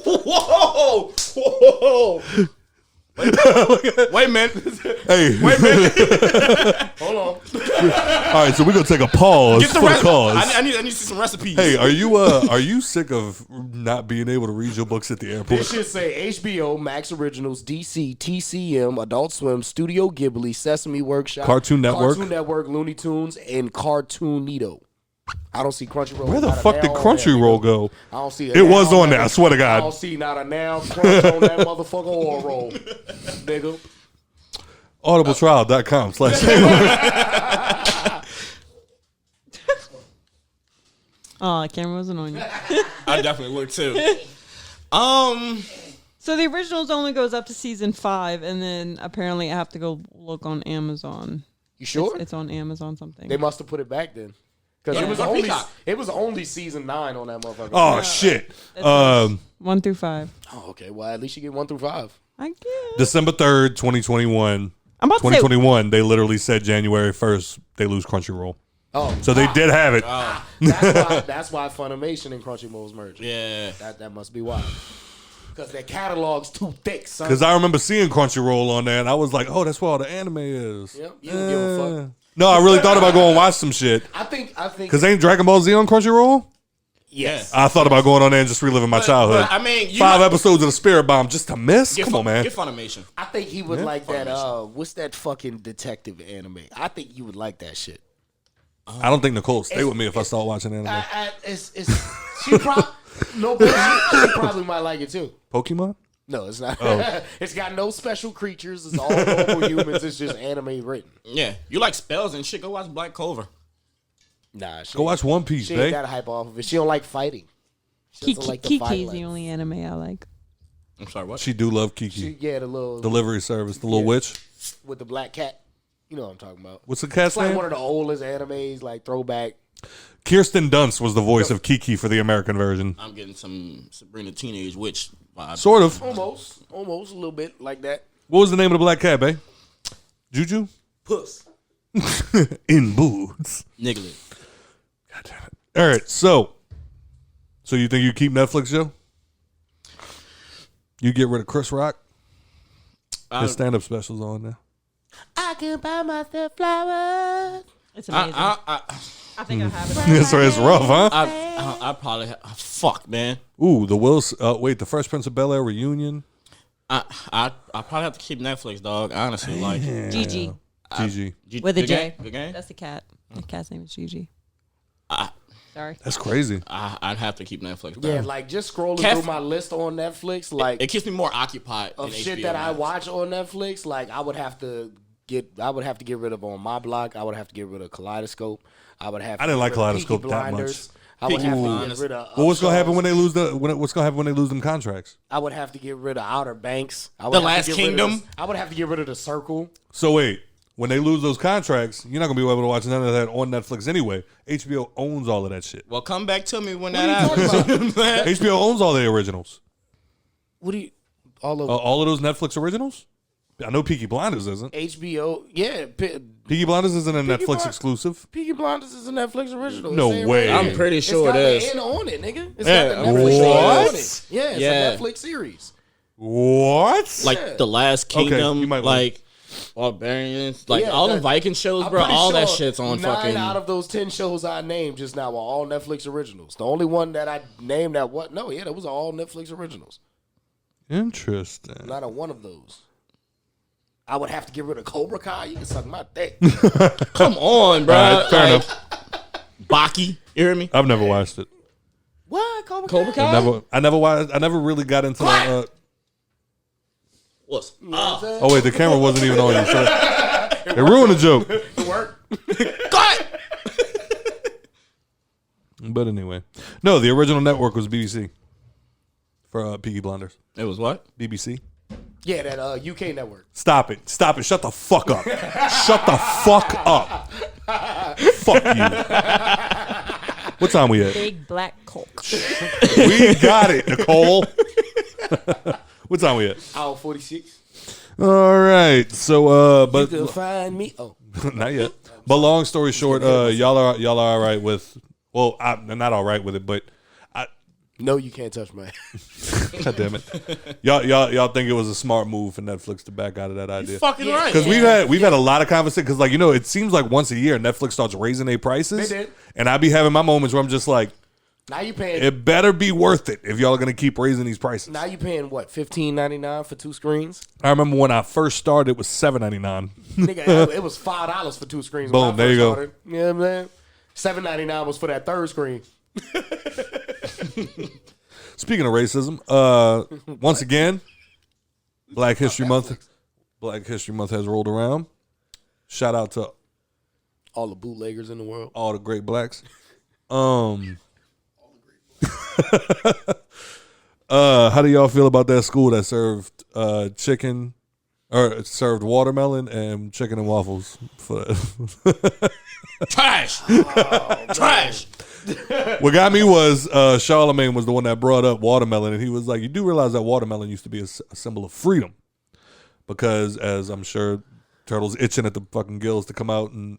Whoa! Whoa! Wait a minute. Hey. Wait a minute. Hold on. All right, so we're going to take a pause Get the for the recipe. cause. I need to see some recipes. Hey, are you sick of not being able to read your books at the airport? This should say HBO, Max Originals, DC, TCM, Adult Swim, Studio Ghibli, Sesame Workshop, Cartoon Network, Looney Tunes, and Cartoonito. I don't see Crunchyroll. Where the not a fuck did nail on Crunchyroll there, go? I don't see It was on there, I swear to God. I don't see not a nail crunch on that motherfucker or roll, nigga. Audibletrial.com/ Oh, the camera wasn't on you. I definitely would too. So the originals only goes up to season 5, and then apparently I have to go look on Amazon. You sure? It's on Amazon something. They must have put it back then. Because Yeah. it was only season 9 on that motherfucker. Oh shit. 1 through 5. Oh, okay. Well, at least you get 1 through 5. I guess. December 3rd, 2021. I'm about to say 2021, they literally said January 1st they lose Crunchyroll. Oh, So they did have it. that's why Funimation and Crunchyroll's merged. Yeah. That must be why. Because their catalog's too thick, son. Because I remember seeing Crunchyroll on there, and I was like, "Oh, that's where all the anime is." Yep, you don't give a fuck. No, I really thought about going and watch some shit. I think. Because ain't Dragon Ball Z on Crunchyroll? Yes. I thought about going on there and just reliving my childhood. but, I mean, you 5 know- episodes of the Spirit Bomb just to miss? Come on, man. Get Funimation. I think he would like that. What's that fucking detective anime? I think you would like that shit. I don't think Nicole would stay with me if I start watching anime. She probably no bullshit. She probably might like it too. Pokemon? No, it's not. Oh. It's got no special creatures. It's all normal humans. It's just anime written. Yeah, you like spells and shit. Go watch Black Clover. Nah, she Go watch One Piece, She ain't babe. got hype off of it. She don't like fighting. She doesn't like the Kiki's the violence. only anime I like. I'm sorry, what? She do love Kiki. The little Delivery service, the little witch. with the black cat. You know what I'm talking about. What's the cat's It's like name? one of the oldest animes, like throwback. Kirsten Dunst was the voice of Kiki for the American version. I'm getting some Sabrina Teenage Witch vibe. Sort of. Almost a little bit like that. What was the name of the black cat, babe? Juju? Puss. In boots. Niggly. God damn it. All right, so you think you keep Netflix, Joe? You get rid of Chris Rock? His stand-up special's on now. I can buy myself flowers. It's amazing. I think I have it. That's right, it's rough, huh? I probably fuck, man. Ooh, the Fresh Prince of Bel-Air reunion. I probably have to keep Netflix, dog. Honestly, like Gigi. Gigi. With a Good J. game? Good game? That's the cat. The cat's name is Gigi. Sorry. That's crazy. I'd have to keep Netflix. Yeah, Dog. like just scrolling Kef- through my list on Netflix, like It keeps me more occupied. of than shit HBO that I Max. watch on Netflix, like I would have to get rid of on my block. I would have to get rid of Kaleidoscope. I would have. I didn't like get rid of Kaleidoscope Peaky that Blinders. much. I would Peaky have to Blinders. get rid of. Well, what's gonna happen Upstarts. when they lose what's gonna happen when they lose them contracts? I would have to get rid of Outer Banks. I would The have to Last get rid of Kingdom? this- I would have to get rid of The Circle. So wait, when they lose those contracts, you're not gonna be able to watch none of that on Netflix anyway. HBO owns all of that shit. Well, come back to me when What are that you talking happens. about? HBO owns all the originals. What do you? All of All of those Netflix originals? I know Peaky Blinders isn't. HBO. Yeah, Peaky Blinders isn't a Peaky Netflix Bli- exclusive. Peaky Blinders is a Netflix original. No It's saying way. right I'm here. pretty sure it's got it the is. N on it, nigga. It's Yeah, got the I'm Netflix pretty logo sure it on is. it. Yeah, it's Yeah. a Netflix series. What? Like The Last Kingdom, you might like Barbarians, like Yeah, all the that- Viking shows, I'm bro. pretty All that sure shit's on 9 fucking. out of those 10 shows I named just now were all Netflix originals. The only one that I named that what? No, yeah, that was all Netflix originals. Interesting. Not a one of those. I would have to get rid of Cobra Kai. You can suck my dick. Come on, bro. All right, fair Like, enough. Baki, you hear me? I've never watched it. What? Cobra Cobra Kai? Kai? I never watched. I never really got into. What's You know what I'm saying? Oh wait, the camera wasn't even on you. So it ruined the joke. It worked. Cut! But anyway, no, the original network was BBC for Peaky Blinders. It was what? BBC. Yeah, that UK network. Stop it! Stop it! Shut the fuck up! Shut the fuck up! Fuck you! What time we at? Big black Coke. We got it, Nicole. What time we at? Hour 46. All right. So, but You can find me. Oh, not yet. But long story short, y'all are all right with. Well, I'm not all right with it, but no, you can't touch my. God damn it, y'all think it was a smart move for Netflix to back out of that idea? Fucking right. Because we've had a lot of conversations. Because it seems like once a year Netflix starts raising their prices. They did. And I be having my moments where I'm just like, Now you paying. it better be worth it if y'all are gonna keep raising these prices. Now you paying what? $15.99 for 2 screens? I remember when I first started, it was $7.99. Nigga, it was $5 for 2 screens. when Boom, I there you first go. started. You know what I'm saying? $7.99 was for that 3rd screen. Speaking of racism, once again, Black History Month has rolled around. Shout out to All the bootleggers in the world. all the great blacks. How do y'all feel about that school that served chicken or served watermelon and chicken and waffles for Trash. Trash. What got me was Charlemagne was the one that brought up watermelon, and he was like, you do realize that watermelon used to be a symbol of freedom, because as I'm sure Turtle's itching at the fucking gills to come out and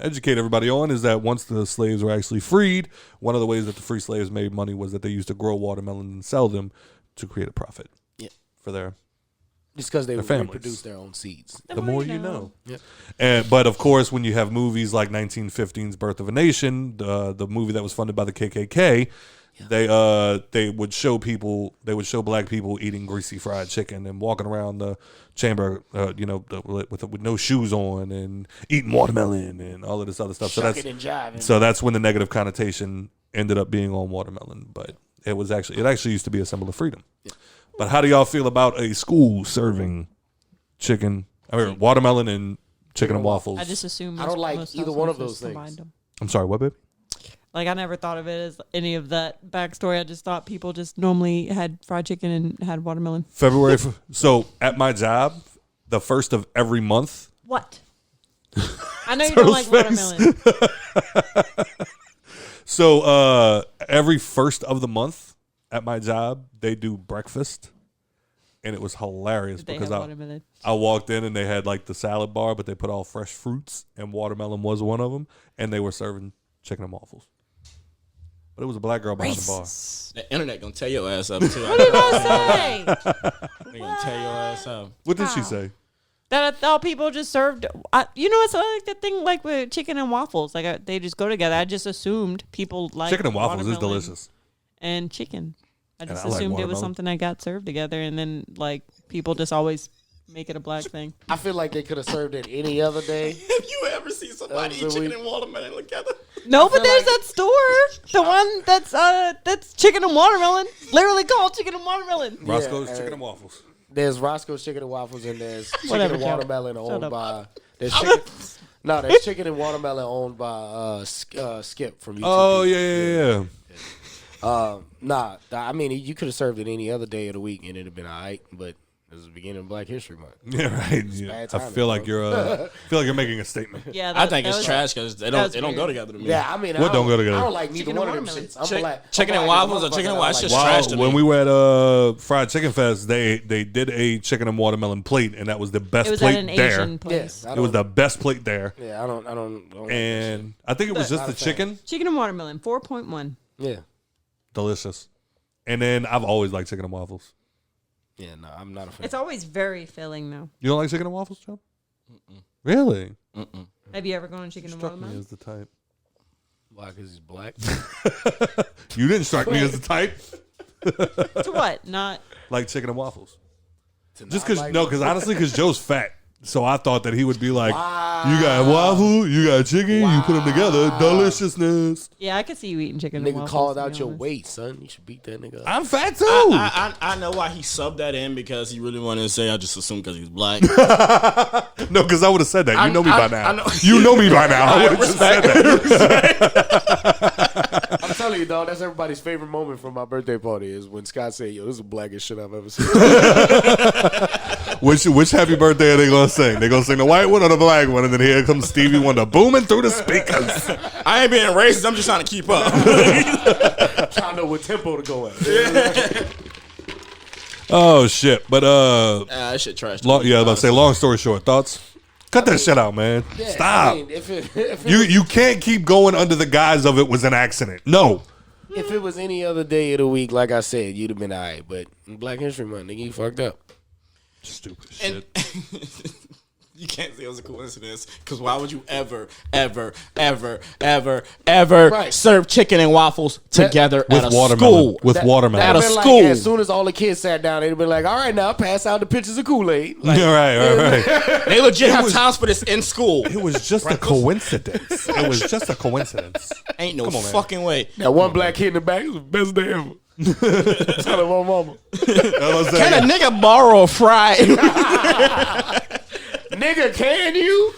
educate everybody on, is that once the slaves were actually freed, one of the ways that the free slaves made money was that they used to grow watermelon and sell them to create a profit for their Just because they would families. reproduce their own seeds. the more you know. Yep. But of course, when you have movies like 1915's Birth of a Nation, the movie that was funded by the KKK, they would show black people eating greasy fried chicken and walking around the chamber, with no shoes on and eating watermelon and all of this other stuff. Shucking and jiving. So that's when the negative connotation ended up being on watermelon. But it actually used to be a symbol of freedom. But how do y'all feel about a school serving watermelon and chicken and waffles? I just assume I don't like most either one of households those combined things. them. I'm sorry, what, baby? Like, I never thought of it as any of that backstory. I just thought people just normally had fried chicken and had watermelon. So at my job, the first of every month. What? I know you don't like watermelon. So every first of the month at my job, they do breakfast. And it was hilarious because I walked in and they had like the salad bar, but they put all fresh fruits and watermelon was one of them. And they were serving chicken and waffles. But it was a black girl behind the bar. The internet gonna tear your ass up too. What are you gonna say? They gonna tear your ass up. What did she say? That I thought people just served. It's like the thing like with chicken and waffles. Like they just go together. I just assumed people like Chicken and waffles is delicious. And chicken. I just I like assumed it was watermelon. something that got served together, and then like people just always make it a black thing. I feel like they could have served it any other day. Have you ever seen somebody eat chicken and watermelon together? No, but there's like- that store, the one that's chicken and watermelon, literally called chicken and watermelon. Roscoe's chicken and waffles. There's Roscoe's Chicken and Waffles, and there's chicken Whatever, and Joe. watermelon Shut owned up. by. There's chicken and watermelon owned by Skip from YouTube. Oh, yeah. I mean, you could have served it any other day of the week, and it'd have been all right. But it was the beginning of Black History Month. Yeah, right. Yeah. bad I timing, feel like bro. you're making a statement. Yeah, I think it's trash because they don't go together to me. Yeah, I mean, What don't go together? I don't like neither Chicken one and of them watermelon. shits. I'm like Chicken and waffles or chicken and waffles. It's just trash to me. When we were at Fried Chicken Fest, they did a chicken and watermelon plate, and that was the best It was plate at an there. Asian place. Yeah, It was the best plate there. Yeah, I don't like And I think it was just the chicken. Chicken and watermelon, 4.1. that shit. Yeah. Delicious. And then I've always liked chicken and waffles. Yeah, no, I'm not a fan. It's always very filling, though. You don't like chicken and waffles, Joe? Really? Have you ever gone to chicken and Struck me watermelon? as the type. Why? Because he's black. You didn't strike me as the type. To what? Not. Like chicken and waffles. Just not like- because honestly, because Joe's fat. So I thought that he would be like, you got waffle, you got chicken, you put them together, deliciousness. Yeah, I could see you eating chicken and Nigga waffles. called to be out your honest. weight, son. You should beat that nigga up. I'm fat too. I know why he subbed that in because he really wanted to say I just assumed because he's black. No, because I would have said that. You know me by I now. know. You know me by now. I would have just said that. I'm telling you, dog, that's everybody's favorite moment from my birthday party is when Scott said, yo, this is the blackest shit I've ever seen. Which happy birthday are they going to sing? They going to sing the white one or the black one? And then here comes Stevie Wonder booming through the speakers. I ain't being racist. I'm just trying to keep up. Trying to know what tempo to go at. Oh, shit. But, That shit trash. I was about to say, long story short, thoughts? Cut that shit out, man. Yeah, Stop. I mean, if it You can't keep going under the guise of it was an accident. No. if it was any other day of the week, like I said, you'd have been all right. But in Black History Month, nigga, you fucked up. Stupid shit. You can't say it was a coincidence because why would you ever serve chicken and waffles together With at a watermelon. school? With watermelon. At a That'd been school. Like, as soon as all the kids sat down, they'd been like, all right, now pass out the pictures of Kool-Aid. Like, Yeah, right. They legit have times for this in school. It was just a coincidence. It was just a coincidence. Ain't no Come on, man. fucking way. that one black kid in the back was the best day ever. Tell my mama. Can a nigga borrow a fry? Nigga, can you?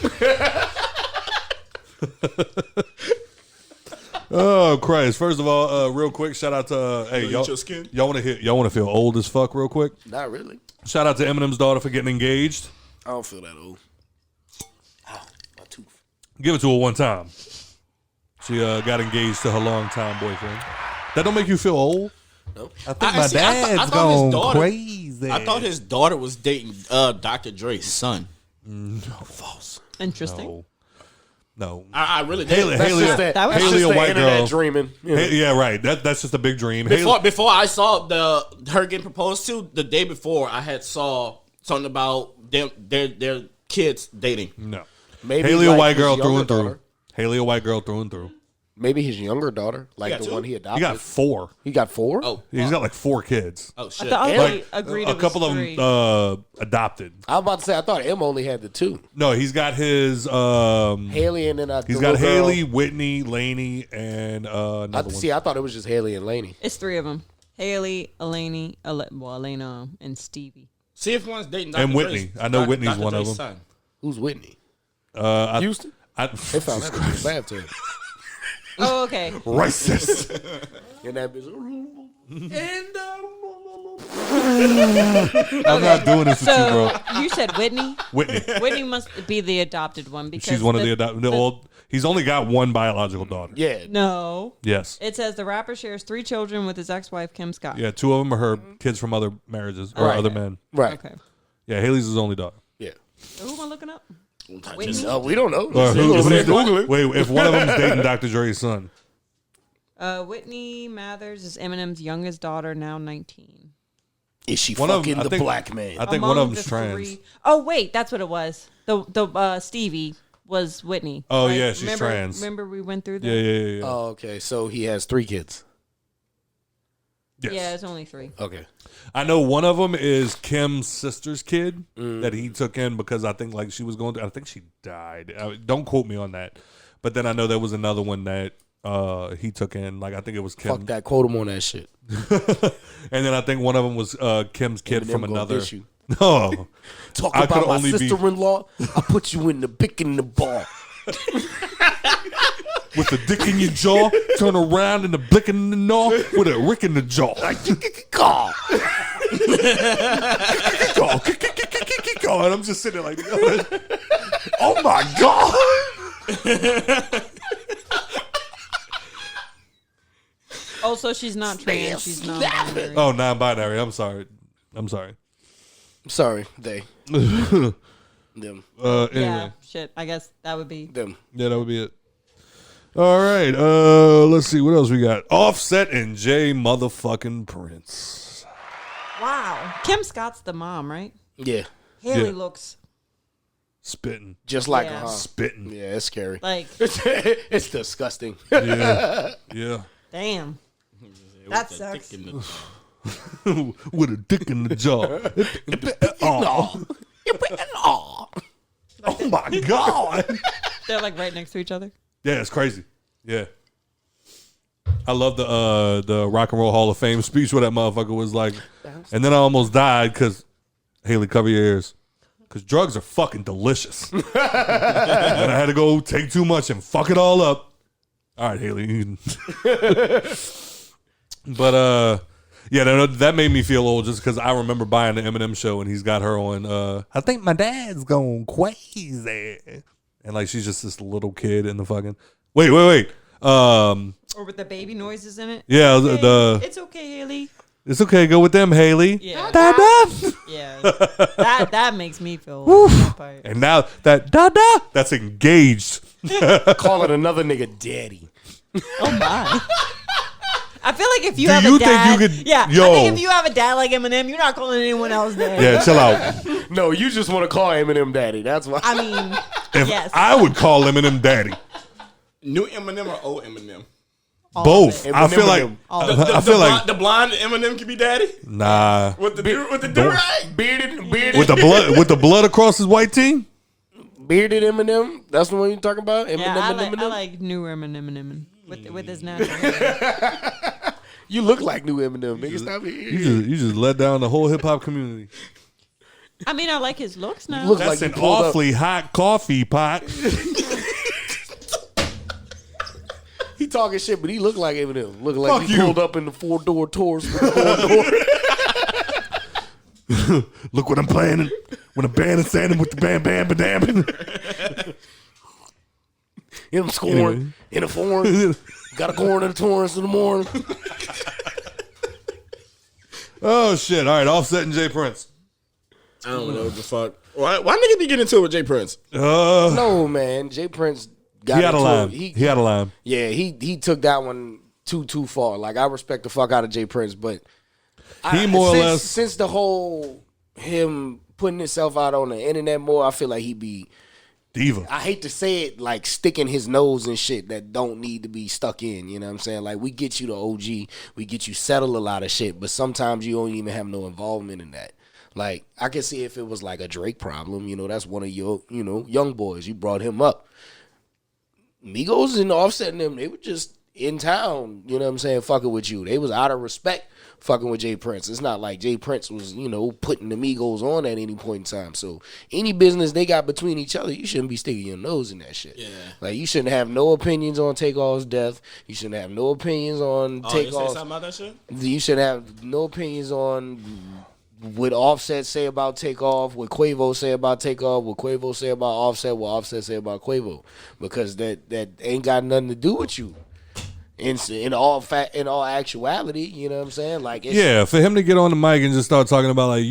Oh Christ! First of all, real quick, shout out to hey eat y'all. your skin? Y'all want to feel old as fuck, real quick. Not really. Shout out to Eminem's daughter for getting engaged. I don't feel that old. Ow, my tooth. Give it to her one time. She got engaged to her longtime boyfriend. That don't make you feel old. Nope. I think my see, I dad's thought his gone daughter- crazy. I thought his daughter was dating Dr. Dre's son. false. Interesting. No. I really did. Haley, That's Haley, just that. that was- That's Haley, just a the white internet girl. dreaming. You know. Yeah, right. That's just a big dream. Haley, Before I saw her getting proposed to, the day before I had saw something about their kids dating. no. Maybe Haley, like a white his girl through younger and through. daughter. Haley, a white girl through and through. Maybe his younger daughter, like got the two? one he He adopted. got 4. He got 4? Oh, He's got like 4 kids. oh I shit. thought Like they agreed a it was couple of 3. them adopted. I'm about to say, I thought M only had the 2. No, he's got his. Haley and then He's the got little girl. Whitney, Lainey, and another one. I thought it was just Haley and Lainey. It's 3 of them. Haley, Elena, and Stevie. See if one's dating Dr. And Whitney. Dre's, I know Whitney's Dr. one of Dre's them. son. Who's Whitney? Houston? They found that in the bathtub. Oh, okay. Racist. And that bitch. I'm not doing this with you, bro. So you said Whitney. Whitney. Whitney must be the adopted one because She's one of the adopted. Well, he's only got one biological daughter. Yeah. No. Yes. It says the rapper shares 3 children with his ex-wife Kim Scott. Yeah, 2 of them are her kids from other marriages or Right. other men. Right. Okay. Yeah, Haley's his only daughter. Yeah. So who am I looking up? Just, we don't know. Or who- Over there who- Googling. wait, if one of them is dating Dr. Dre's son. Whitney Mathers is Eminem's youngest daughter, now 19. Is she One of fucking them- I the think- black man? I think Among one of the them's trans. 3 Oh wait, that's what it was. The Stevie was Whitney. Oh, right? yeah, she's remember, trans. Remember we went through that? Yeah. Oh, okay. So he has 3 kids. Yes. Yeah, it's only 3. Okay. I know one of them is Kim's sister's kid that he took in because I think like she was going to. I think she died. Don't quote me on that. But then I know there was another one that he took in. Like I think it was Kim. Fuck that. Quote him on that shit. And then I think one of them was Kim's kid Eminem from gonna another. diss you. No. Talk I about could my only be- sister-in-law. I put you in the bick in the bar. With the dick in your jaw, turn around and the blick in the gnaw with a rick in the jaw. Call. And I'm just sitting there like, Oh my god. Also, she's not trans. She's non-binary. oh, non-binary. I'm sorry. Sorry, they. Them. Anyway. Yeah, shit. I guess that would be. Them. Yeah, that would be it. All right. Let's see. What else we got? Offset and Jay motherfucking Prince. Wow. Kim Scott's the mom, right? Yeah. Haley Yeah. looks Spitting. Just like Yeah. her. Huh? Spitting. Yeah, it's scary. like, It's disgusting. Yeah. Yeah. damn. That sucks. With a dick in the jaw. Oh. Oh my God. They're like right next to each other. Yeah, it's crazy. Yeah. I love the Rock and Roll Hall of Fame speech where that motherfucker was like, and then I almost died because, Haley, cover your ears. Because drugs are fucking delicious. And I had to go take too much and fuck it all up. All right, Haley. But, yeah, that made me feel old just because I remember buying the Eminem show and he's got her on, I think my dad's going crazy. And, like, she's just this little kid in the fucking... Wait. Or with the baby noises in it. Yeah, Hey, it's okay, Haley. It's okay. Go with them, Haley. Yeah. Da-da. Yeah. that makes me feel old, that part. And now that da-da, that's engaged. Calling another nigga daddy. Oh my. I feel like if you Do have you a dad, think you could- yeah, Yo. I think if you have a dad like Eminem, you're not calling anyone else dad. Yeah, chill out. No, you just want to call Eminem daddy. That's why. I mean, If yes. I would call Eminem daddy. New Eminem or old Eminem? All Both. of it. I feel like Eminem. I feel like The blonde Eminem can be daddy nah. with the do-rag. Bearded With the blood across his white tee? bearded Eminem. That's the one you talking about. Eminem, Yeah, I Eminem. like new Eminem with his natural hair. You look like new Eminem, nigga. Stop it. You just let down the whole hip hop community. I mean, I like his looks now. look That's like you an pulled up. awfully hot coffee pot. He talking shit, but he look like Eminem. Look like Fuck he you. pulled up in the 4-door Taurus with the 4-door. Look what I'm playing when a band is standing with the bam bam ba dam. Him scoring Anyway. in a foreign. Got a corn in the Taurus in the morning. Oh shit! All right, Offset and Jay Prince. I don't know what the fuck. Why nigga be getting into it with Jay Prince? No, man. Jay Prince got He had a into line. it. He had a line. Yeah, he took that one too far. Like, I respect the fuck out of Jay Prince, but He more or less- since the whole him putting himself out on the internet more, I feel like he be, Diva. I hate to say it, like sticking his nose in shit that don't need to be stuck in. You know what I'm saying? Like, we get you the OG, we get you settle a lot of shit, but sometimes you don't even have no involvement in that. Like, I can see if it was like a Drake problem, you know, that's one of your, you know, young boys. You brought him up. Migos and Offset and them, they were just in town, you know what I'm saying, fucking with you. They was out of respect fucking with Jay Prince. It's not like Jay Prince was, putting the Migos on at any point in time. So any business they got between each other, you shouldn't be sticking your nose in that shit. Yeah. Like, you shouldn't have no opinions on Takeoff's death. You shouldn't have no opinions on Takeoff. You say something about that shit? You should have no opinions on what Offset say about Takeoff, what Quavo say about Takeoff, what Quavo say about Offset, what Offset say about Quavo. Because that ain't got nothing to do with you. In all actuality, you know what I'm saying? Like, for him to get on the mic and just start talking about like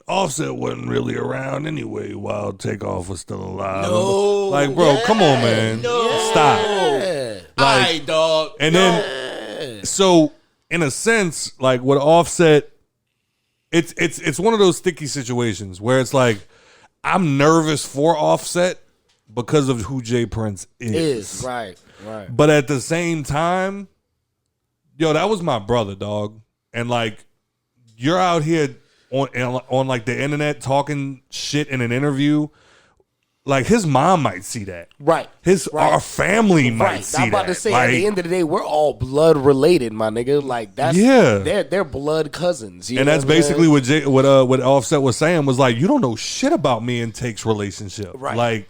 Offset wasn't really around anyway while Takeoff was still alive. No, like, bro, come on, man, stop. Like, dog. And then, so in a sense, like with Offset, it's one of those sticky situations where it's like I'm nervous for Offset because of who Jay Prince is. Right. But at the same time, that was my brother, dog. And like, you're out here on like the internet talking shit in an interview. Like, his mom might see that. Right. Our family might see that. I'm about to say, at the end of the day, we're all blood related, my nigga. Like, that's they're blood cousins. And that's basically what Offset was saying was like, you don't know shit about me and Take's relationship. Right. Like,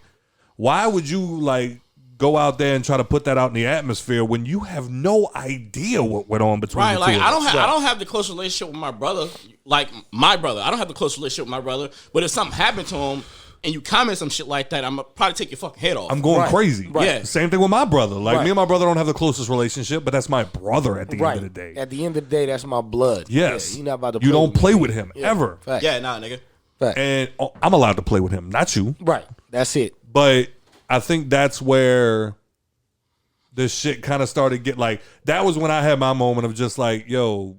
why would you like go out there and try to put that out in the atmosphere when you have no idea what went on between the two of us? I don't have the close relationship with my brother. Like, my brother, I don't have the close relationship with my brother. But if something happened to him and you comment some shit like that, I'm gonna probably take your fucking head off. I'm going crazy. Right. Yeah. Same thing with my brother. Like, me and my brother don't have the closest relationship, but that's my brother at the end of the day. At the end of the day, that's my blood. Yes. Yeah, you're not about to you don't play with him ever. Fact. Yeah, nah, nigga. Fact. And I'm allowed to play with him, not you. Right. That's it. But I think that's where this shit kind of started get like, that was when I had my moment of just like, yo,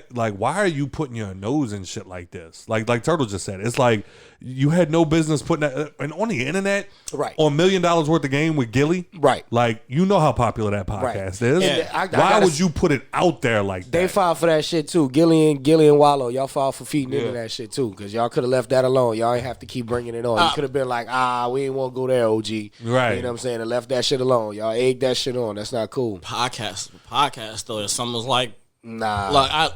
like, why are you putting your nose in shit like this? Like Turtle just said, it's like you had no business putting that and on the internet, right? On $1 million worth of game with Gilly, right? Like, you know how popular that podcast is. Yeah. Why would you put it out there like that? They filed for that shit too. Gilly and Wallow, y'all filed for feeding into that shit too, because y'all could have left that alone. Y'all ain't have to keep bringing it on. You could have been like, we ain't want to go there, OG. Right? You know what I'm saying? And left that shit alone. Y'all egged that shit on. That's not cool. Podcast though, if someone's like, nah. Like,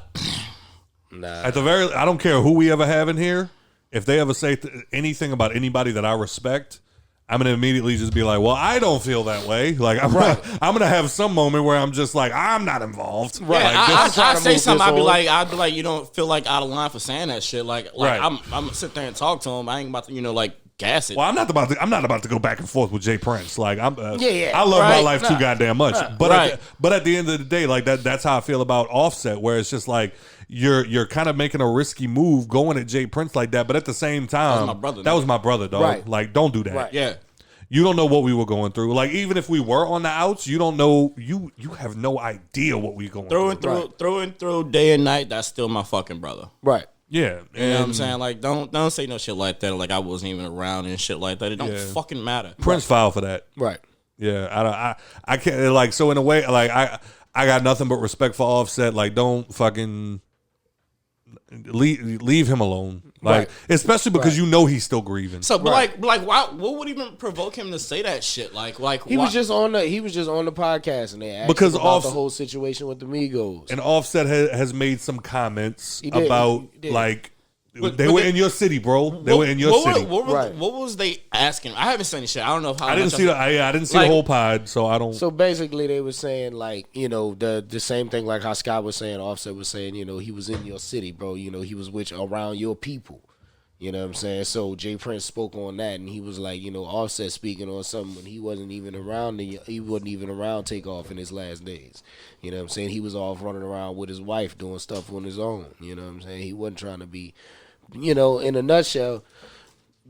At the very, I don't care who we ever have in here. If they ever say anything about anybody that I respect, I'm gonna immediately just be like, "Well, I don't feel that way." Like, I'm gonna have some moment where I'm just like, "I'm not involved." Right. Like, I say something. I'd be like, you don't feel like out of line for saying that shit. Like I'm gonna sit there and talk to him. I ain't about to, like, gas it. Well, I'm not about to go back and forth with Jay Prince. Like, I love my life too goddamn much. But at the end of the day, like that's how I feel about Offset, where it's just like you're kind of making a risky move going at Jay Prince like that. But at the same time, that was my brother, dog. Right. Like, don't do that. Right. Yeah. You don't know what we were going through. Like, even if we were on the outs, you don't know. You have no idea what we going through. Through and through, day and night. That's still my fucking brother. Right. Yeah. You know what I'm saying? Like, don't say no shit like that. Like, I wasn't even around and shit like that. It don't fucking matter. Prince filed for that. Right. Yeah. I can't, like, so in a way, like, I got nothing but respect for Offset. Like, don't fucking leave him alone. Like, especially because you know he's still grieving. So, but like, why? What would even provoke him to say that shit? Like he was just on the podcast and they asked him about the whole situation with the Migos. And Offset has made some comments about like. They were in your city, bro. They were in your city. What was they asking? I haven't seen any shit. I don't know how. I didn't see the whole pod, so I don't. So basically, they were saying like, the same thing like how Scott was saying. Offset was saying, he was in your city, bro. He was around your people. You know what I'm saying? So Jay Prince spoke on that, and he was like, Offset speaking on something when he wasn't even around. He wasn't even around Takeoff in his last days. You know what I'm saying? He was off running around with his wife doing stuff on his own. You know what I'm saying? He wasn't trying to be. In a nutshell,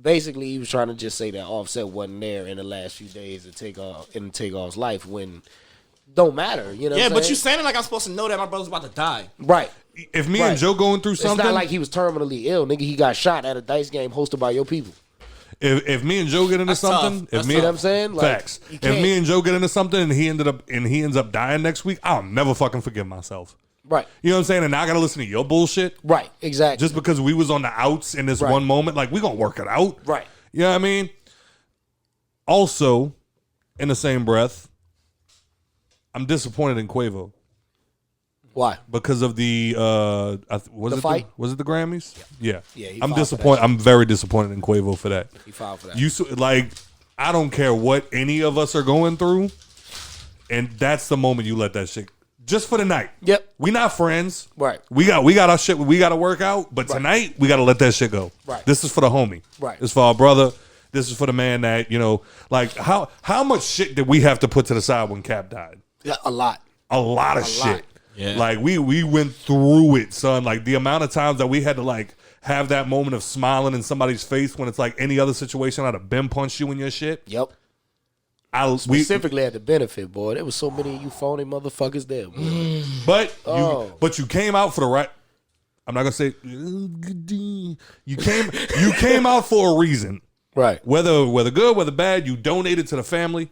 basically he was trying to just say that Offset wasn't there in the last few days of Takeoff's life when don't matter. You know? But you saying it like I'm supposed to know that my brother's about to die. Right. If me and Joe going through something, it's not like he was terminally ill, nigga. He got shot at a dice game hosted by your people. If me and Joe get into something, you know what I'm saying? Like, facts. If me and Joe get into something and he ends up dying next week, I'll never fucking forgive myself. Right. You know what I'm saying? And now I gotta listen to your bullshit. Right. Exactly. Just because we was on the outs in this one moment, like, we gonna work it out. Right. You know what I mean? Also, in the same breath, I'm disappointed in Quavo. Why? Because of the fight? Was it the Grammys? Yeah. Yeah, he I'm filed for that disappointed. shit. I'm very disappointed in Quavo for that. He filed for that. I don't care what any of us are going through, and that's the moment you let that shit just for the night. Yep. We not friends. Right. We got our shit we got to work out, but tonight we got to let that shit go. Right. This is for the homie. Right. This is for our brother. This is for the man that, like how much shit did we have to put to the side when Cap died? Yeah, a lot. A lot of shit. lot. Yeah. Like we went through it, son. Like the amount of times that we had to like have that moment of smiling in somebody's face when it's like any other situation I'd have been punched you in your shit. Yep. We Specifically at the benefit, boy. There was so many of you phony motherfuckers there, boy. but you came out for the right. I'm not gonna say you came out for a reason. Right. Whether good, whether bad, you donated to the family.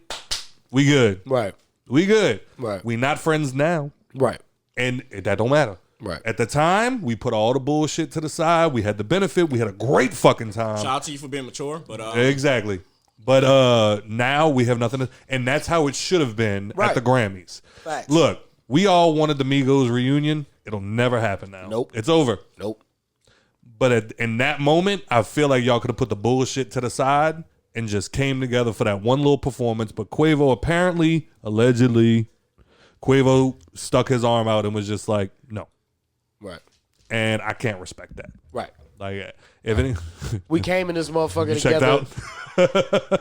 We good. Right. We good. Right. We not friends now. Right. And that don't matter. Right. At the time, we put all the bullshit to the side. We had the benefit. We had a great fucking time. Shout out to you for being mature, but Exactly. But now we have nothing to, and that's how it should have been at Right. the Grammys. Facts. Look, we all wanted the Migos reunion. It'll never happen now. Nope. It's over. Nope. But in that moment, I feel like y'all could have put the bullshit to the side and just came together for that one little performance. But Quavo apparently, allegedly, Quavo stuck his arm out and was just like, no. Right. And I can't respect that. Right. Like, if any, We came in this motherfucker you checked together. out.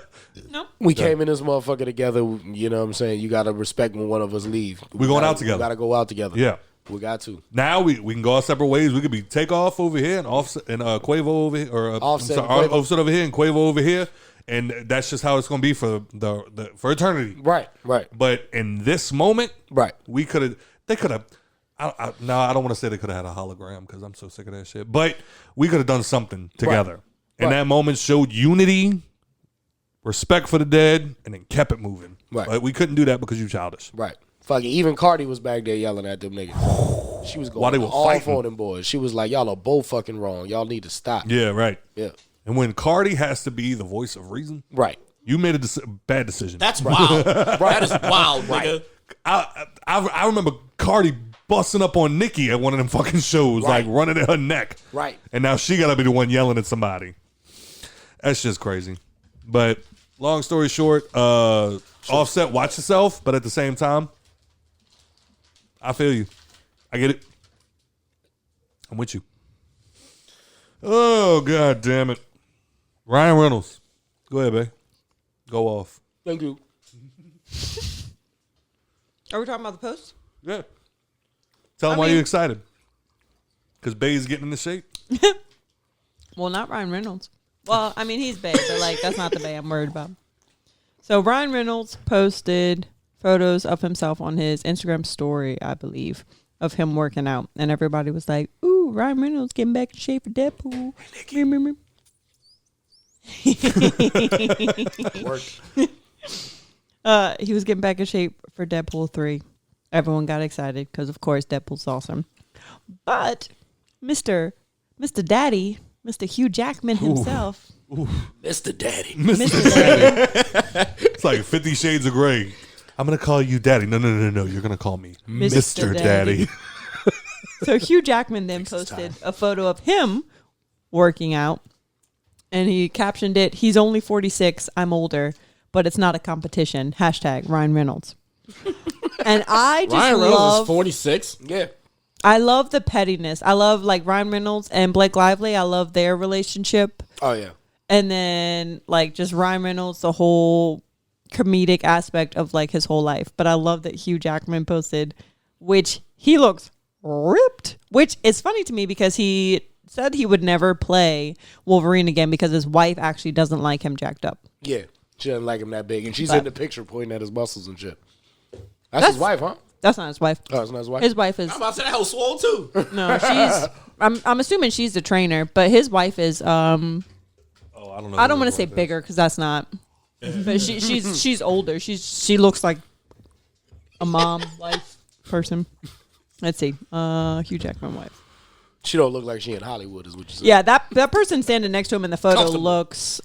Nope. We came in this motherfucker together. You know what I'm saying? You got to respect when one of us leave. We going out together. We got to go out together. Yeah. We got to. Now we can go our separate ways. We could be Takeoff over here and Offset and Quavo over here, or Offset and Quavo. Offset over here and Quavo over here, and that's just how it's going to be for for eternity. Right. Right. But in this moment, Right. we could have. They could have. No, I don't want to say they could have had a hologram because I'm so sick of that shit. But we could have done something together, and Right. that moment showed unity, respect for the dead, and then kept it moving. Right. But we couldn't do that because you childish. Right. Fucking even Cardi was back there yelling at them niggas. She was While they going were off fighting. on them boys. She was like, y'all are both fucking wrong. Y'all need to stop. Yeah, right. Yeah. And when Cardi has to be the voice of reason, Right. you made a bad decision. that's wild. That is wild, nigga. I remember Cardi busting up on Nikki at one of them fucking shows, Right. like running at her neck. Right. And now she got to be the one yelling at somebody. That's just crazy. But long story short, Offset, watch yourself, but at the same time, I feel you. I get it. I'm with you. Oh, God damn it. Ryan Reynolds. Go ahead, babe. Go off. Thank you. Are we talking about the post? Yeah. Tell him why you're excited. Because Bay's getting into shape. Well, not Ryan Reynolds. Well, I mean, he's Bay, but like that's not the Bay I'm worried about. So Ryan Reynolds posted photos of himself on his Instagram story, I believe, of him working out, and everybody was like, "Ooh, Ryan Reynolds getting back in shape for Deadpool." Worked. He was getting back in shape for Deadpool 3. Everyone got excited because, of course, Deadpool's awesome. But Mr. Daddy, Mr. Hugh Jackman himself, Mr. Daddy. Mr. Daddy, It's like 50 Shades of Grey. I'm going to call you Daddy. No. You're going to call me Mr. Daddy. So Hugh Jackman then posted a photo of him working out, and he captioned it, "He's only 46, I'm older, but it's not a competition. # Ryan Reynolds." And I just Ryan Reynolds love is 46. Yeah. I love the pettiness. I love like Ryan Reynolds and Blake Lively. I love their relationship. Oh, yeah. And then like just Ryan Reynolds, the whole comedic aspect of like his whole life. But I love that Hugh Jackman posted, which he looks ripped, which is funny to me because he said he would never play Wolverine again because his wife actually doesn't like him jacked up. Yeah. She doesn't like him that big. And she's But- in the picture pointing at his muscles and shit. That's his wife, huh? That's not his wife. Oh, it's not his wife? His wife is I'm about to say that hoe swole too. no, she's I'm assuming she's the trainer, but his wife is Oh, I don't know. I don't want to say bigger because that's not. But she's older. She looks like a mom wife person. Let's see. Hugh Jackman wife. She don't look like she in Hollywood, is what you said. Yeah, that person standing next to him in the photo Comfortable. looks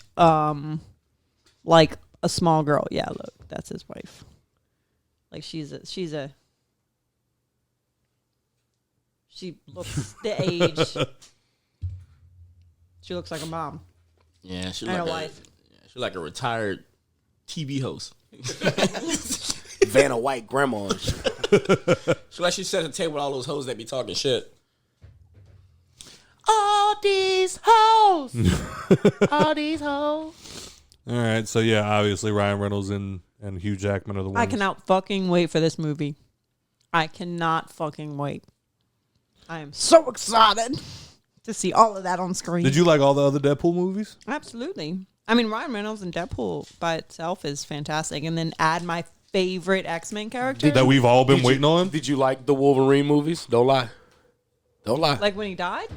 like a small girl. Yeah, look, that's his wife. Like she looks the age. She looks like a mom. Yeah, she and like a wife. Yeah, she's like a retired TV host. Vanna White grandma. She like she sat at the table with all those hoes that be talking shit. All these hoes. All these hoes. All right, so yeah, obviously Ryan Reynolds and Hugh Jackman are the ones. I cannot fucking wait for this movie. I cannot fucking wait. I am so excited to see all of that on screen. Did you like all the other Deadpool movies? Absolutely. I mean, Ryan Reynolds and Deadpool by itself is fantastic. And then add my favorite X-Men character. That we've all been waiting on? Did you like the Wolverine movies? Don't lie. Don't lie. Like when he died?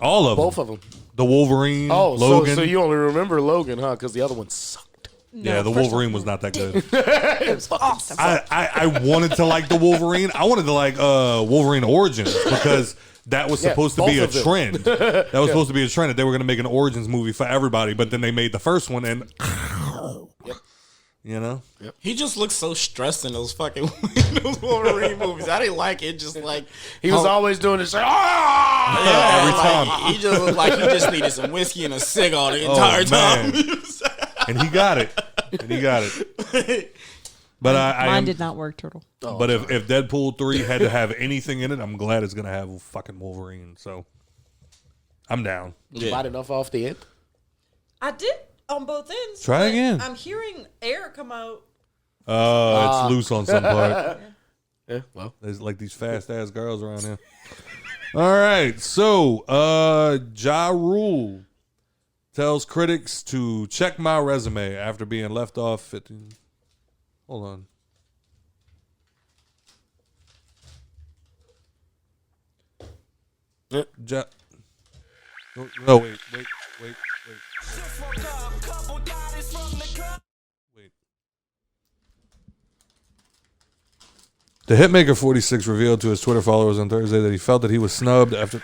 All of them. Both of them. The Wolverine, Oh, Logan. so you only remember Logan, huh? Because the other one sucked. Yeah, the Wolverine was not that good. It was awesome. I wanted to like the Wolverine. I wanted to like Wolverine Origins because that was supposed to be a trend. That was supposed to be a trend that they were going to make an Origins movie for everybody, but then they made the first one and you know? Yep. He just looks so stressed in those fucking those Wolverine movies. I didn't like it. Just like he was always doing this. Ah! Every like, time. he just looked like he just needed some whiskey and a cigar the entire time. And he got it. But Mine did not work, Turtle. But if Deadpool 3 had to have anything in it, I'm glad it's going to have fucking Wolverine. So I'm down. Did you bite enough off the end? I did on both ends. Try again. I'm hearing air come out. It's loose on some part. Yeah, well. There's like these fast ass girls around here. All right. So, Ja Rule tells critics to check my resume after being left off 15. Hold on. No, wait. The Hitmaker 46 revealed to his Twitter followers on Thursday that he felt that he was snubbed after